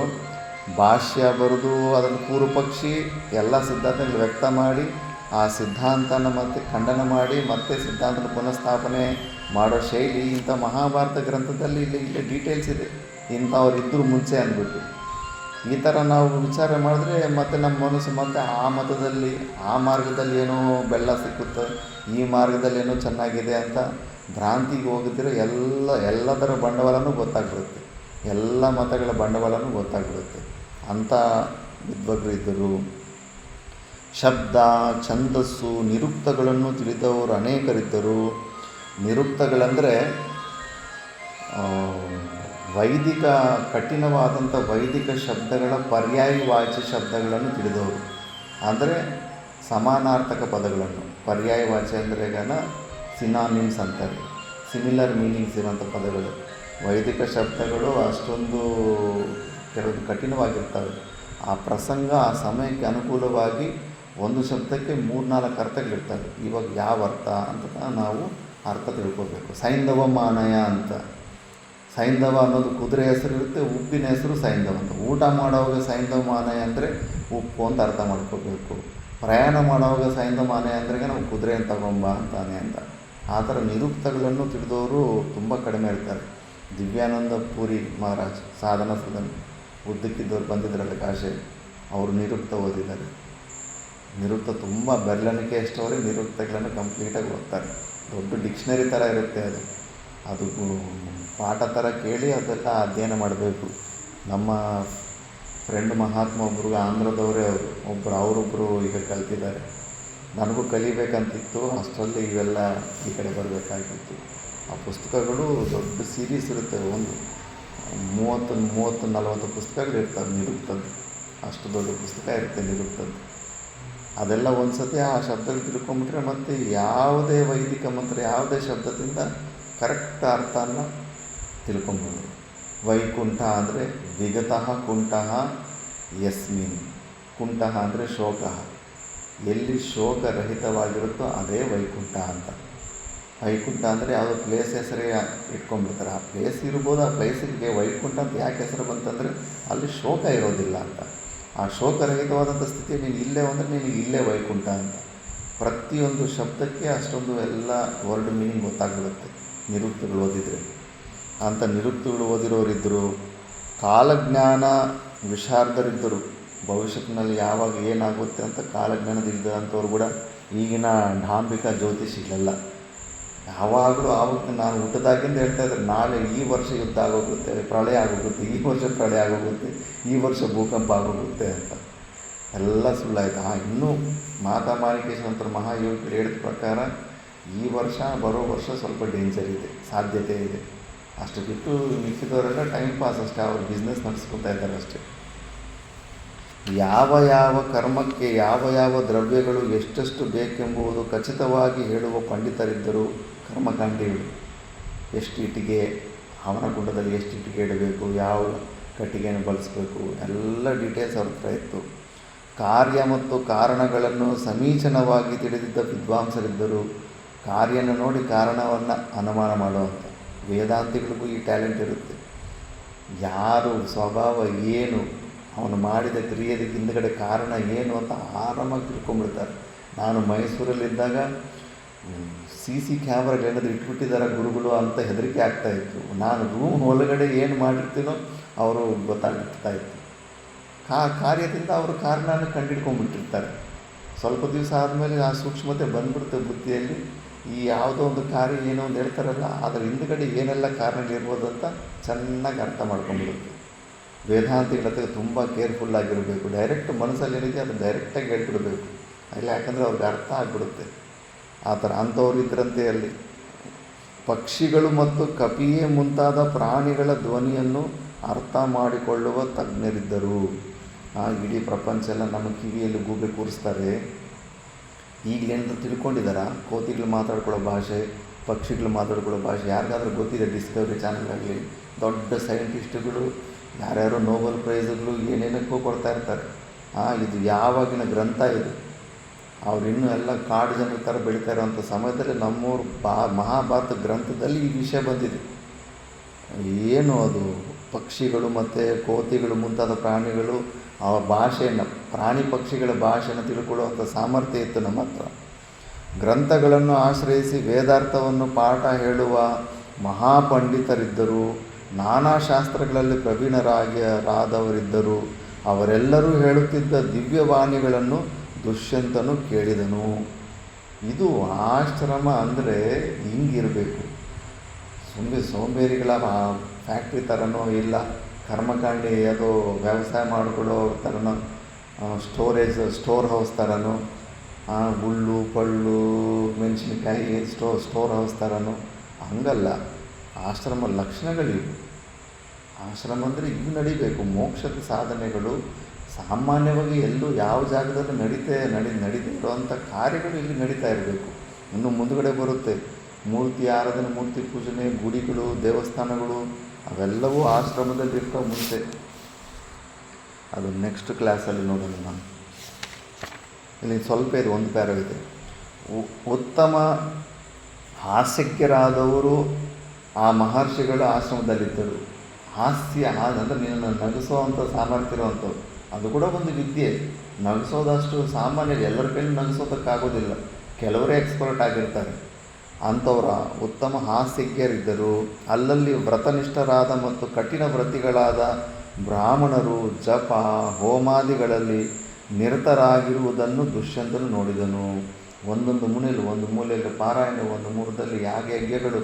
ಭಾಷ್ಯ ಬರೆದು ಅದನ್ನು ಪೂರ್ವಪಕ್ಷಿ ಎಲ್ಲ ಸಿದ್ಧಾಂತಗಳು ವ್ಯಕ್ತ ಮಾಡಿ ಆ ಸಿದ್ಧಾಂತನ ಮತ್ತೆ ಖಂಡನ ಮಾಡಿ ಮತ್ತೆ ಸಿದ್ಧಾಂತನ ಪುನಃಸ್ಥಾಪನೆ ಮಾಡೋ ಶೈಲಿ ಇಂಥ ಮಹಾಭಾರತ ಗ್ರಂಥದಲ್ಲಿ ಇಲ್ಲಿ ಡೀಟೇಲ್ಸ್ ಇದೆ. ಇಂಥವ್ರಿದ್ದರು ಮುಂಚೆ ಅಂದ್ಬಿಟ್ಟು ಈ ಥರ ನಾವು ವಿಚಾರ ಮಾಡಿದ್ರೆ ಮತ್ತು ನಮ್ಮ ಮನಸ್ಸು ಮತ್ತು ಆ ಮತದಲ್ಲಿ ಆ ಮಾರ್ಗದಲ್ಲಿ ಏನೋ ಬೆಲ್ಲ ಸಿಕ್ಕುತ್ತೆ, ಈ ಮಾರ್ಗದಲ್ಲಿ ಏನೋ ಚೆನ್ನಾಗಿದೆ ಅಂತ ಭ್ರಾಂತಿಗೆ ಹೋಗಿದ್ರೆ ಎಲ್ಲದರ ಬಂಡವಾಳನೂ ಗೊತ್ತಾಗ್ಬಿಡುತ್ತೆ. ಎಲ್ಲ ಮತಗಳ ಬಂಡವಾಳನೂ ಗೊತ್ತಾಗ್ಬಿಡುತ್ತೆ. ಅಂಥ ವಿದ್ವಗ್ರು ಇದ್ದರು. ಶಬ್ದ, ಛಂದಸ್ಸು, ನಿರುಕ್ತಗಳನ್ನು ತಿಳಿದವರು ಅನೇಕರಿದ್ದರು. ನಿರುಕ್ತಗಳಂದರೆ ವೈದಿಕ ಕಠಿಣವಾದಂಥ ವೈದಿಕ ಶಬ್ದಗಳ ಪರ್ಯಾಯವಾಚಿ ಶಬ್ದಗಳನ್ನು ತಿಳಿದವರು. ಅಂದರೆ ಸಮಾನಾರ್ಥಕ ಪದಗಳನ್ನು, ಪರ್ಯಾಯವಾಚಿ ಅಂದರೆ ಈಗ ಸಿನಾನಿಮ್ಸ್ ಅಂತಾರೆ, ಸಿಮಿಲರ್ ಮೀನಿಂಗ್ಸ್ ಇರೋಂಥ ಪದಗಳು. ವೈದಿಕ ಶಬ್ದಗಳು ಅಷ್ಟೊಂದು ಕೆಲವೊಂದು ಕಠಿಣವಾಗಿರ್ತವೆ. ಆ ಪ್ರಸಂಗ ಆ ಸಮಯಕ್ಕೆ ಅನುಕೂಲವಾಗಿ ಒಂದು ಶಬ್ದಕ್ಕೆ 3-4 ಅರ್ಥಗಳಿರ್ತವೆ. ಇವಾಗ ಯಾವ ಅರ್ಥ ಅಂತ ನಾವು ಅರ್ಥ ತಿಳ್ಕೋಬೇಕು. ಸೈಂಧವ ಮಾನಯ ಅಂತ, ಸೈಂಧವ ಅನ್ನೋದು ಕುದುರೆ ಹೆಸರು ಇರುತ್ತೆ, ಉಪ್ಪಿನ ಹೆಸರು ಸೈಂಧವ ಅಂತ. ಊಟ ಮಾಡೋವಾಗ ಸೈಂಧವ ಮಾನಯ ಅಂದರೆ ಉಪ್ಪು ಅಂತ ಅರ್ಥ ಮಾಡ್ಕೋಬೇಕು. ಪ್ರಯಾಣ ಮಾಡೋವಾಗ ಸೈಂಧವ ಮಾನಯ ಅಂದರೆ ನಾವು ಕುದುರೆಯನ್ನು ತಗೊಂಬ ಅಂತಾನೆ ಅಂತ. ಆ ಥರ ನಿರುಕ್ತಗಳನ್ನು ತಿಳಿದವರು ತುಂಬ ಕಡಿಮೆ ಇರ್ತಾರೆ. ದಿವ್ಯಾನಂದ ಪುರಿ ಮಹಾರಾಜ್, ಸಾಧನ ಸದನ್ ಉದ್ದಕ್ಕಿದ್ದವ್ರು ಬಂದಿದ್ರಲ್ಲ ಕಾಶೆ, ಅವರು ನಿರುಕ್ತ ಓದಿದ್ದಾರೆ. ನಿರುಕ್ತ ತುಂಬ ಬೆರಳೆಣಿಕೆ ಎಷ್ಟವರೆ ನಿರುಕ್ತಗಳನ್ನು ಕಂಪ್ಲೀಟಾಗಿ ಓದ್ತಾರೆ. ದೊಡ್ಡ ಡಿಕ್ಷನರಿ ಥರ ಇರುತ್ತೆ ಅದು. ಅದು ಪಾಠ ಥರ ಕೇಳಿ ಅದೆಲ್ಲ ಅಧ್ಯಯನ ಮಾಡಬೇಕು. ನಮ್ಮ ಫ್ರೆಂಡ್ ಮಹಾತ್ಮ ಒಬ್ರಿಗೆ ಆಂಧ್ರದವರೇ ಅವರೊಬ್ಬರು ಈಗ ಕಲ್ತಿದ್ದಾರೆ. ನನಗೂ ಕಲಿಬೇಕಂತಿತ್ತು, ಅಷ್ಟರಲ್ಲಿ ಇವೆಲ್ಲ ಈ ಕಡೆ ಬರಬೇಕಾಗಿತ್ತು. ಆ ಪುಸ್ತಕಗಳು ದೊಡ್ಡ ಸೀರೀಸ್ ಇರುತ್ತೆ, ಒಂದು 30-40 ಪುಸ್ತಕಗಳು ಇರ್ತವೆ ನಿರುಕ್ತದ್ದು. ಅಷ್ಟು ದೊಡ್ಡ ಪುಸ್ತಕ ಇರುತ್ತೆ ನಿರುಕ್ತದ್ದು. ಅದೆಲ್ಲ ಒಂದು ಸತಿ ಆ ಶಬ್ದಗಳು ತಿಳ್ಕೊಂಬಿಟ್ರೆ ಮತ್ತು ಯಾವುದೇ ವೈದಿಕ ಮಂತ್ರ ಯಾವುದೇ ಶಬ್ದದಿಂದ ಕರೆಕ್ಟ್ ಅರ್ಥನ ತಿಳ್ಕೊಬೋದು. ವೈಕುಂಠ ಅಂದರೆ ವಿಗತಃ ಕುಂಠಃ ಯಸ್ಮಿನ್. ಕುಂಠಃ ಅಂದರೆ ಶೋಕ. ಎಲ್ಲಿ ಶೋಕರಹಿತವಾಗಿರುತ್ತೋ ಅದೇ ವೈಕುಂಠ ಅಂತ. ವೈಕುಂಠ ಅಂದರೆ ಯಾವುದೋ ಪ್ಲೇಸ್ ಹೆಸರೇ ಇಟ್ಕೊಂಡ್ಬಿಡ್ತಾರೆ. ಆ ಪ್ಲೇಸ್ ಇರ್ಬೋದು, ಆ ಪ್ಲೇಸಿಗೆ ವೈಕುಂಠ ಅಂತ ಯಾಕೆ ಹೆಸರು ಬಂತಂದರೆ ಅಲ್ಲಿ ಶೋಕ ಇರೋದಿಲ್ಲ ಅಂತ. ಆ ಶೋಕರಹಿತವಾದಂಥ ಸ್ಥಿತಿ ನೀನು ಇಲ್ಲೇ ಅಂದರೆ ನಿನಗೆ ಇಲ್ಲೇ ವೈಕುಂಠ ಅಂತ. ಪ್ರತಿಯೊಂದು ಶಬ್ದಕ್ಕೆ ಅಷ್ಟೊಂದು ಎಲ್ಲ ವರ್ಡ್ ಮೀನಿಂಗ್ ಗೊತ್ತಾಗ್ಬಿಡುತ್ತೆ ನಿರುಕ್ತಗಳು ಓದಿದರೆ. ಅಂಥ ನಿರುಕ್ತಗಳು ಓದಿರೋರಿದ್ದರು, ಕಾಲಜ್ಞಾನ ವಿಶಾರದರಿದ್ದರು. ಭವಿಷ್ಯತ್ತಿನಲ್ಲಿ ಯಾವಾಗ ಏನಾಗುತ್ತೆ ಅಂತ ಕಾಲಜ್ಞಾನದಿಲ್ಲದಂಥವ್ರು ಕೂಡ ಈಗಿನ ಡಾಂಬಿಕ ಜ್ಯೋತಿಷಿಗಳೆಲ್ಲ ಯಾವಾಗಲೂ ಆಗುತ್ತೆ. ನಾನು ಹುಟ್ಟದಾಗಿಂದ ಹೇಳ್ತಾ ಇದ್ದಾರೆ, ನಾಳೆ ಈ ವರ್ಷ ಯುದ್ಧ ಆಗೋಗುತ್ತೆ, ಪ್ರಳಯ ಆಗೋಗುತ್ತೆ, ಈ ವರ್ಷ ಪ್ರಳಯ ಆಗೋಗುತ್ತೆ, ಈ ವರ್ಷ ಭೂಕಂಪ ಆಗೋಗುತ್ತೆ ಅಂತ. ಎಲ್ಲ ಸುಳ್ಳಾಯ್ತು. ಇನ್ನೂ ಮಾತಾ ಮಾಣಿಕೇಶ್ವರ ಮಹಾಯೋಗಿಗಳು ಹೇಳಿದ ಪ್ರಕಾರ ಈ ವರ್ಷ ಬರೋ ವರ್ಷ ಸ್ವಲ್ಪ ಡೇಂಜರ್ ಇದೆ, ಸಾಧ್ಯತೆ ಇದೆ. ಅಷ್ಟು ಬಿಟ್ಟು ಮಿಕ್ಕಿದವರೆಲ್ಲ ಟೈಮ್ ಪಾಸ್ ಅಷ್ಟೇ, ಅವ್ರು ಬಿಸ್ನೆಸ್ ನಡೆಸ್ಕೊತಾ ಇದ್ದಾರೆ ಅಷ್ಟೇ. ಯಾವ ಯಾವ ಕರ್ಮಕ್ಕೆ ಯಾವ ಯಾವ ದ್ರವ್ಯಗಳು ಎಷ್ಟೆಷ್ಟು ಬೇಕೆಂಬುದು ಖಚಿತವಾಗಿ ಹೇಳುವ ಪಂಡಿತರಿದ್ದರು ಕರ್ಮಕಾಂಡಿಗಳು. ಎಷ್ಟು ಇಟ್ಟಿಗೆ, ಹವನ ಕುಂಡದಲ್ಲಿ ಎಷ್ಟು ಇಟ್ಟಿಗೆ ಇಡಬೇಕು, ಯಾವ ಕಟ್ಟಿಗೆಯನ್ನು ಬಳಸಬೇಕು, ಎಲ್ಲ ಡೀಟೇಲ್ಸ್ ಅವ್ರ ಹತ್ರ ಇತ್ತು. ಕಾರ್ಯ ಮತ್ತು ಕಾರಣಗಳನ್ನು ಸಮೀಚೀನವಾಗಿ ತಿಳಿದಿದ್ದ ವಿದ್ವಾಂಸರಿದ್ದರು. ಕಾರ್ಯನ ನೋಡಿ ಕಾರಣವನ್ನು ಅನುಮಾನ ಮಾಡುವಂಥ ವೇದಾಂತಿಗಳಿಗೂ ಈ ಟ್ಯಾಲೆಂಟ್ ಇರುತ್ತೆ. ಯಾರು ಸ್ವಭಾವ ಏನು, ಅವನು ಮಾಡಿದ ಕ್ರಿಯೆಗೆ ಹಿಂದುಗಡೆ ಕಾರಣ ಏನು ಅಂತ ಆರಾಮಾಗಿ ತಿಳ್ಕೊಂಡ್ಬಿಡ್ತಾರೆ. ನಾನು ಮೈಸೂರಲ್ಲಿದ್ದಾಗ CC ಕ್ಯಾಮ್ರಾಗಳೇನಾದರೂ ಇಟ್ಬಿಟ್ಟಿದ್ದಾರೆ ಗುರುಗಳು ಅಂತ ಹೆದರಿಕೆ ಆಗ್ತಾಯಿತ್ತು. ನಾನು ರೂಮ್ ಒಳಗಡೆ ಏನು ಮಾಡಿರ್ತೀನೋ ಅವರು ಗೊತ್ತಾಗ್ತಾಯಿತ್ತು. ಕಾರ್ಯದಿಂದ ಅವರು ಕಾರಣನ ಕಂಡಿಡ್ಕೊಂಡ್ಬಿಟ್ಟಿರ್ತಾರೆ. ಸ್ವಲ್ಪ ದಿವಸ ಆದಮೇಲೆ ಆ ಸೂಕ್ಷ್ಮತೆ ಬಂದ್ಬಿಡುತ್ತೆ ಬುದ್ಧಿಯಲ್ಲಿ. ಈ ಯಾವುದೋ ಒಂದು ಕಾರ್ಯ ಏನೋ ಒಂದು ಹೇಳ್ತಾರಲ್ಲ, ಅದರ ಹಿಂದುಗಡೆ ಏನೆಲ್ಲ ಕಾರಣಗಳಿರ್ಬೋದು ಅಂತ ಚೆನ್ನಾಗಿ ಅರ್ಥ ಮಾಡ್ಕೊಂಡ್ಬಿಡುತ್ತೆ. ವೇದಾಂತಿಗಳ ಹತ್ರ ತುಂಬ ಕೇರ್ಫುಲ್ಲಾಗಿರಬೇಕು. ಡೈರೆಕ್ಟ್ ಮನಸ್ಸಲ್ಲಿ ಏನಿದೆ ಅದು ಡೈರೆಕ್ಟಾಗಿ ಹೇಳ್ಬಿಡಬೇಕು. ಇಲ್ಲ, ಯಾಕಂದರೆ ಅವ್ರಿಗೆ ಅರ್ಥ ಆಗಿಬಿಡುತ್ತೆ. ಆ ಥರ ಅಂಥವ್ರು ಇದ್ದರಂತೆ ಅಲ್ಲಿ. ಪಕ್ಷಿಗಳು ಮತ್ತು ಕಪಿಯೇ ಮುಂತಾದ ಪ್ರಾಣಿಗಳ ಧ್ವನಿಯನ್ನು ಅರ್ಥ ಮಾಡಿಕೊಳ್ಳುವ ತಜ್ಞರಿದ್ದರು. ಇಡೀ ಪ್ರಪಂಚ ಎಲ್ಲ ನಮ್ಮ ಕಿವಿಯಲ್ಲಿ ಗೂಬೆ ಕೂರಿಸ್ತಾರೆ. ಈಗಲೇನಾದರೂ ತಿಳ್ಕೊಂಡಿದ್ದಾರಾ? ಕೋತಿಗಳು ಮಾತಾಡ್ಕೊಳ್ಳೋ ಭಾಷೆ, ಪಕ್ಷಿಗಳು ಮಾತಾಡ್ಕೊಳ್ಳೋ ಭಾಷೆ ಯಾರಿಗಾದ್ರೂ ಗೊತ್ತಿದೆ? ಡಿಸ್ಕವರಿ ಚಾನಲ್ ಆಗಲಿ, ದೊಡ್ಡ ಸೈಂಟಿಸ್ಟ್ಗಳು ಯಾರ್ಯಾರೋ ನೋಬೆಲ್ ಪ್ರೈಸ್ಗಳು ಏನೇನಕ್ಕೂ ಕೊಡ್ತಾ ಇರ್ತಾರೆ. ಇದು ಯಾವಾಗಿನ ಗ್ರಂಥ ಇದು. ಅವ್ರು ಇನ್ನೂ ಎಲ್ಲ ಕಾಡು ಜನರ ಥರ ಬೆಳೀತಾ ಇರೋವಂಥ ಸಮಯದಲ್ಲಿ ನಮ್ಮೂರು ಮಹಾಭಾರತ ಗ್ರಂಥದಲ್ಲಿ ಈ ವಿಷಯ ಬಂದಿದೆ. ಏನು ಅದು ಪಕ್ಷಿಗಳು ಮತ್ತು ಕೋತಿಗಳು ಮುಂತಾದ ಪ್ರಾಣಿಗಳು ಆ ಭಾಷೆಯನ್ನು, ಪ್ರಾಣಿ ಪಕ್ಷಿಗಳ ಭಾಷೆಯನ್ನು ತಿಳ್ಕೊಳ್ಳುವಂಥ ಸಾಮರ್ಥ್ಯ ಇತ್ತು ನಮ್ಮ ಹತ್ರ. ಗ್ರಂಥಗಳನ್ನು ಆಶ್ರಯಿಸಿ ವೇದಾರ್ಥವನ್ನು ಪಾಠ ಹೇಳುವ ಮಹಾಪಂಡಿತರಿದ್ದರು. ನಾನಾ ಶಾಸ್ತ್ರಗಳಲ್ಲಿ ಪ್ರವೀಣರಾದವರಿದ್ದರು. ಅವರೆಲ್ಲರೂ ಹೇಳುತ್ತಿದ್ದ ದಿವ್ಯವಾಣಿಗಳನ್ನು ದುಷ್ಯಂತನು ಕೇಳಿದನು. ಇದು ಆಶ್ರಮ ಅಂದರೆ ಹಿಂಗಿರಬೇಕು. ಸುಮ್ಮನೆ ಸೋಂಬೇರಿಗಳ ಫ್ಯಾಕ್ಟ್ರಿ ಥರನೋ ಇಲ್ಲ ಕರ್ಮಕಾಂಡಿ ಯಾವುದೋ ವ್ಯವಸಾಯ ಮಾಡಿಕೊಳ್ಳೋ ಥರನೋ ಸ್ಟೋರ್ ಹೌಸ್ ಥರನೋ, ಹುಲ್ಲು ಪಳ್ಳು ಮೆಣಸಿನಕಾಯಿ ಸ್ಟೋರ್ ಹೌಸ್ ಥರನೋ ಹಂಗಲ್ಲ. ಆಶ್ರಮ ಲಕ್ಷಣಗಳಿವು. ಆಶ್ರಮ ಅಂದರೆ ಇವು ನಡಿಬೇಕು. ಮೋಕ್ಷದ ಸಾಧನೆಗಳು ಸಾಮಾನ್ಯವಾಗಿ ಎಲ್ಲೂ ಯಾವ ಜಾಗದಲ್ಲಿ ನಡೀತಾ ಇರುವಂಥ ಕಾರ್ಯಗಳು ಇಲ್ಲಿ ನಡೀತಾ ಇರಬೇಕು. ಇನ್ನು ಮುಂದುಗಡೆ ಬರುತ್ತೆ ಮೂರ್ತಿ ಆರಾಧನೆ, ಮೂರ್ತಿ ಪೂಜನೆ, ಗುಡಿಗಳು, ದೇವಸ್ಥಾನಗಳು ಅವೆಲ್ಲವೂ ಆಶ್ರಮದಲ್ಲಿ ಇರ್ತಾವೆ ಮುಂಚೆ. ಅದು ನೆಕ್ಸ್ಟ್ ಕ್ಲಾಸಲ್ಲಿ ನೋಡೋಣ. ನಾನು ಇಲ್ಲಿ ಸ್ವಲ್ಪ ಇದೆ, ಒಂದು ಪ್ಯಾರವಿದೆ. ಉತ್ತಮ ಹಾಸ್ಯಜ್ಞರಾದವರು ಆ ಮಹರ್ಷಿಗಳು ಆಶ್ರಮದಲ್ಲಿದ್ದರು. ಹಾಸ್ಯ ಅಂದರೆ ನಿನ್ನನ್ನು ನಗಿಸೋವಂಥ ಸಾಮರ್ಥ್ಯ ಇರುವಂಥವ್ರು. ಅದು ಕೂಡ ಒಂದು ವಿದ್ಯೆ. ನಗಿಸೋದಷ್ಟು ಸಾಮಾನ್ಯ ಎಲ್ಲರ ಕೈಲಿ ನಗಿಸೋದಕ್ಕಾಗೋದಿಲ್ಲ, ಕೆಲವರೇ ಎಕ್ಸ್ಪರ್ಟ್ ಆಗಿರ್ತಾರೆ. ಅಂಥವರ ಉತ್ತಮ ಹಾಸ್ಯಜ್ಞರಿದ್ದರು. ಅಲ್ಲಲ್ಲಿ ವ್ರತನಿಷ್ಠರಾದ ಮತ್ತು ಕಠಿಣ ವ್ರತಿಗಳಾದ ಬ್ರಾಹ್ಮಣರು ಜಪ ಹೋಮಾದಿಗಳಲ್ಲಿ ನಿರತರಾಗಿರುವುದನ್ನು ದುಷ್ಯಂತನು ನೋಡಿದನು. ಒಂದೊಂದು ಮೂಲೆಯಲ್ಲಿ ಪಾರಾಯಣ, ಒಂದು ಮೂರದಲ್ಲಿ ಯಾಗಯಜ್ಞಗಳು,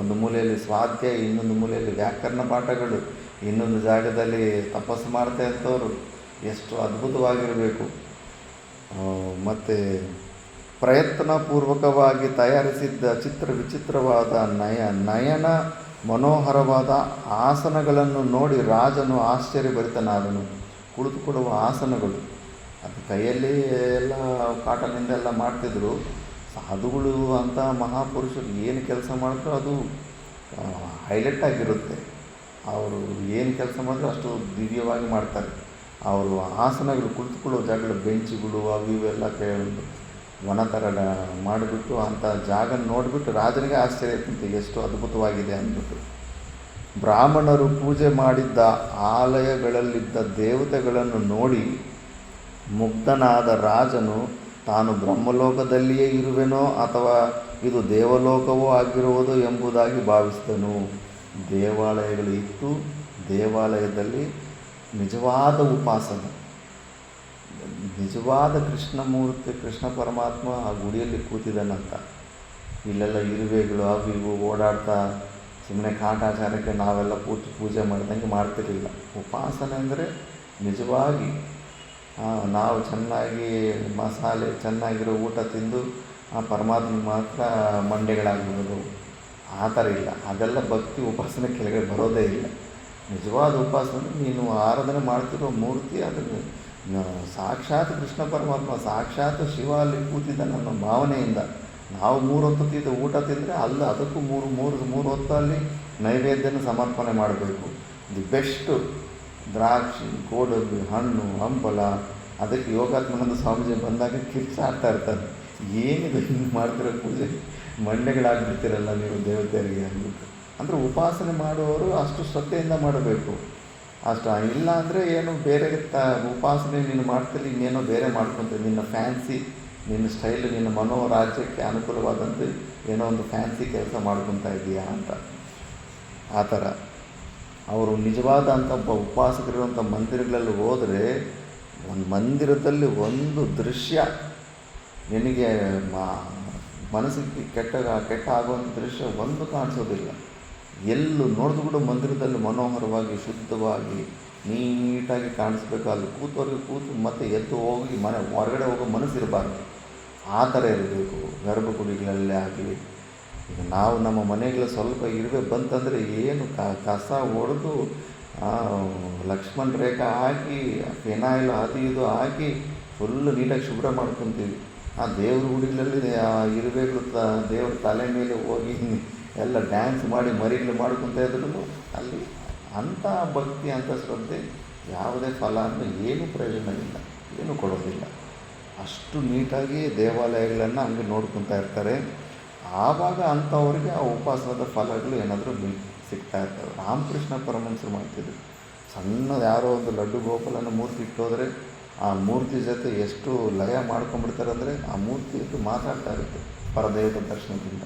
ಒಂದು ಮೂಲೆಯಲ್ಲಿ ಸ್ವಾಧ್ಯಾಯ, ಇನ್ನೊಂದು ಮೂಲೆಯಲ್ಲಿ ವ್ಯಾಕರಣ ಪಾಠಗಳು, ಇನ್ನೊಂದು ಜಾಗದಲ್ಲಿ ತಪಸ್ಸು ಮಾಡ್ತಾ ಇರ್ತವರು. ಎಷ್ಟು ಅದ್ಭುತವಾಗಿರಬೇಕು. ಮತ್ತು ಪ್ರಯತ್ನಪೂರ್ವಕವಾಗಿ ತಯಾರಿಸಿದ್ದ ವಿಚಿತ್ರವಾದ ನಯನ ಮನೋಹರವಾದ ಆಸನಗಳನ್ನು ನೋಡಿ ರಾಜನು ಆಶ್ಚರ್ಯಭರಿತನಾದನು. ಕುಳಿತುಕೊಳ್ಳುವ ಆಸನಗಳು, ಅದು ಕೈಯಲ್ಲಿ ಎಲ್ಲ ಕಾಟನಿಂದ ಎಲ್ಲ ಮಾಡ್ತಿದ್ರು. ಸಾಧುಗಳು ಅಂತ ಮಹಾಪುರುಷರು ಏನು ಕೆಲಸ ಮಾಡಿದ್ರು ಅದು ಹೈಲೈಟ್ ಆಗಿರುತ್ತೆ. ಅವರು ಏನು ಕೆಲಸ ಮಾಡಿದ್ರು ಅಷ್ಟು ದಿವ್ಯವಾಗಿ ಮಾಡ್ತಾರೆ. ಅವರು ಆಸನಗಳು, ಕುಳಿತುಕೊಳ್ಳೋ ಜಾಗಗಳು, ಬೆಂಚುಗಳು ಅವು ಇವೆಲ್ಲ ವನ ಥರ ಮಾಡಿಬಿಟ್ಟು ಅಂಥ ಜಾಗ ನೋಡಿಬಿಟ್ಟು ರಾಜನಿಗೆ ಆಶ್ಚರ್ಯ ಇತ್ತು, ಎಷ್ಟು ಅದ್ಭುತವಾಗಿದೆ ಅಂದ್ಬಿಟ್ಟು. ಬ್ರಾಹ್ಮಣರು ಪೂಜೆ ಮಾಡಿದ್ದ ಆಲಯಗಳಲ್ಲಿದ್ದ ದೇವತೆಗಳನ್ನು ನೋಡಿ ಮುಗ್ಧನಾದ ರಾಜನು ತಾನು ಬ್ರಹ್ಮಲೋಕದಲ್ಲಿಯೇ ಇರುವೆನೋ ಅಥವಾ ಇದು ದೇವಲೋಕವೋ ಆಗಿರುವುದು ಎಂಬುದಾಗಿ ಭಾವಿಸಿದನು. ದೇವಾಲಯಗಳು ಇತ್ತು, ದೇವಾಲಯದಲ್ಲಿ ನಿಜವಾದ ಉಪಾಸನೆ, ನಿಜವಾದ ಕೃಷ್ಣಮೂರ್ತಿ, ಕೃಷ್ಣ ಪರಮಾತ್ಮ ಆ ಗುಡಿಯಲ್ಲಿ ಕೂತಿದ್ದಾನಂತ. ಇಲ್ಲೆಲ್ಲ ಇರುವೆಗಳು ಅವು ಇವು ಓಡಾಡ್ತಾ ಸುಮ್ಮನೆ ಕಾಟಾಚಾರಕ್ಕೆ ನಾವೆಲ್ಲ ಪೂಜೆ ಮಾಡಿದಂಗೆ ಮಾಡ್ತಿರಲಿಲ್ಲ. ಉಪಾಸನೆ ಅಂದರೆ ನಿಜವಾಗಿ ನಾವು ಚೆನ್ನಾಗಿ ಮಸಾಲೆ ಚೆನ್ನಾಗಿರೋ ಊಟ ತಿಂದು ಆ ಪರಮಾತ್ಮನಿಗೆ ಮಾತ್ರ ಮಂಡೆಗಳಾಗಿರೋದು ಆ ಥರ ಇಲ್ಲ. ಅದೆಲ್ಲ ಭಕ್ತಿ ಉಪಾಸನೆ ಕೆಳಗಡೆ ಬರೋದೇ ಇಲ್ಲ. ನಿಜವಾದ ಉಪಾಸನೆ ನೀನು ಆರಾಧನೆ ಮಾಡ್ತಿರೋ ಮೂರ್ತಿ ಅದನ್ನು ಸಾಕ್ಷಾತ್ ಕೃಷ್ಣ ಪರಮಾತ್ಮ, ಸಾಕ್ಷಾತ್ ಶಿವ ಅಲ್ಲಿ ಕೂತಿದ್ದಾನೆ ಅನ್ನೋ ಭಾವನೆಯಿಂದ ನಾವು 3 ಹೊತ್ತು ಊಟ ತಿಂದರೆ ಅಲ್ಲ, ಅದಕ್ಕೂ ಮೂರು ಹೊತ್ತು ಅಲ್ಲಿ ನೈವೇದ್ಯನ ಸಮರ್ಪಣೆ ಮಾಡಬೇಕು. ದಿ ಬೆಸ್ಟು ದ್ರಾಕ್ಷಿ, ಗೋಡಂಬಿ, ಹಣ್ಣು, ಹಂಪಲ. ಅದಕ್ಕೆ ಯೋಗಾತ್ಮಾನಂದ ಸ್ವಾಮೀಜಿ ಬಂದಾಗ ಕಿರ್ಚಾಡ್ತಾ ಇರ್ತಾರೆ, ಏನಿದು ಹಿಂಗೆ ಮಾಡ್ತಿರೋ ಪೂಜೆ, ಮಂಡೆಗಳಾಗ್ಬಿಡ್ತೀರಲ್ಲ ನೀವು ದೇವತೆಯರಿಗೆ ಅಂದ್ಬಿಟ್ಟು. ಅಂದರೆ ಉಪಾಸನೆ ಮಾಡುವವರು ಅಷ್ಟು ಶ್ರದ್ಧೆಯಿಂದ ಮಾಡಬೇಕು. ಅಷ್ಟು ಇಲ್ಲ ಅಂದರೆ ಏನು ಬೇರೆ ಉಪಾಸನೆ ನೀನು ಮಾಡ್ತಿಲ್ಲ, ಇನ್ನೇನೋ ಬೇರೆ ಮಾಡ್ಕೊತೀವಿ, ನಿನ್ನ ಫ್ಯಾನ್ಸಿ, ನಿನ್ನ ಸ್ಟೈಲು, ನಿನ್ನ ಮನೋರಾಜ್ಯಕ್ಕೆ ಅನುಕೂಲವಾದಂತೆ ಏನೋ ಒಂದು ಫ್ಯಾನ್ಸಿ ಕೆಲಸ ಮಾಡ್ಕೊತಾ ಇದೆಯಾ ಅಂತ. ಆ ಥರ ಅವರು ನಿಜವಾದಂಥ ಉಪಾಸಕರಿರುವಂಥ ಮಂದಿರಗಳಲ್ಲಿ ಹೋದರೆ ಒಂದು ಮಂದಿರದಲ್ಲಿ ಒಂದು ದೃಶ್ಯ ನಿನಗೆ ಮನಸ್ಸಿಗೆ ಕೆಟ್ಟ ಆಗುವಂಥ ದೃಶ್ಯ ಒಂದು ಕಾಣಿಸೋದಿಲ್ಲ. ಎಲ್ಲೂ ನೋಡಿದ್ರು ಕೂಡ ಮಂದಿರದಲ್ಲಿ ಮನೋಹರವಾಗಿ ಶುದ್ಧವಾಗಿ ನೀಟಾಗಿ ಕಾಣಿಸ್ಬೇಕು. ಅಲ್ಲಿ ಕೂತವ್ರಿಗೆ ಕೂತು ಮತ್ತೆ ಎದ್ದು ಹೋಗಿ ಹೊರಗಡೆ ಹೋಗೋ ಮನಸ್ಸಿರಬಾರ್ದು. ಆ ಥರ ಇರಬೇಕು ಗರ್ಭಗುಡಿಗಳಲ್ಲೇ ಆಗಲಿ. ಈಗ ನಾವು ನಮ್ಮ ಮನೆಗಳಲ್ಲಿ ಸ್ವಲ್ಪ ಇರುವೆ ಬಂತಂದರೆ ಏನು ಕಸ ಹೊಡೆದು ಲಕ್ಷ್ಮಣ ರೇಖಾ ಹಾಕಿ ಫೆನಾಯಿಲ್ ಅದು ಇದು ಹಾಕಿ ಫುಲ್ಲು ನೀಟಾಗಿ ಶುಭ್ರ ಮಾಡ್ಕೊತೀವಿ. ಆ ದೇವ್ರ ಗುಡಿಗಳಲ್ಲಿ ಆ ಇರುವೆಗಳು ದೇವ್ರ ತಲೆ ಮೇಲೆ ಹೋಗಿ ಎಲ್ಲ ಡ್ಯಾನ್ಸ್ ಮಾಡಿ ಮರಿಗಳು ಮಾಡ್ಕೊತ ಇದ್ರು ಅಲ್ಲಿ ಅಂಥ ಭಕ್ತಿ, ಅಂಥ ಶ್ರದ್ಧೆ ಯಾವುದೇ ಫಲ ಅಂದರೆ ಏನೂ ಪ್ರಯೋಜನ ಇಲ್ಲ, ಏನೂ ಕೊಡೋದಿಲ್ಲ. ಅಷ್ಟು ನೀಟಾಗಿ ದೇವಾಲಯಗಳನ್ನು ಹಂಗೆ ನೋಡ್ಕೊತಾ ಇರ್ತಾರೆ. ಆವಾಗ ಅಂಥವ್ರಿಗೆ ಆ ಉಪಾಸನದ ಫಲಗಳು ಏನಾದರೂ ಸಿಗ್ತಾ ಇರ್ತವೆ. ರಾಮಕೃಷ್ಣ ಪರಮಹಂಸರು ಮಾಡ್ತಿದ್ರು. ಸಣ್ಣದು ಯಾರೋ ಒಂದು ಲಡ್ಡು ಗೋಪಾಲನ ಮೂರ್ತಿ ಇಟ್ಟೋದ್ರೆ ಆ ಮೂರ್ತಿ ಜೊತೆ ಎಷ್ಟು ಲಯ ಮಾಡ್ಕೊಂಡ್ಬಿಡ್ತಾರೆ ಅಂದರೆ ಆ ಮೂರ್ತಿ ಮಾತಾಡ್ತಾ ಇರುತ್ತೆ ಪರದೇವತ ದರ್ಶನದಿಂದ.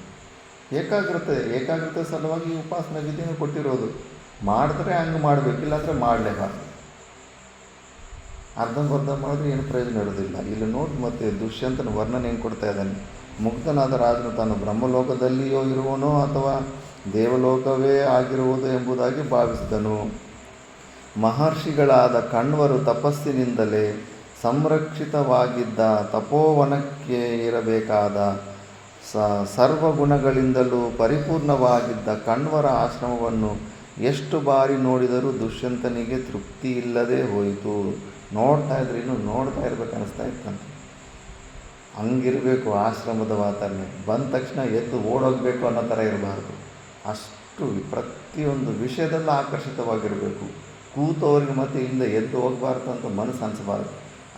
ಏಕಾಗ್ರತೆ ಸಲುವಾಗಿ ಉಪಾಸನ ವಿಧಿನ ಕೊಟ್ಟಿರೋದು. ಮಾಡಿದ್ರೆ ಹಂಗೆ ಮಾಡಬೇಕು, ಇಲ್ಲಾಂದರೆ ಮಾಡಲೇಬಾರ್ದು. ಅರ್ಧಂಬರ್ಧ ಮಾಡಿದ್ರೆ ಏನು ಪ್ರಯೋಜನ ಇರೋದಿಲ್ಲ. ಇಲ್ಲಿ ನೋಡಿ ಮತ್ತೆ ದುಷ್ಯಂತನ ವರ್ಣನೆ ಹೆಂಗೆ ಕೊಡ್ತಾ ಇದ್ದಾನೆ. ಮುಗ್ಧನಾದ ರಾಜನು ತಾನು ಬ್ರಹ್ಮಲೋಕದಲ್ಲಿಯೋ ಇರುವನೋ ಅಥವಾ ದೇವಲೋಕವೇ ಆಗಿರುವುದು ಎಂಬುದಾಗಿ ಭಾವಿಸಿದನು. ಮಹರ್ಷಿಗಳಾದ ಕಣ್ವರು ತಪಸ್ಸಿನಿಂದಲೇ ಸಂರಕ್ಷಿತವಾಗಿದ್ದ ತಪೋವನಕ್ಕೆ ಇರಬೇಕಾದ ಸರ್ವಗುಣಗಳಿಂದಲೂ ಪರಿಪೂರ್ಣವಾಗಿದ್ದ ಕಣ್ವರ ಆಶ್ರಮವನ್ನು ಎಷ್ಟು ಬಾರಿ ನೋಡಿದರೂ ದುಷ್ಯಂತನಿಗೆ ತೃಪ್ತಿ ಇಲ್ಲದೆ ಹೋಯಿತು. ನೋಡ್ತಾ ಇದ್ರೆ ಇನ್ನೂ ನೋಡ್ತಾ ಇರ್ಬೇಕು ಅನ್ನಿಸ್ತಾ ಇತ್ತಂತೆ. ಹಂಗಿರಬೇಕು ಆಶ್ರಮದ ವಾತಾವರಣ. ಬಂದ ತಕ್ಷಣ ಎದ್ದು ಓಡೋಗಬೇಕು ಅನ್ನೋ ಥರ ಇರಬಾರ್ದು. ಅಷ್ಟು ಪ್ರತಿಯೊಂದು ವಿಷಯದಲ್ಲೂ ಆಕರ್ಷಿತವಾಗಿರಬೇಕು. ಕೂತವ್ರಿಗೆ ಮತ್ತು ಇಲ್ಲಿಂದ ಎದ್ದು ಹೋಗಬಾರ್ದು ಅಂತ ಮನಸ್ಸು ಅನಿಸಬಾರ್ದು.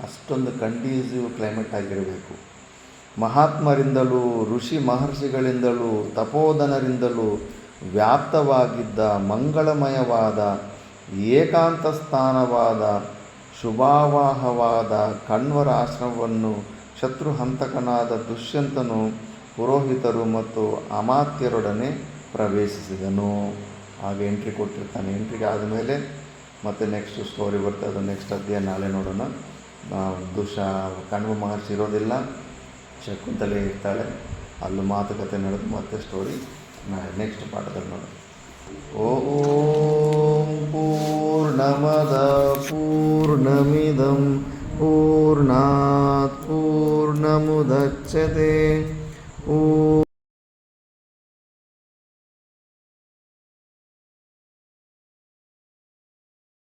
ಅಷ್ಟೊಂದು ಕಂಡೀಸಿವ್ ಕ್ಲೈಮೇಟ್ ಆಗಿರಬೇಕು. ಮಹಾತ್ಮರಿಂದಲೂ ಋಷಿ ಮಹರ್ಷಿಗಳಿಂದಲೂ ತಪೋಧನರಿಂದಲೂ ವ್ಯಾಪ್ತವಾಗಿದ್ದ ಮಂಗಳಮಯವಾದ ಏಕಾಂತ ಸ್ಥಾನವಾದ ಶುಭಾವಾಹವಾದ ಕಣ್ವರ ಆಶ್ರಮವನ್ನು ಶತ್ರುಹಂತಕನಾದ ದುಷ್ಯಂತನು ಪುರೋಹಿತರು ಮತ್ತು ಅಮಾತ್ಯರೊಡನೆ ಪ್ರವೇಶಿಸಿದನು. ಆಗ ಎಂಟ್ರಿ ಕೊಟ್ಟಿರ್ತಾನೆ. ಎಂಟ್ರಿಗೆ ಆದಮೇಲೆ ಮತ್ತೆ ನೆಕ್ಸ್ಟ್ ಸ್ಟೋರಿ ಬರ್ತದೆ. ಅದು ನೆಕ್ಸ್ಟ್ ಅಧ್ಯಾಯ ನಾಳೆ ನೋಡೋಣ. ಕಣ್ವ ಮಹರ್ಷಿ ಇರೋದಿಲ್ಲ, ಶಕುಂತಲೆ ಇರ್ತಾಳೆ. ಅಲ್ಲೂ ಮಾತುಕತೆ ನಡೆದು ಮತ್ತೆ ಸ್ಟೋರಿ ನಾಳೆ ನೆಕ್ಸ್ಟ್ ಪಾಠದಲ್ಲಿ ನೋಡೋಣ. ಓಂ ಪೂರ್ಣಮದ ಪೂರ್ಣಮಿದಂ ಪೂರ್ಣಾತ್ ಪೂರ್ಣಮುದಚ್ಯತೆ.